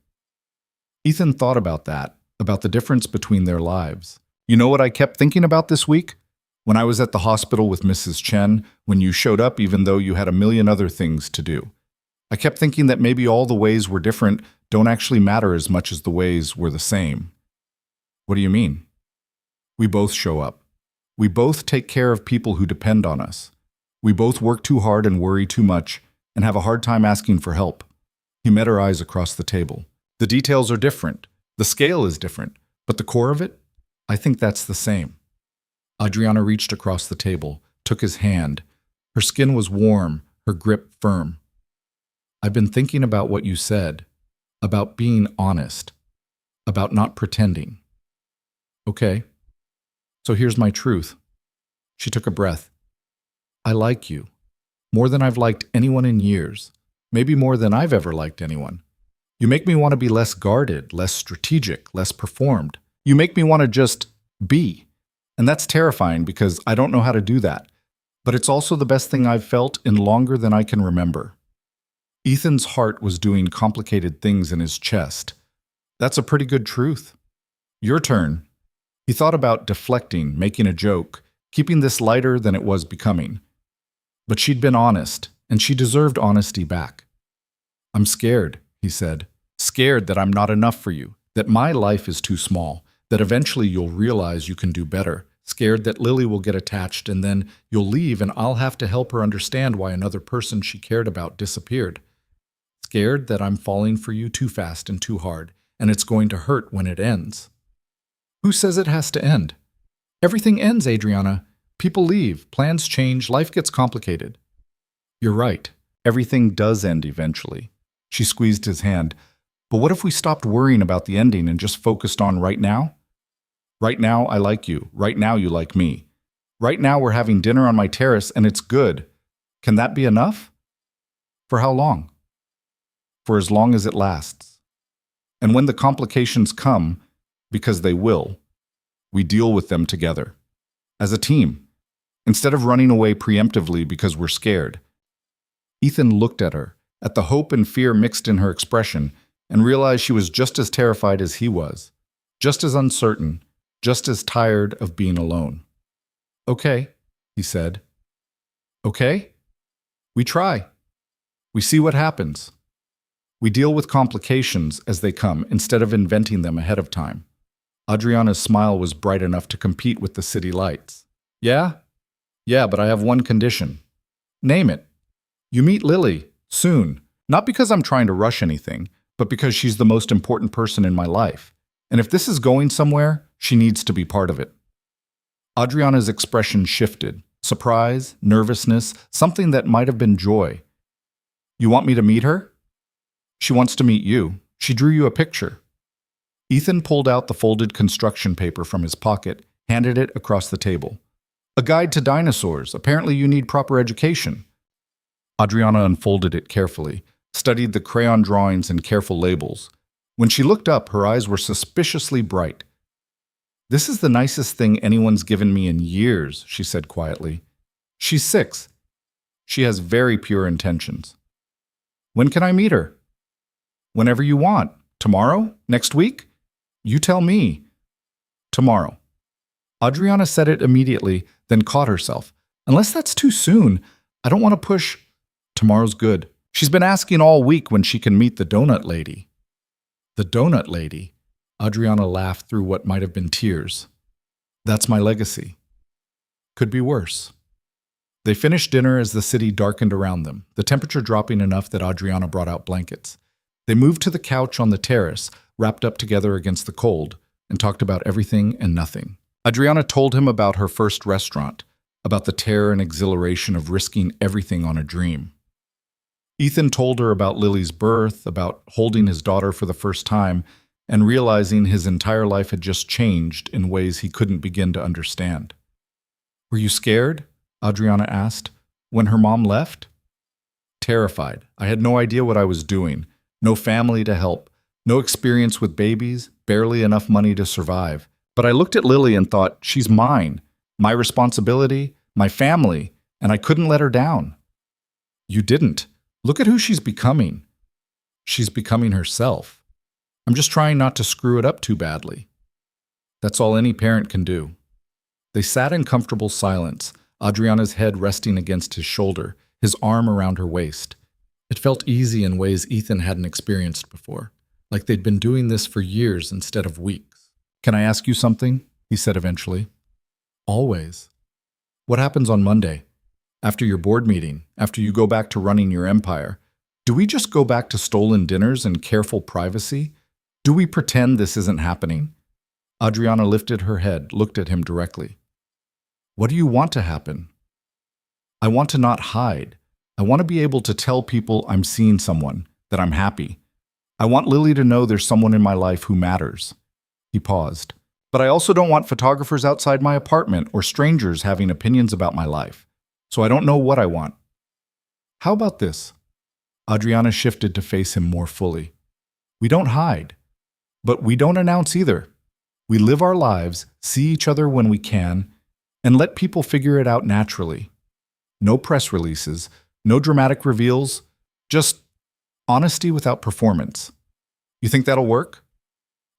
Ethan thought about that, about the difference between their lives. "You know what I kept thinking about this week? When I was at the hospital with Mrs. Chen, when you showed up even though you had a million other things to do. I kept thinking that maybe all the ways we're different don't actually matter as much as the ways we're the same." "What do you mean?" "We both show up. We both take care of people who depend on us. We both work too hard and worry too much, and have a hard time asking for help. He met her eyes across the table. The details are different. The scale is different. But the core of it? I think that's the same. Adriana reached across the table, took his hand. Her skin was warm, her grip firm. I've been thinking about what you said, about being honest, about not pretending. Okay, so here's my truth. She took a breath. I like you, more than I've liked anyone in years, maybe more than I've ever liked anyone. You make me want to be less guarded, less strategic, less performed. You make me want to just be. And that's terrifying because I don't know how to do that. But it's also the best thing I've felt in longer than I can remember. Ethan's heart was doing complicated things in his chest. That's a pretty good truth. Your turn. He thought about deflecting, making a joke, keeping this lighter than it was becoming. But she'd been honest, and she deserved honesty back. I'm scared, he said. Scared that I'm not enough for you, that my life is too small, that eventually you'll realize you can do better. Scared that Lily will get attached and then you'll leave and I'll have to help her understand why another person she cared about disappeared. Scared that I'm falling for you too fast and too hard, and it's going to hurt when it ends. Who says it has to end? Everything ends, Adriana. People leave, plans change, life gets complicated. You're right. Everything does end eventually. She squeezed his hand. But what if we stopped worrying about the ending and just focused on right now? Right now, I like you. Right now, you like me. Right now, we're having dinner on my terrace and it's good. Can that be enough? For how long? For as long as it lasts. And when the complications come, because they will, we deal with them together. As a team. Instead of running away preemptively because we're scared. Ethan looked at her, at the hope and fear mixed in her expression, and realized she was just as terrified as he was, just as uncertain, just as tired of being alone. Okay, he said. Okay? We try. We see what happens. We deal with complications as they come instead of inventing them ahead of time. Adriana's smile was bright enough to compete with the city lights. Yeah? Yeah, but I have one condition. Name it. You meet Lily, soon. Not because I'm trying to rush anything, but because she's the most important person in my life. And if this is going somewhere, she needs to be part of it. Adriana's expression shifted. Surprise, nervousness, something that might have been joy. You want me to meet her? She wants to meet you. She drew you a picture. Ethan pulled out the folded construction paper from his pocket, handed it across the table. A guide to dinosaurs. Apparently you need proper education. Adriana unfolded it carefully, studied the crayon drawings and careful labels. When she looked up, her eyes were suspiciously bright. This is the nicest thing anyone's given me in years, she said quietly. She's 6. She has very pure intentions. When can I meet her? Whenever you want. Tomorrow? Next week? You tell me. Tomorrow. Adriana said it immediately, then caught herself. Unless that's too soon, I don't want to push. Tomorrow's good. She's been asking all week when she can meet the donut lady. The donut lady? Adriana laughed through what might have been tears. That's my legacy. Could be worse. They finished dinner as the city darkened around them, the temperature dropping enough that Adriana brought out blankets. They moved to the couch on the terrace, wrapped up together against the cold, and talked about everything and nothing. Adriana told him about her first restaurant, about the terror and exhilaration of risking everything on a dream. Ethan told her about Lily's birth, about holding his daughter for the first time, and realizing his entire life had just changed in ways he couldn't begin to understand. Were you scared? Adriana asked. When her mom left? Terrified. I had no idea what I was doing. No family to help. No experience with babies. Barely enough money to survive. But I looked at Lily and thought, she's mine. My responsibility. My family. And I couldn't let her down. You didn't. Look at who she's becoming. She's becoming herself. I'm just trying not to screw it up too badly. That's all any parent can do. They sat in comfortable silence, Adriana's head resting against his shoulder, his arm around her waist. It felt easy in ways Ethan hadn't experienced before, like they'd been doing this for years instead of weeks. Can I ask you something? He said eventually. Always. What happens on Monday? After your board meeting, after you go back to running your empire, do we just go back to stolen dinners and careful privacy? Do we pretend this isn't happening? Adriana lifted her head, looked at him directly. What do you want to happen? I want to not hide. I want to be able to tell people I'm seeing someone, that I'm happy. I want Lily to know there's someone in my life who matters. He paused. But I also don't want photographers outside my apartment or strangers having opinions about my life. So I don't know what I want. How about this? Adriana shifted to face him more fully. We don't hide, but we don't announce either. We live our lives, see each other when we can, and let people figure it out naturally. No press releases, no dramatic reveals, just honesty without performance. You think that'll work?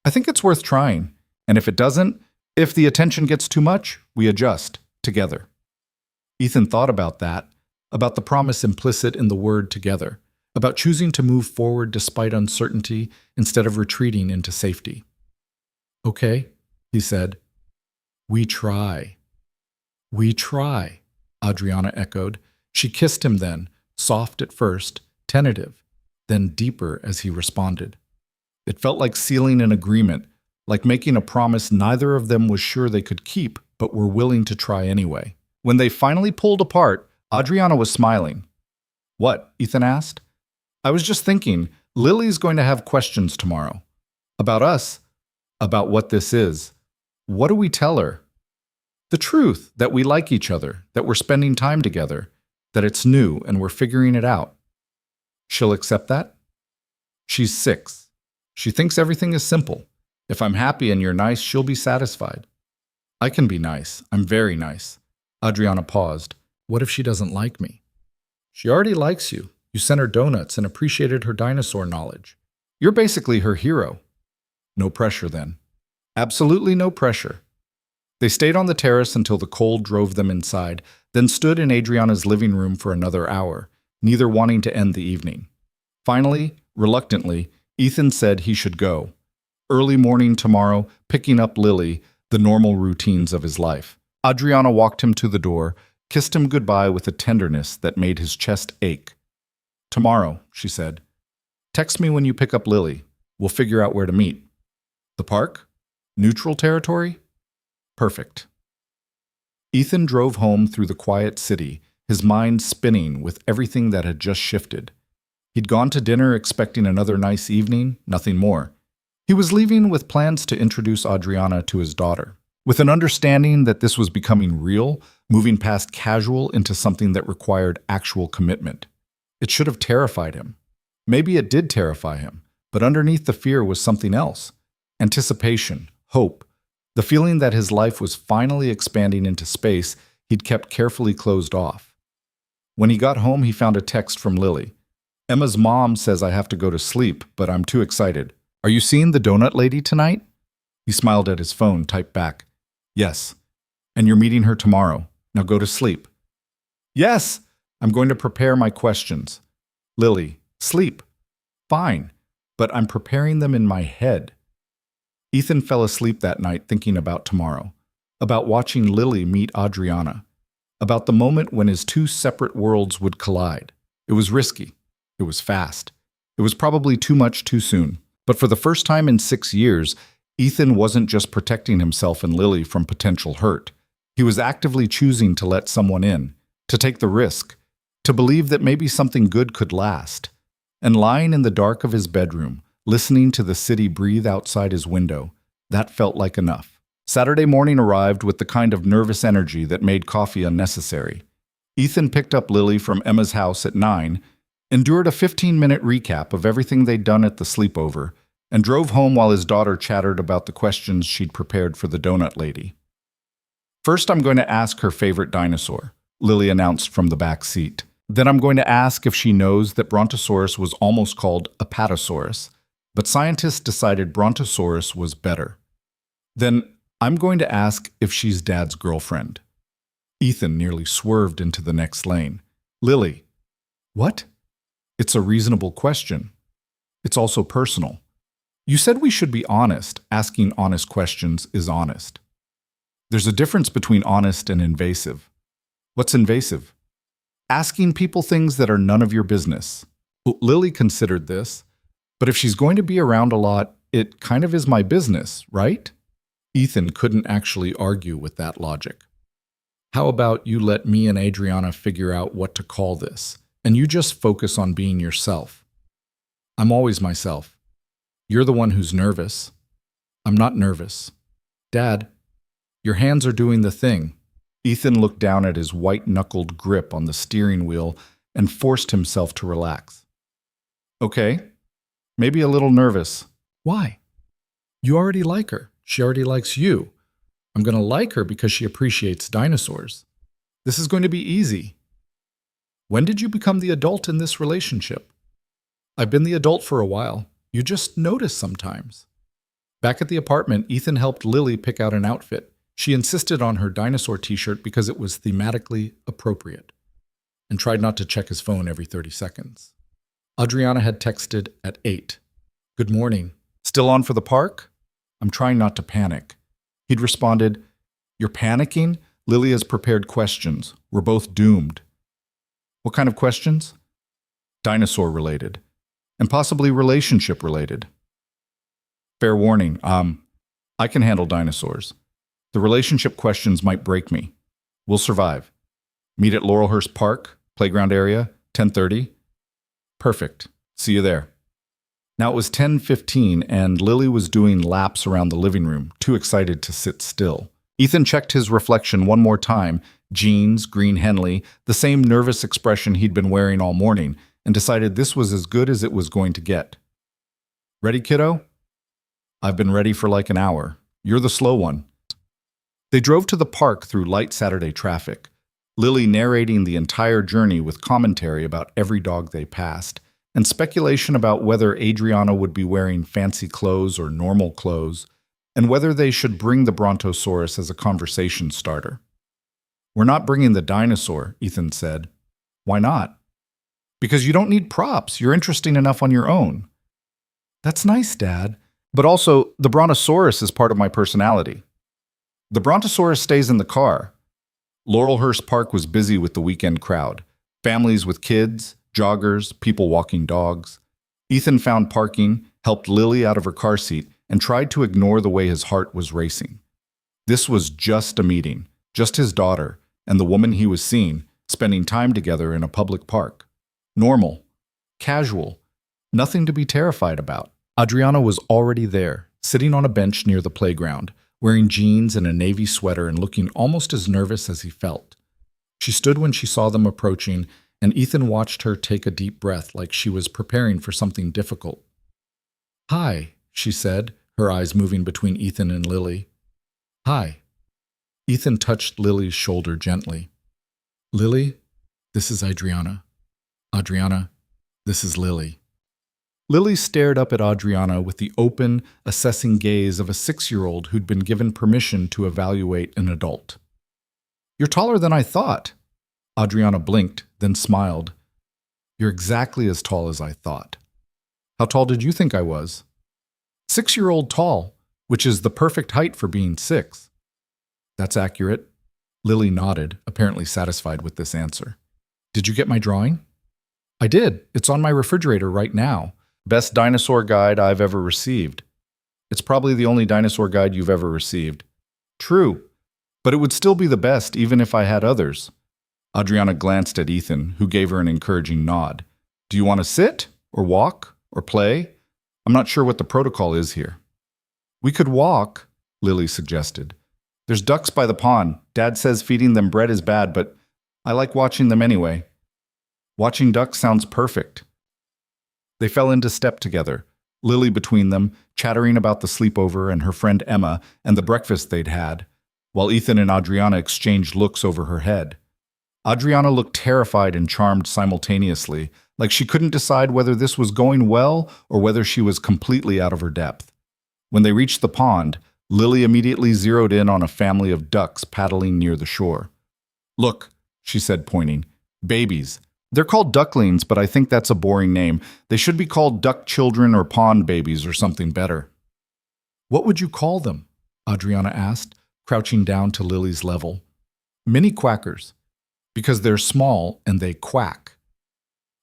I think it's worth trying. And if it doesn't, if the attention gets too much, we adjust together. Ethan thought about that, about the promise implicit in the word together, about choosing to move forward despite uncertainty instead of retreating into safety. Okay, he said. We try. We try, Adriana echoed. She kissed him then, soft at first, tentative, then deeper as he responded. It felt like sealing an agreement, like making a promise neither of them was sure they could keep, but were willing to try anyway. When they finally pulled apart, Adriana was smiling. What? Ethan asked. I was just thinking, Lily's going to have questions tomorrow. About us, about what this is. What do we tell her? The truth, that we like each other, that we're spending time together, that it's new and we're figuring it out. She'll accept that? She's 6. She thinks everything is simple. If I'm happy and you're nice, she'll be satisfied. I can be nice. I'm very nice. Adriana paused. What if she doesn't like me? She already likes you. You sent her donuts and appreciated her dinosaur knowledge. You're basically her hero. No pressure then. Absolutely no pressure. They stayed on the terrace until the cold drove them inside, then stood in Adriana's living room for another hour, neither wanting to end the evening. Finally, reluctantly, Ethan said he should go. Early morning tomorrow, picking up Lily, the normal routines of his life. Adriana walked him to the door, kissed him goodbye with a tenderness that made his chest ache. Tomorrow, she said. Text me when you pick up Lily. We'll figure out where to meet. The park? Neutral territory? Perfect. Ethan drove home through the quiet city, his mind spinning with everything that had just shifted. He'd gone to dinner expecting another nice evening, nothing more. He was leaving with plans to introduce Adriana to his daughter, with an understanding that this was becoming real, moving past casual into something that required actual commitment. It should have terrified him. Maybe it did terrify him, but underneath the fear was something else. Anticipation, hope, the feeling that his life was finally expanding into space he'd kept carefully closed off. When he got home, he found a text from Lily. Emma's mom says I have to go to sleep, but I'm too excited. Are you seeing the donut lady tonight? He smiled at his phone, typed back. Yes. And you're meeting her tomorrow. Now go to sleep. Yes. I'm going to prepare my questions. Lily, sleep. Fine. But I'm preparing them in my head. Ethan fell asleep that night thinking about tomorrow, about watching Lily meet Adriana, about the moment when his two separate worlds would collide. It was risky. It was fast. It was probably too much too soon. But for the first time in 6 years, Ethan wasn't just protecting himself and Lily from potential hurt. He was actively choosing to let someone in, to take the risk, to believe that maybe something good could last. And lying in the dark of his bedroom, listening to the city breathe outside his window, that felt like enough. Saturday morning arrived with the kind of nervous energy that made coffee unnecessary. Ethan picked up Lily from Emma's house at 9, endured a 15-minute recap of everything they'd done at the sleepover, and drove home while his daughter chattered about the questions she'd prepared for the donut lady. First, I'm going to ask her favorite dinosaur, Lily announced from the back seat. Then I'm going to ask if she knows that Brontosaurus was almost called Apatosaurus, but scientists decided Brontosaurus was better. Then I'm going to ask if she's Dad's girlfriend. Ethan nearly swerved into the next lane. Lily. What? It's a reasonable question. It's also personal. You said we should be honest. Asking honest questions is honest. There's a difference between honest and invasive. What's invasive? Asking people things that are none of your business. Lily considered this, but if she's going to be around a lot, it kind of is my business, right? Ethan couldn't actually argue with that logic. How about you let me and Adriana figure out what to call this, and you just focus on being yourself? I'm always myself. You're the one who's nervous. I'm not nervous. Dad, your hands are doing the thing. Ethan looked down at his white-knuckled grip on the steering wheel and forced himself to relax. Okay, maybe a little nervous. Why? You already like her. She already likes you. I'm going to like her because she appreciates dinosaurs. This is going to be easy. When did you become the adult in this relationship? I've been the adult for a while. You just notice sometimes. Back at the apartment, Ethan helped Lily pick out an outfit. She insisted on her dinosaur t-shirt because it was thematically appropriate, and tried not to check his phone every 30 seconds. Adriana had texted at 8. Good morning. Still on for the park? I'm trying not to panic. He'd responded, You're panicking? Lily has prepared questions. We're both doomed. What kind of questions? Dinosaur related. And possibly relationship related. Fair warning, I can handle dinosaurs. The relationship questions might break me. We'll survive. Meet at Laurelhurst Park, playground area, 10:30. Perfect. See you there. Now it was 10:15 and Lily was doing laps around the living room, too excited to sit still. Ethan checked his reflection one more time, jeans, green Henley, the same nervous expression he'd been wearing all morning, and decided this was as good as it was going to get. Ready, kiddo? I've been ready for like an hour. You're the slow one. They drove to the park through light Saturday traffic, Lily narrating the entire journey with commentary about every dog they passed, and speculation about whether Adriana would be wearing fancy clothes or normal clothes, and whether they should bring the Brontosaurus as a conversation starter. We're not bringing the dinosaur, Ethan said. Why not? Because you don't need props. You're interesting enough on your own. That's nice, Dad. But also, the Brontosaurus is part of my personality. The Brontosaurus stays in the car. Laurelhurst Park was busy with the weekend crowd. Families with kids, joggers, people walking dogs. Ethan found parking, helped Lily out of her car seat, and tried to ignore the way his heart was racing. This was just a meeting, just his daughter, and the woman he was seeing, spending time together in a public park. Normal, casual, nothing to be terrified about. Adriana was already there, sitting on a bench near the playground, wearing jeans and a navy sweater and looking almost as nervous as he felt. She stood when she saw them approaching, and Ethan watched her take a deep breath like she was preparing for something difficult. Hi, she said, her eyes moving between Ethan and Lily. Hi. Ethan touched Lily's shoulder gently. Lily, this is Adriana. Adriana, this is Lily. Lily stared up at Adriana with the open, assessing gaze of a 6-year-old who'd been given permission to evaluate an adult. You're taller than I thought. Adriana blinked, then smiled. You're exactly as tall as I thought. How tall did you think I was? 6-year-old tall, which is the perfect height for being 6. That's accurate. Lily nodded, apparently satisfied with this answer. Did you get my drawing? I did. It's on my refrigerator right now. Best dinosaur guide I've ever received. It's probably the only dinosaur guide you've ever received. True, but it would still be the best even if I had others. Adriana glanced at Ethan, who gave her an encouraging nod. Do you want to sit, or walk, or play? I'm not sure what the protocol is here. We could walk, Lily suggested. There's ducks by the pond. Dad says feeding them bread is bad, but I like watching them anyway. Watching ducks sounds perfect. They fell into step together, Lily between them, chattering about the sleepover and her friend Emma and the breakfast they'd had, while Ethan and Adriana exchanged looks over her head. Adriana looked terrified and charmed simultaneously, like she couldn't decide whether this was going well or whether she was completely out of her depth. When they reached the pond, Lily immediately zeroed in on a family of ducks paddling near the shore. Look, she said, pointing. Babies. They're called ducklings, but I think that's a boring name. They should be called duck children or pond babies or something better. What would you call them? Adriana asked, crouching down to Lily's level. Mini quackers. Because they're small and they quack.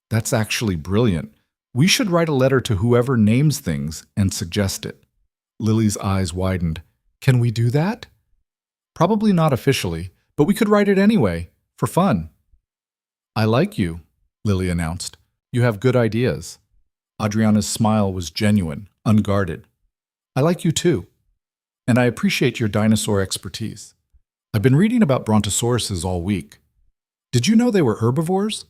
That's actually brilliant. We should write a letter to whoever names things and suggest it. Lily's eyes widened. Can we do that? Probably not officially, but we could write it anyway, for fun. I like you, Lily announced. You have good ideas. Adriana's smile was genuine, unguarded. I like you too. And I appreciate your dinosaur expertise. I've been reading about brontosauruses all week. Did you know they were herbivores?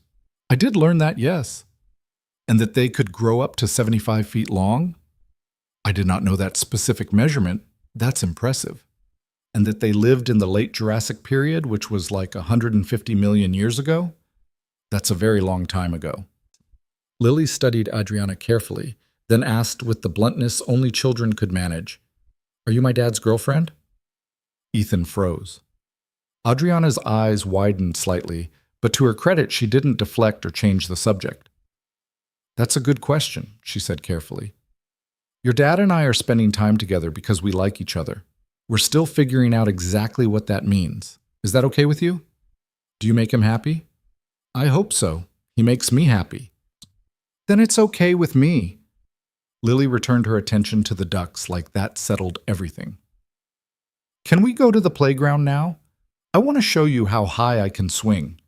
I did learn that, yes. And that they could grow up to 75 feet long? I did not know that specific measurement. That's impressive. And that they lived in the late Jurassic period, which was like 150 million years ago? That's a very long time ago. Lily studied Adriana carefully, then asked with the bluntness only children could manage, Are you my dad's girlfriend? Ethan froze. Adriana's eyes widened slightly, but to her credit, she didn't deflect or change the subject. That's a good question, she said carefully. Your dad and I are spending time together because we like each other. We're still figuring out exactly what that means. Is that okay with you? Do you make him happy? I hope so. He makes me happy. Then it's okay with me. Lily returned her attention to the ducks like that settled everything. Can we go to the playground now? I want to show you how high I can swing.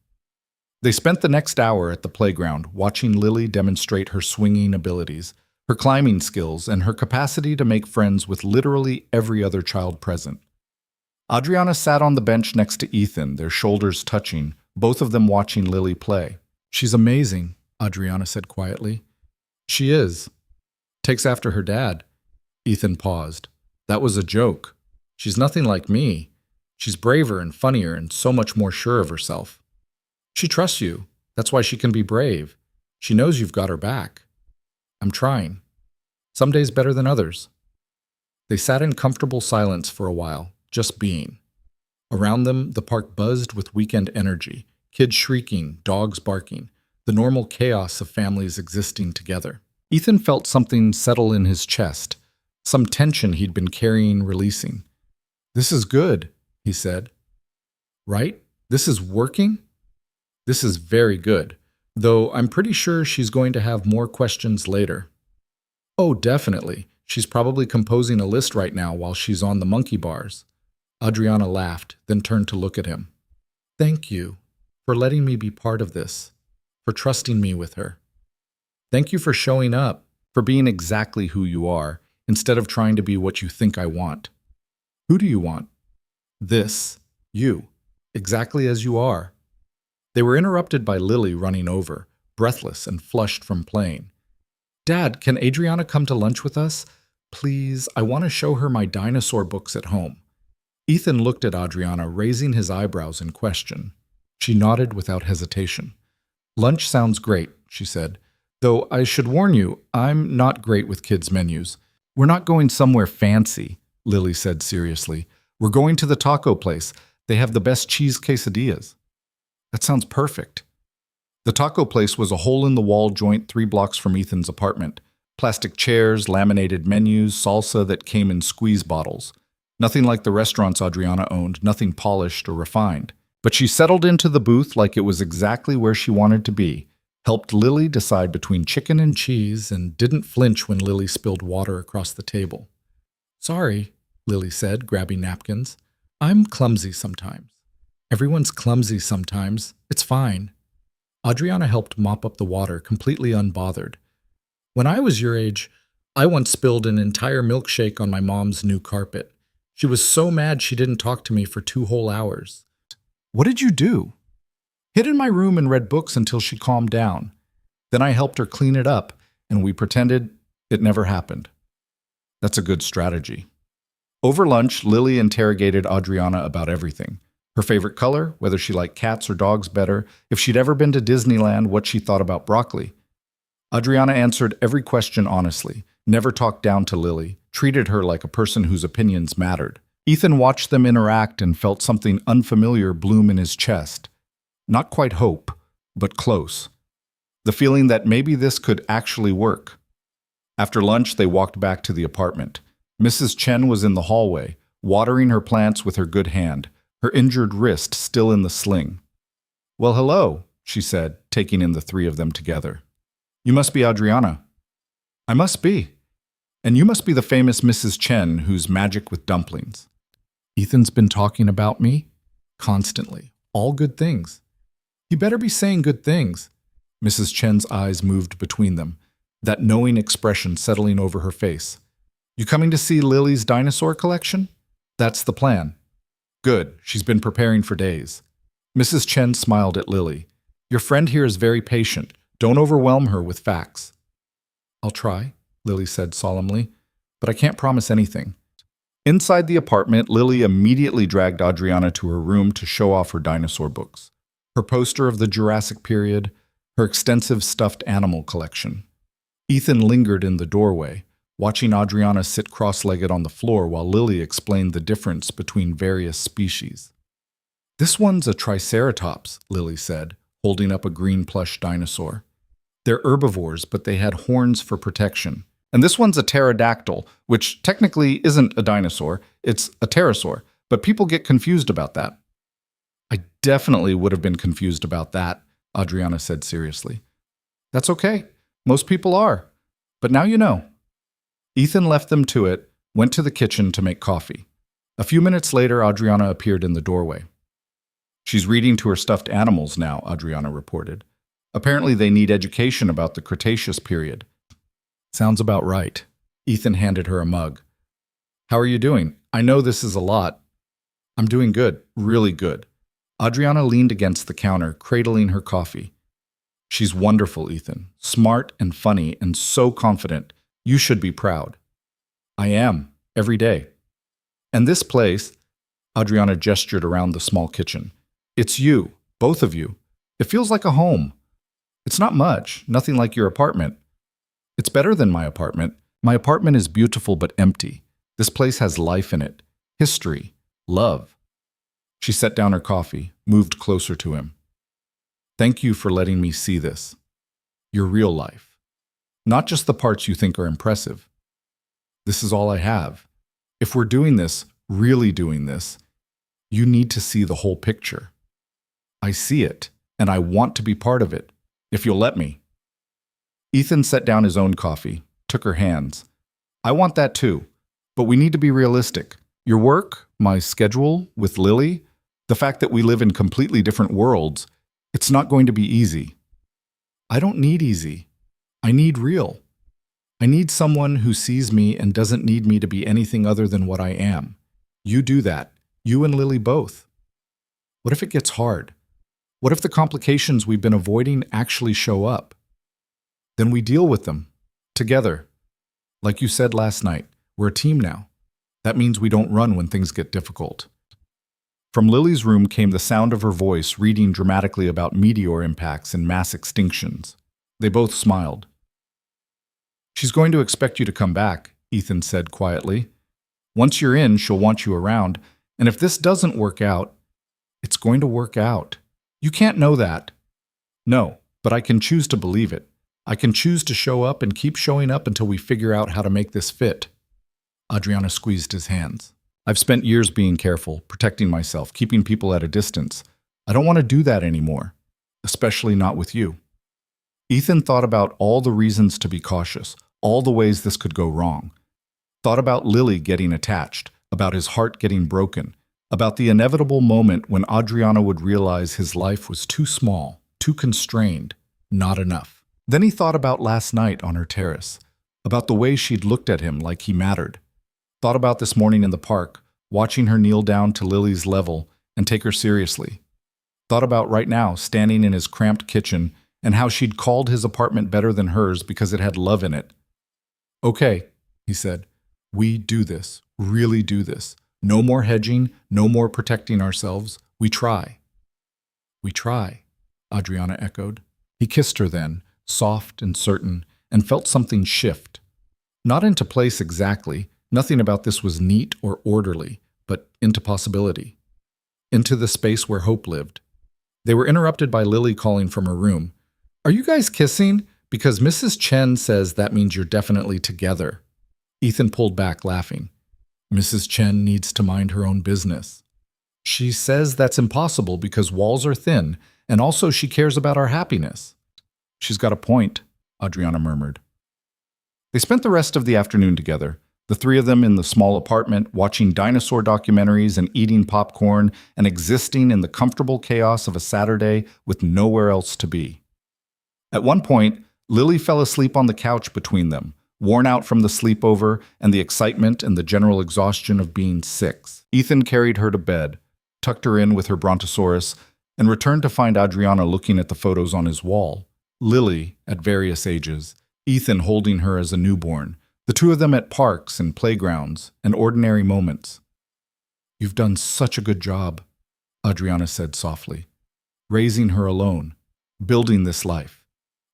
They spent the next hour at the playground watching Lily demonstrate her swinging abilities, her climbing skills, and her capacity to make friends with literally every other child present. Adriana sat on the bench next to Ethan, their shoulders touching, both of them watching Lily play. She's amazing, Adriana said quietly. She is. Takes after her dad. Ethan paused. That was a joke. She's nothing like me. She's braver and funnier and so much more sure of herself. She trusts you. That's why she can be brave. She knows you've got her back. I'm trying. Some days better than others. They sat in comfortable silence for a while, just being. Around them, the park buzzed with weekend energy, kids shrieking, dogs barking, the normal chaos of families existing together. Ethan felt something settle in his chest, some tension he'd been carrying releasing. This is good, he said. Right? This is working? This is very good, though I'm pretty sure she's going to have more questions later. Oh, definitely. She's probably composing a list right now while she's on the monkey bars. Adriana laughed, then turned to look at him. Thank you for letting me be part of this, for trusting me with her. Thank you for showing up, for being exactly who you are, instead of trying to be what you think I want. Who do you want? This, you, exactly as you are. They were interrupted by Lily running over, breathless and flushed from playing. Dad, can Adriana come to lunch with us? Please, I want to show her my dinosaur books at home. Ethan looked at Adriana, raising his eyebrows in question. She nodded without hesitation. Lunch sounds great, she said. Though I should warn you, I'm not great with kids' menus. We're not going somewhere fancy, Lily said seriously. We're going to the taco place. They have the best cheese quesadillas. That sounds perfect. The taco place was a hole-in-the-wall joint 3 blocks from Ethan's apartment. Plastic chairs, laminated menus, salsa that came in squeeze bottles. Nothing like the restaurants Adriana owned, nothing polished or refined. But she settled into the booth like it was exactly where she wanted to be, helped Lily decide between chicken and cheese, and didn't flinch when Lily spilled water across the table. Sorry, Lily said, grabbing napkins. I'm clumsy sometimes. Everyone's clumsy sometimes. It's fine. Adriana helped mop up the water, completely unbothered. When I was your age, I once spilled an entire milkshake on my mom's new carpet. She was so mad she didn't talk to me for 2 whole hours. What did you do? Hid in my room and read books until she calmed down. Then I helped her clean it up, and we pretended it never happened. That's a good strategy. Over lunch, Lily interrogated Adriana about everything. Her favorite color, whether she liked cats or dogs better, if she'd ever been to Disneyland, what she thought about broccoli. Adriana answered every question honestly, never talked down to Lily, treated her like a person whose opinions mattered. Ethan watched them interact and felt something unfamiliar bloom in his chest. Not quite hope, but close. The feeling that maybe this could actually work. After lunch, they walked back to the apartment. Mrs. Chen was in the hallway, watering her plants with her good hand, her injured wrist still in the sling. Well, hello, she said, taking in the three of them together. You must be Adriana. I must be. And you must be the famous Mrs. Chen who's magic with dumplings. Ethan's been talking about me? Constantly. All good things. He better be saying good things. Mrs. Chen's eyes moved between them, that knowing expression settling over her face. You coming to see Lily's dinosaur collection? That's the plan. Good. She's been preparing for days. Mrs. Chen smiled at Lily. Your friend here is very patient. Don't overwhelm her with facts. I'll try, Lily said solemnly, but I can't promise anything. Inside the apartment, Lily immediately dragged Adriana to her room to show off her dinosaur books, her poster of the Jurassic period, her extensive stuffed animal collection. Ethan lingered in the doorway, watching Adriana sit cross-legged on the floor while Lily explained the difference between various species. This one's a triceratops, Lily said, holding up a green plush dinosaur. They're herbivores, but they had horns for protection. And this one's a pterodactyl, which technically isn't a dinosaur, it's a pterosaur, but people get confused about that. I definitely would have been confused about that, Adriana said seriously. That's okay. Most people are. But now you know. Ethan left them to it, went to the kitchen to make coffee. A few minutes later, Adriana appeared in the doorway. She's reading to her stuffed animals now, Adriana reported. Apparently they need education about the Cretaceous period. Sounds about right. Ethan handed her a mug. How are you doing? I know this is a lot. I'm doing good, really good. Adriana leaned against the counter, cradling her coffee. She's wonderful, Ethan. Smart and funny and so confident. You should be proud. I am, every day. And this place, Adriana gestured around the small kitchen. It's you, both of you. It feels like a home. It's not much, nothing like your apartment. It's better than my apartment. My apartment is beautiful but empty. This place has life in it, history, love. She set down her coffee, moved closer to him. Thank you for letting me see this. Your real life. Not just the parts you think are impressive. This is all I have. If we're doing this, really doing this, you need to see the whole picture. I see it, and I want to be part of it, if you'll let me. Ethan set down his own coffee, took her hands. I want that too, but we need to be realistic. Your work, my schedule with Lily, the fact that we live in completely different worlds, it's not going to be easy. I don't need easy. I need real. I need someone who sees me and doesn't need me to be anything other than what I am. You do that. You and Lily both. What if it gets hard? What if the complications we've been avoiding actually show up? Then we deal with them. Together. Like you said last night, we're a team now. That means we don't run when things get difficult. From Lily's room came the sound of her voice reading dramatically about meteor impacts and mass extinctions. They both smiled. She's going to expect you to come back, Ethan said quietly. Once you're in, she'll want you around, and if this doesn't work out, it's going to work out. You can't know that. No, but I can choose to believe it. I can choose to show up and keep showing up until we figure out how to make this fit. Adriana squeezed his hands. I've spent years being careful, protecting myself, keeping people at a distance. I don't want to do that anymore, especially not with you. Ethan thought about all the reasons to be cautious, all the ways this could go wrong. Thought about Lily getting attached, about his heart getting broken, about the inevitable moment when Adriana would realize his life was too small, too constrained, not enough. Then he thought about last night on her terrace, about the way she'd looked at him like he mattered. Thought about this morning in the park, watching her kneel down to Lily's level and take her seriously. Thought about right now, standing in his cramped kitchen, and how she'd called his apartment better than hers because it had love in it. Okay, he said, we do this, really do this. No more hedging, no more protecting ourselves. We try. We try, Adriana echoed. He kissed her then, soft and certain, and felt something shift. Not into place exactly, nothing about this was neat or orderly, but into possibility. Into the space where hope lived. They were interrupted by Lily calling from her room. Are you guys kissing? Because Mrs. Chen says that means you're definitely together. Ethan pulled back, laughing. Mrs. Chen needs to mind her own business. She says that's impossible because walls are thin, And also she cares about our happiness. She's got a point, Adriana murmured. They spent the rest of the afternoon together, the three of them in the small apartment, watching dinosaur documentaries and eating popcorn and existing in the comfortable chaos of a Saturday with nowhere else to be. At one point, Lily fell asleep on the couch between them, worn out from the sleepover and the excitement and the general exhaustion of being six. Ethan carried her to bed, tucked her in with her brontosaurus, and returned to find Adriana looking at the photos on his wall. Lily, at various ages, Ethan holding her as a newborn, the two of them at parks and playgrounds and ordinary moments. "You've done such a good job," Adriana said softly. "Raising her alone, building this life.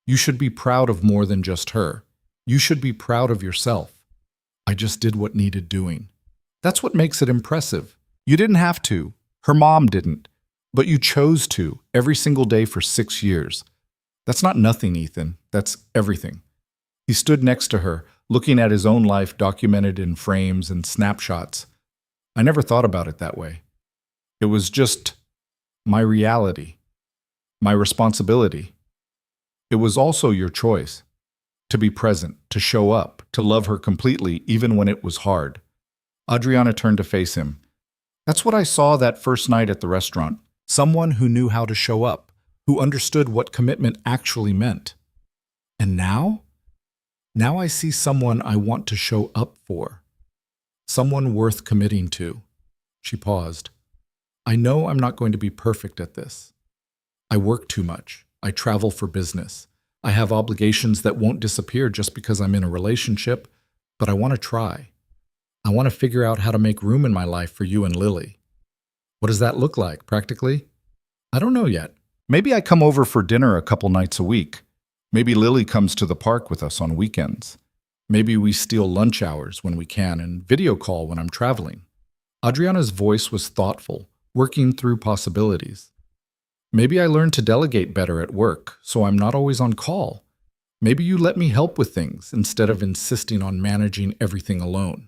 You should be proud of more than just her. You should be proud of yourself. I just did what needed doing. That's what makes it impressive. You didn't have to. Her mom didn't. But you chose to, every single day for 6 years. That's not nothing, Ethan. That's everything." He stood next to her, looking at his own life documented in frames and snapshots. "I never thought about it that way. It was just my reality, my responsibility. It was also your choice, to be present, to show up, to love her completely, even when it was hard." Adriana turned to face him. "That's what I saw that first night at the restaurant. Someone who knew how to show up, who understood what commitment actually meant. And now? Now I see someone I want to show up for. Someone worth committing to." She paused. "I know I'm not going to be perfect at this. I work too much. I travel for business. I have obligations that won't disappear just because I'm in a relationship, but I want to try. I want to figure out how to make room in my life for you and Lily. What does that look like, practically? I don't know yet. Maybe I come over for dinner a couple nights a week. Maybe Lily comes to the park with us on weekends. Maybe we steal lunch hours when we can and video call when I'm traveling." Adriana's voice was thoughtful, working through possibilities. "Maybe I learn to delegate better at work, so I'm not always on call. Maybe you let me help with things instead of insisting on managing everything alone.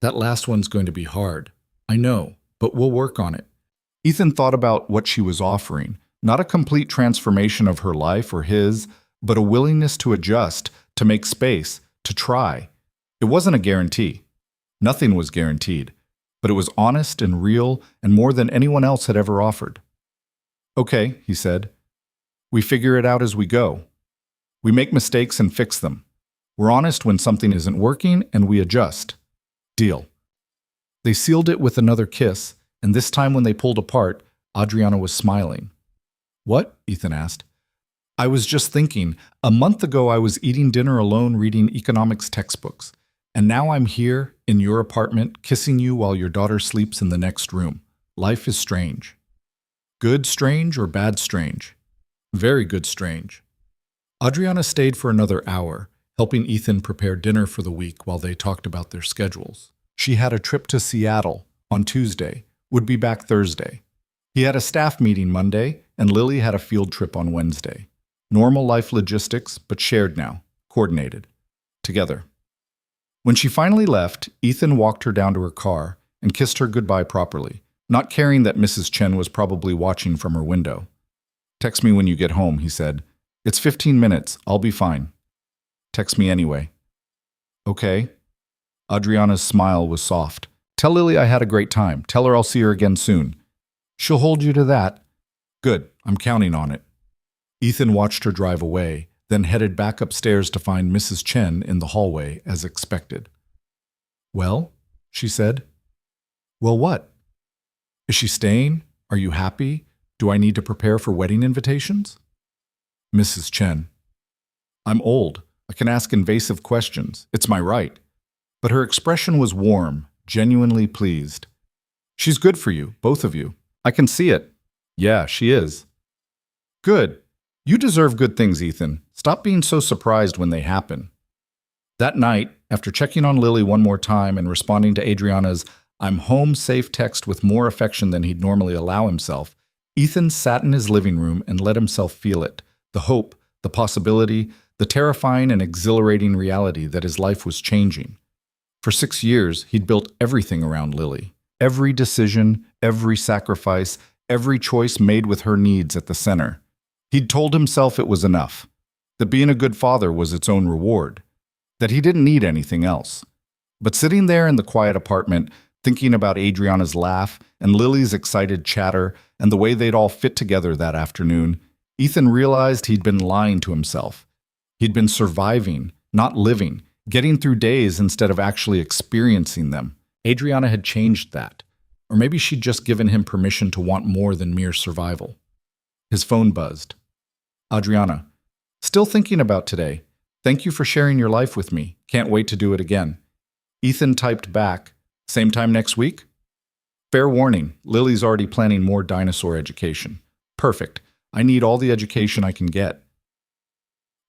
That last one's going to be hard. I know, but we'll work on it." Ethan thought about what she was offering, not a complete transformation of her life or his, but a willingness to adjust, to make space, to try. It wasn't a guarantee. Nothing was guaranteed, but it was honest and real and more than anyone else had ever offered. "Okay," he said. "We figure it out as we go. We make mistakes and fix them. We're honest when something isn't working and we adjust. Deal." They sealed it with another kiss, and this time when they pulled apart, Adriana was smiling. "What?" Ethan asked. "I was just thinking, a month ago I was eating dinner alone reading economics textbooks, and now I'm here in your apartment kissing you while your daughter sleeps in the next room. Life is strange." "Good strange or bad strange?" "Very good strange." Adriana stayed for another hour, helping Ethan prepare dinner for the week while they talked about their schedules. She had a trip to Seattle on Tuesday, would be back Thursday. He had a staff meeting Monday, and Lily had a field trip on Wednesday. Normal life logistics, but shared now, coordinated, together. When she finally left, Ethan walked her down to her car and kissed her goodbye properly, not caring that Mrs. Chen was probably watching from her window. "Text me when you get home," he said. "It's 15 minutes. I'll be fine. Text me anyway." "Okay." Adriana's smile was soft. "Tell Lily I had a great time. Tell her I'll see her again soon." "She'll hold you to that." "Good. I'm counting on it." Ethan watched her drive away, then headed back upstairs to find Mrs. Chen in the hallway, as expected. "Well?" she said. "Well, what? Is she staying? Are you happy? Do I need to prepare for wedding invitations?" Mrs. Chen. "I'm old. I can ask invasive questions. It's my right." But her expression was warm, genuinely pleased. "She's good for you, both of you. I can see it." "Yeah, she is." "Good. You deserve good things, Ethan. Stop being so surprised when they happen." That night, after checking on Lily one more time and responding to Adriana's "I'm home safe" text with more affection than he'd normally allow himself, Ethan sat in his living room and let himself feel it, the hope, the possibility, the terrifying and exhilarating reality that his life was changing. For 6 years, he'd built everything around Lily. Every decision, every sacrifice, every choice made with her needs at the center. He'd told himself it was enough, that being a good father was its own reward, that he didn't need anything else. But sitting there in the quiet apartment, thinking about Adriana's laugh and Lily's excited chatter and the way they'd all fit together that afternoon, Ethan realized he'd been lying to himself. He'd been surviving, not living, getting through days instead of actually experiencing them. Adriana had changed that. Or maybe she'd just given him permission to want more than mere survival. His phone buzzed. Adriana, still thinking about today. Thank you for sharing your life with me. Can't wait to do it again. Ethan typed back, same time next week? Fair warning, Lily's already planning more dinosaur education. Perfect. I need all the education I can get.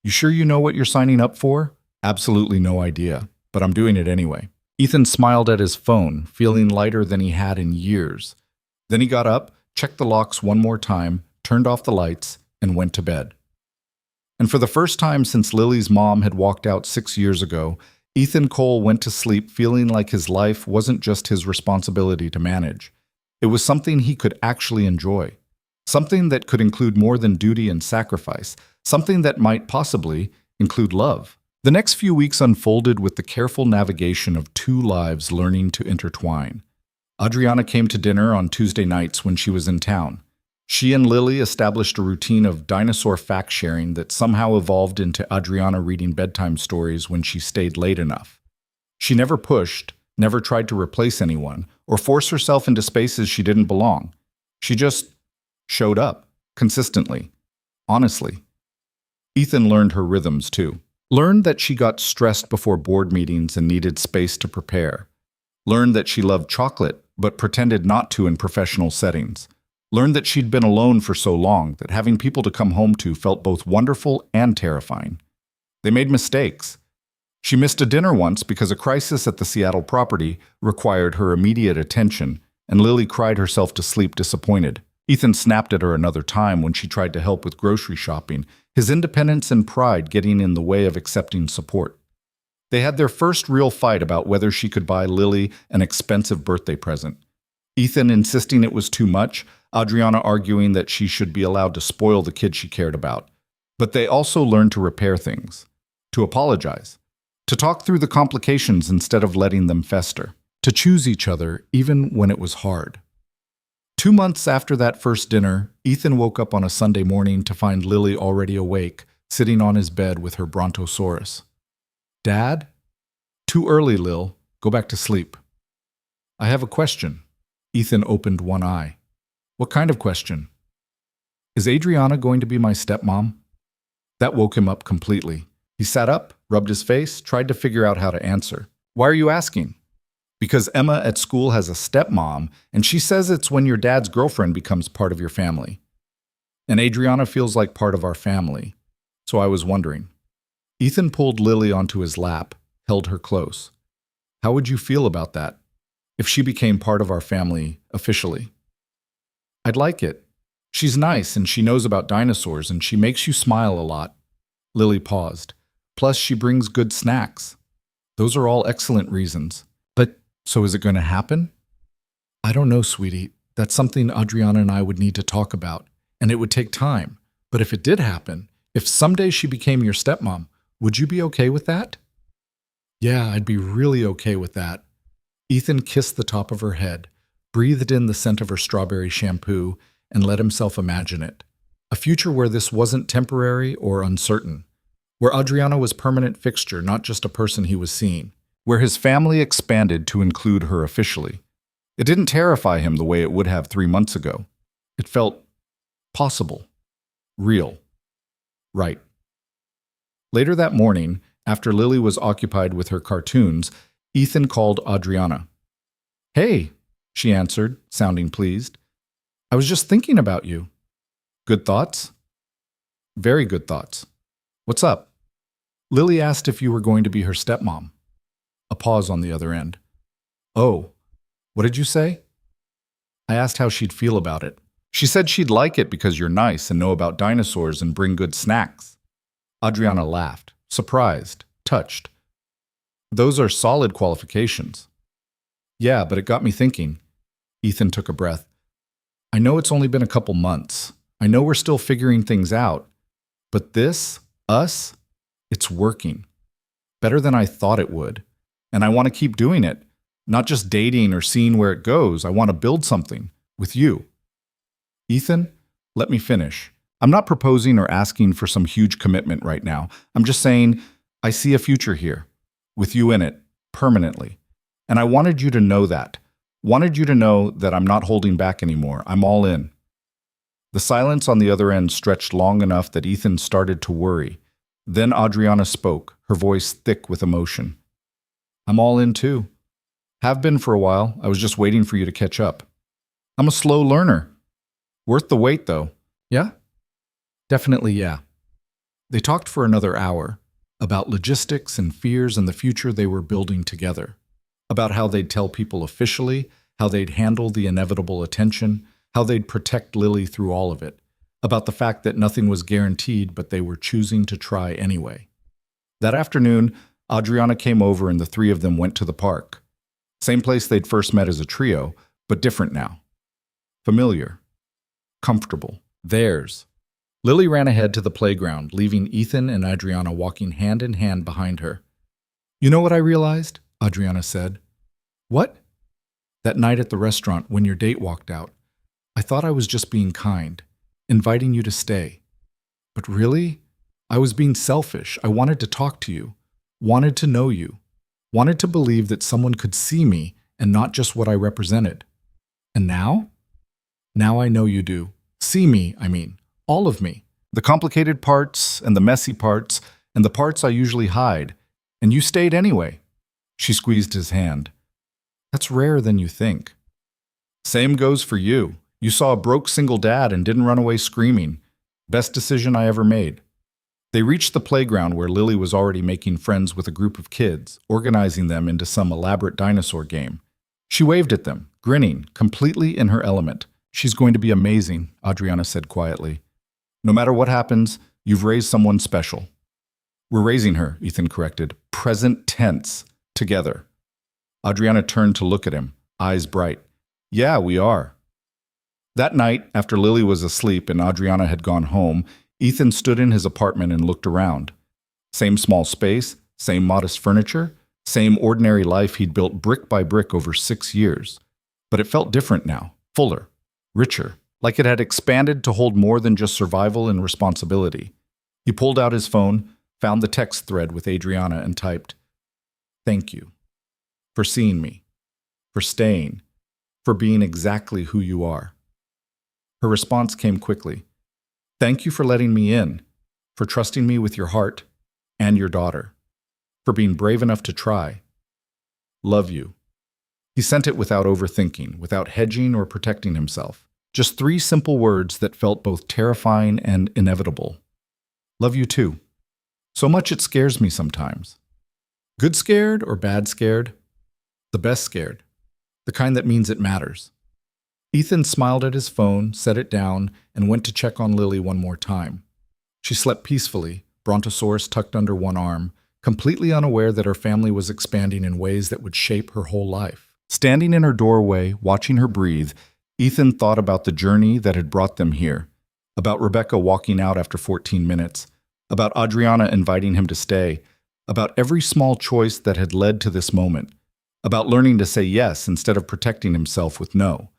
You sure you know what you're signing up for? Absolutely no idea, but I'm doing it anyway. Ethan smiled at his phone, feeling lighter than he had in years. Then he got up, checked the locks one more time, turned off the lights, and went to bed. And for the first time since Lily's mom had walked out 6 years ago, Ethan Cole went to sleep feeling like his life wasn't just his responsibility to manage. It was something he could actually enjoy. Something that could include more than duty and sacrifice. Something that might possibly include love. The next few weeks unfolded with the careful navigation of two lives learning to intertwine. Adriana came to dinner on Tuesday nights when she was in town. She and Lily established a routine of dinosaur fact-sharing that somehow evolved into Adriana reading bedtime stories when she stayed late enough. She never pushed, never tried to replace anyone, or force herself into spaces she didn't belong. She just showed up, consistently, honestly. Ethan learned her rhythms, too. Learned that she got stressed before board meetings and needed space to prepare. Learned that she loved chocolate, but pretended not to in professional settings. Learned that she'd been alone for so long that having people to come home to felt both wonderful and terrifying. They made mistakes. She missed a dinner once because a crisis at the Seattle property required her immediate attention, and Lily cried herself to sleep disappointed. Ethan snapped at her another time when she tried to help with grocery shopping, his independence and pride getting in the way of accepting support. They had their first real fight about whether she could buy Lily an expensive birthday present. Ethan insisting it was too much, Adriana arguing that she should be allowed to spoil the kid she cared about. But they also learned to repair things, to apologize, to talk through the complications instead of letting them fester, to choose each other even when it was hard. 2 months after that first dinner, Ethan woke up on a Sunday morning to find Lily already awake, sitting on his bed with her brontosaurus. Dad? Too early, Lil. Go back to sleep. I have a question. Ethan opened one eye. What kind of question? Is Adriana going to be my stepmom? That woke him up completely. He sat up, rubbed his face, tried to figure out how to answer. Why are you asking? Because Emma at school has a stepmom, and she says it's when your dad's girlfriend becomes part of your family. And Adriana feels like part of our family. So I was wondering. Ethan pulled Lily onto his lap, held her close. How would you feel about that, if she became part of our family officially? I'd like it. She's nice, and she knows about dinosaurs, and she makes you smile a lot. Lily paused. Plus, she brings good snacks. Those are all excellent reasons. But, so is it going to happen? I don't know, sweetie. That's something Adriana and I would need to talk about, and it would take time. But if it did happen, if someday she became your stepmom, would you be okay with that? Yeah, I'd be really okay with that. Ethan kissed the top of her head, breathed in the scent of her strawberry shampoo, and let himself imagine it. A future where this wasn't temporary or uncertain. Where Adriana was permanent fixture, not just a person he was seeing. Where his family expanded to include her officially. It didn't terrify him the way it would have 3 months ago. It felt possible. Real. Right. Later that morning, after Lily was occupied with her cartoons, Ethan called Adriana. Hey, she answered, sounding pleased. I was just thinking about you. Good thoughts? Very good thoughts. What's up? Lily asked if you were going to be her stepmom. A pause on the other end. Oh, what did you say? I asked how she'd feel about it. She said she'd like it because you're nice and know about dinosaurs and bring good snacks. Adriana laughed, surprised, touched. Those are solid qualifications. Yeah, but it got me thinking. Ethan took a breath. I know it's only been a couple months. I know we're still figuring things out. But this, us, it's working. Better than I thought it would. And I want to keep doing it. Not just dating or seeing where it goes. I want to build something with you. Ethan, let me finish. I'm not proposing or asking for some huge commitment right now. I'm just saying I see a future here, with you in it, permanently. And I wanted you to know that. Wanted you to know that I'm not holding back anymore. I'm all in. The silence on the other end stretched long enough that Ethan started to worry. Then Adriana spoke, her voice thick with emotion. I'm all in too. Have been for a while. I was just waiting for you to catch up. I'm a slow learner. Worth the wait, though. Yeah? Definitely, yeah. They talked for another hour about logistics and fears and the future they were building together, about how they'd tell people officially, how they'd handle the inevitable attention, how they'd protect Lily through all of it, about the fact that nothing was guaranteed but they were choosing to try anyway. That afternoon, Adriana came over and the three of them went to the park. Same place they'd first met as a trio, but different now. Familiar. Comfortable. Theirs. Lily ran ahead to the playground, leaving Ethan and Adriana walking hand in hand behind her. You know what I realized? Adriana said. What? That night at the restaurant when your date walked out. I thought I was just being kind, inviting you to stay. But really, I was being selfish. I wanted to talk to you, wanted to know you, wanted to believe that someone could see me and not just what I represented. And now? Now I know you do. See me, I mean. All of me. The complicated parts and the messy parts and the parts I usually hide. And you stayed anyway. She squeezed his hand. That's rarer than you think. Same goes for you. You saw a broke single dad and didn't run away screaming. Best decision I ever made. They reached the playground where Lily was already making friends with a group of kids, organizing them into some elaborate dinosaur game. She waved at them, grinning, completely in her element. She's going to be amazing, Adriana said quietly. No matter what happens, you've raised someone special. We're raising her, Ethan corrected. Present tense. Together. Adriana turned to look at him, eyes bright. Yeah, we are. That night, after Lily was asleep and Adriana had gone home, Ethan stood in his apartment and looked around. Same small space, same modest furniture, same ordinary life he'd built brick by brick over 6 years. But it felt different now, fuller, richer, like it had expanded to hold more than just survival and responsibility. He pulled out his phone, found the text thread with Adriana and typed, "Thank you for seeing me, for staying, for being exactly who you are." Her response came quickly. "Thank you for letting me in, for trusting me with your heart and your daughter, for being brave enough to try. Love you." He sent it without overthinking, without hedging or protecting himself. Just 3 simple words that felt both terrifying and inevitable. Love you too. So much it scares me sometimes. Good scared or bad scared? The best scared. The kind that means it matters. Ethan smiled at his phone, set it down, and went to check on Lily one more time. She slept peacefully, Brontosaurus tucked under one arm, completely unaware that her family was expanding in ways that would shape her whole life. Standing in her doorway, watching her breathe, Ethan thought about the journey that had brought them here, about Rebecca walking out after 14 minutes, about Adriana inviting him to stay, about every small choice that had led to this moment, about learning to say yes instead of protecting himself with no,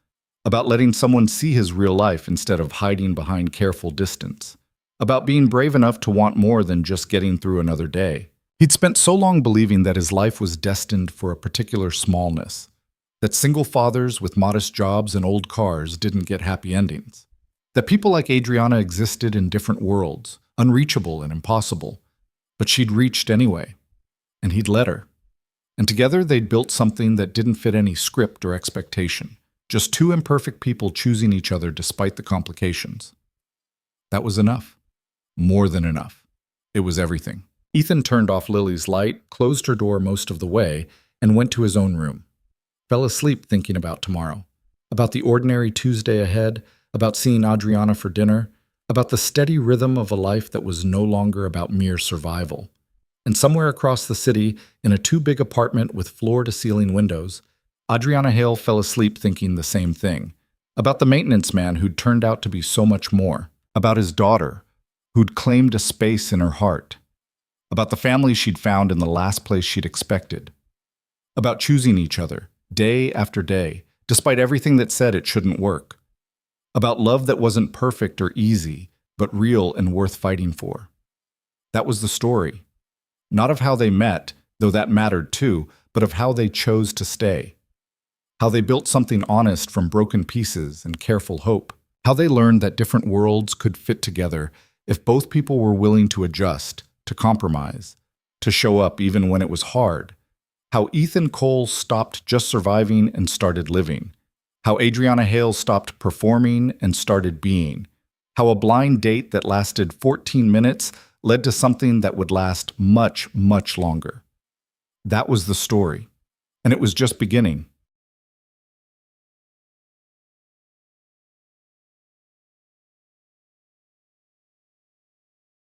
about letting someone see his real life instead of hiding behind careful distance, about being brave enough to want more than just getting through another day. He'd spent so long believing that his life was destined for a particular smallness, that single fathers with modest jobs and old cars didn't get happy endings, that people like Adriana existed in different worlds, unreachable and impossible, but she'd reached anyway, and he'd let her. And together they'd built something that didn't fit any script or expectation, just 2 imperfect people choosing each other despite the complications. That was enough. More than enough. It was everything. Ethan turned off Lily's light, closed her door most of the way, and went to his own room. Fell asleep thinking about tomorrow, about the ordinary Tuesday ahead, about seeing Adriana for dinner, about the steady rhythm of a life that was no longer about mere survival. And somewhere across the city, in a 2-big apartment with floor-to-ceiling windows, Adriana Hale fell asleep thinking the same thing, About the maintenance man who'd turned out to be so much more. About his daughter, who'd claimed a space in her heart. About the family she'd found in the last place she'd expected. About choosing each other, day after day, despite everything that said it shouldn't work. About love that wasn't perfect or easy, but real and worth fighting for. That was the story. Not of how they met, though that mattered too, but of how they chose to stay. How they built something honest from broken pieces and careful hope. How they learned that different worlds could fit together if both people were willing to adjust, to compromise, to show up even when it was hard. How Ethan Cole stopped just surviving and started living. How Adriana Hale stopped performing and started being. How a blind date that lasted 14 minutes led to something that would last much, much longer. That was the story. And it was just beginning.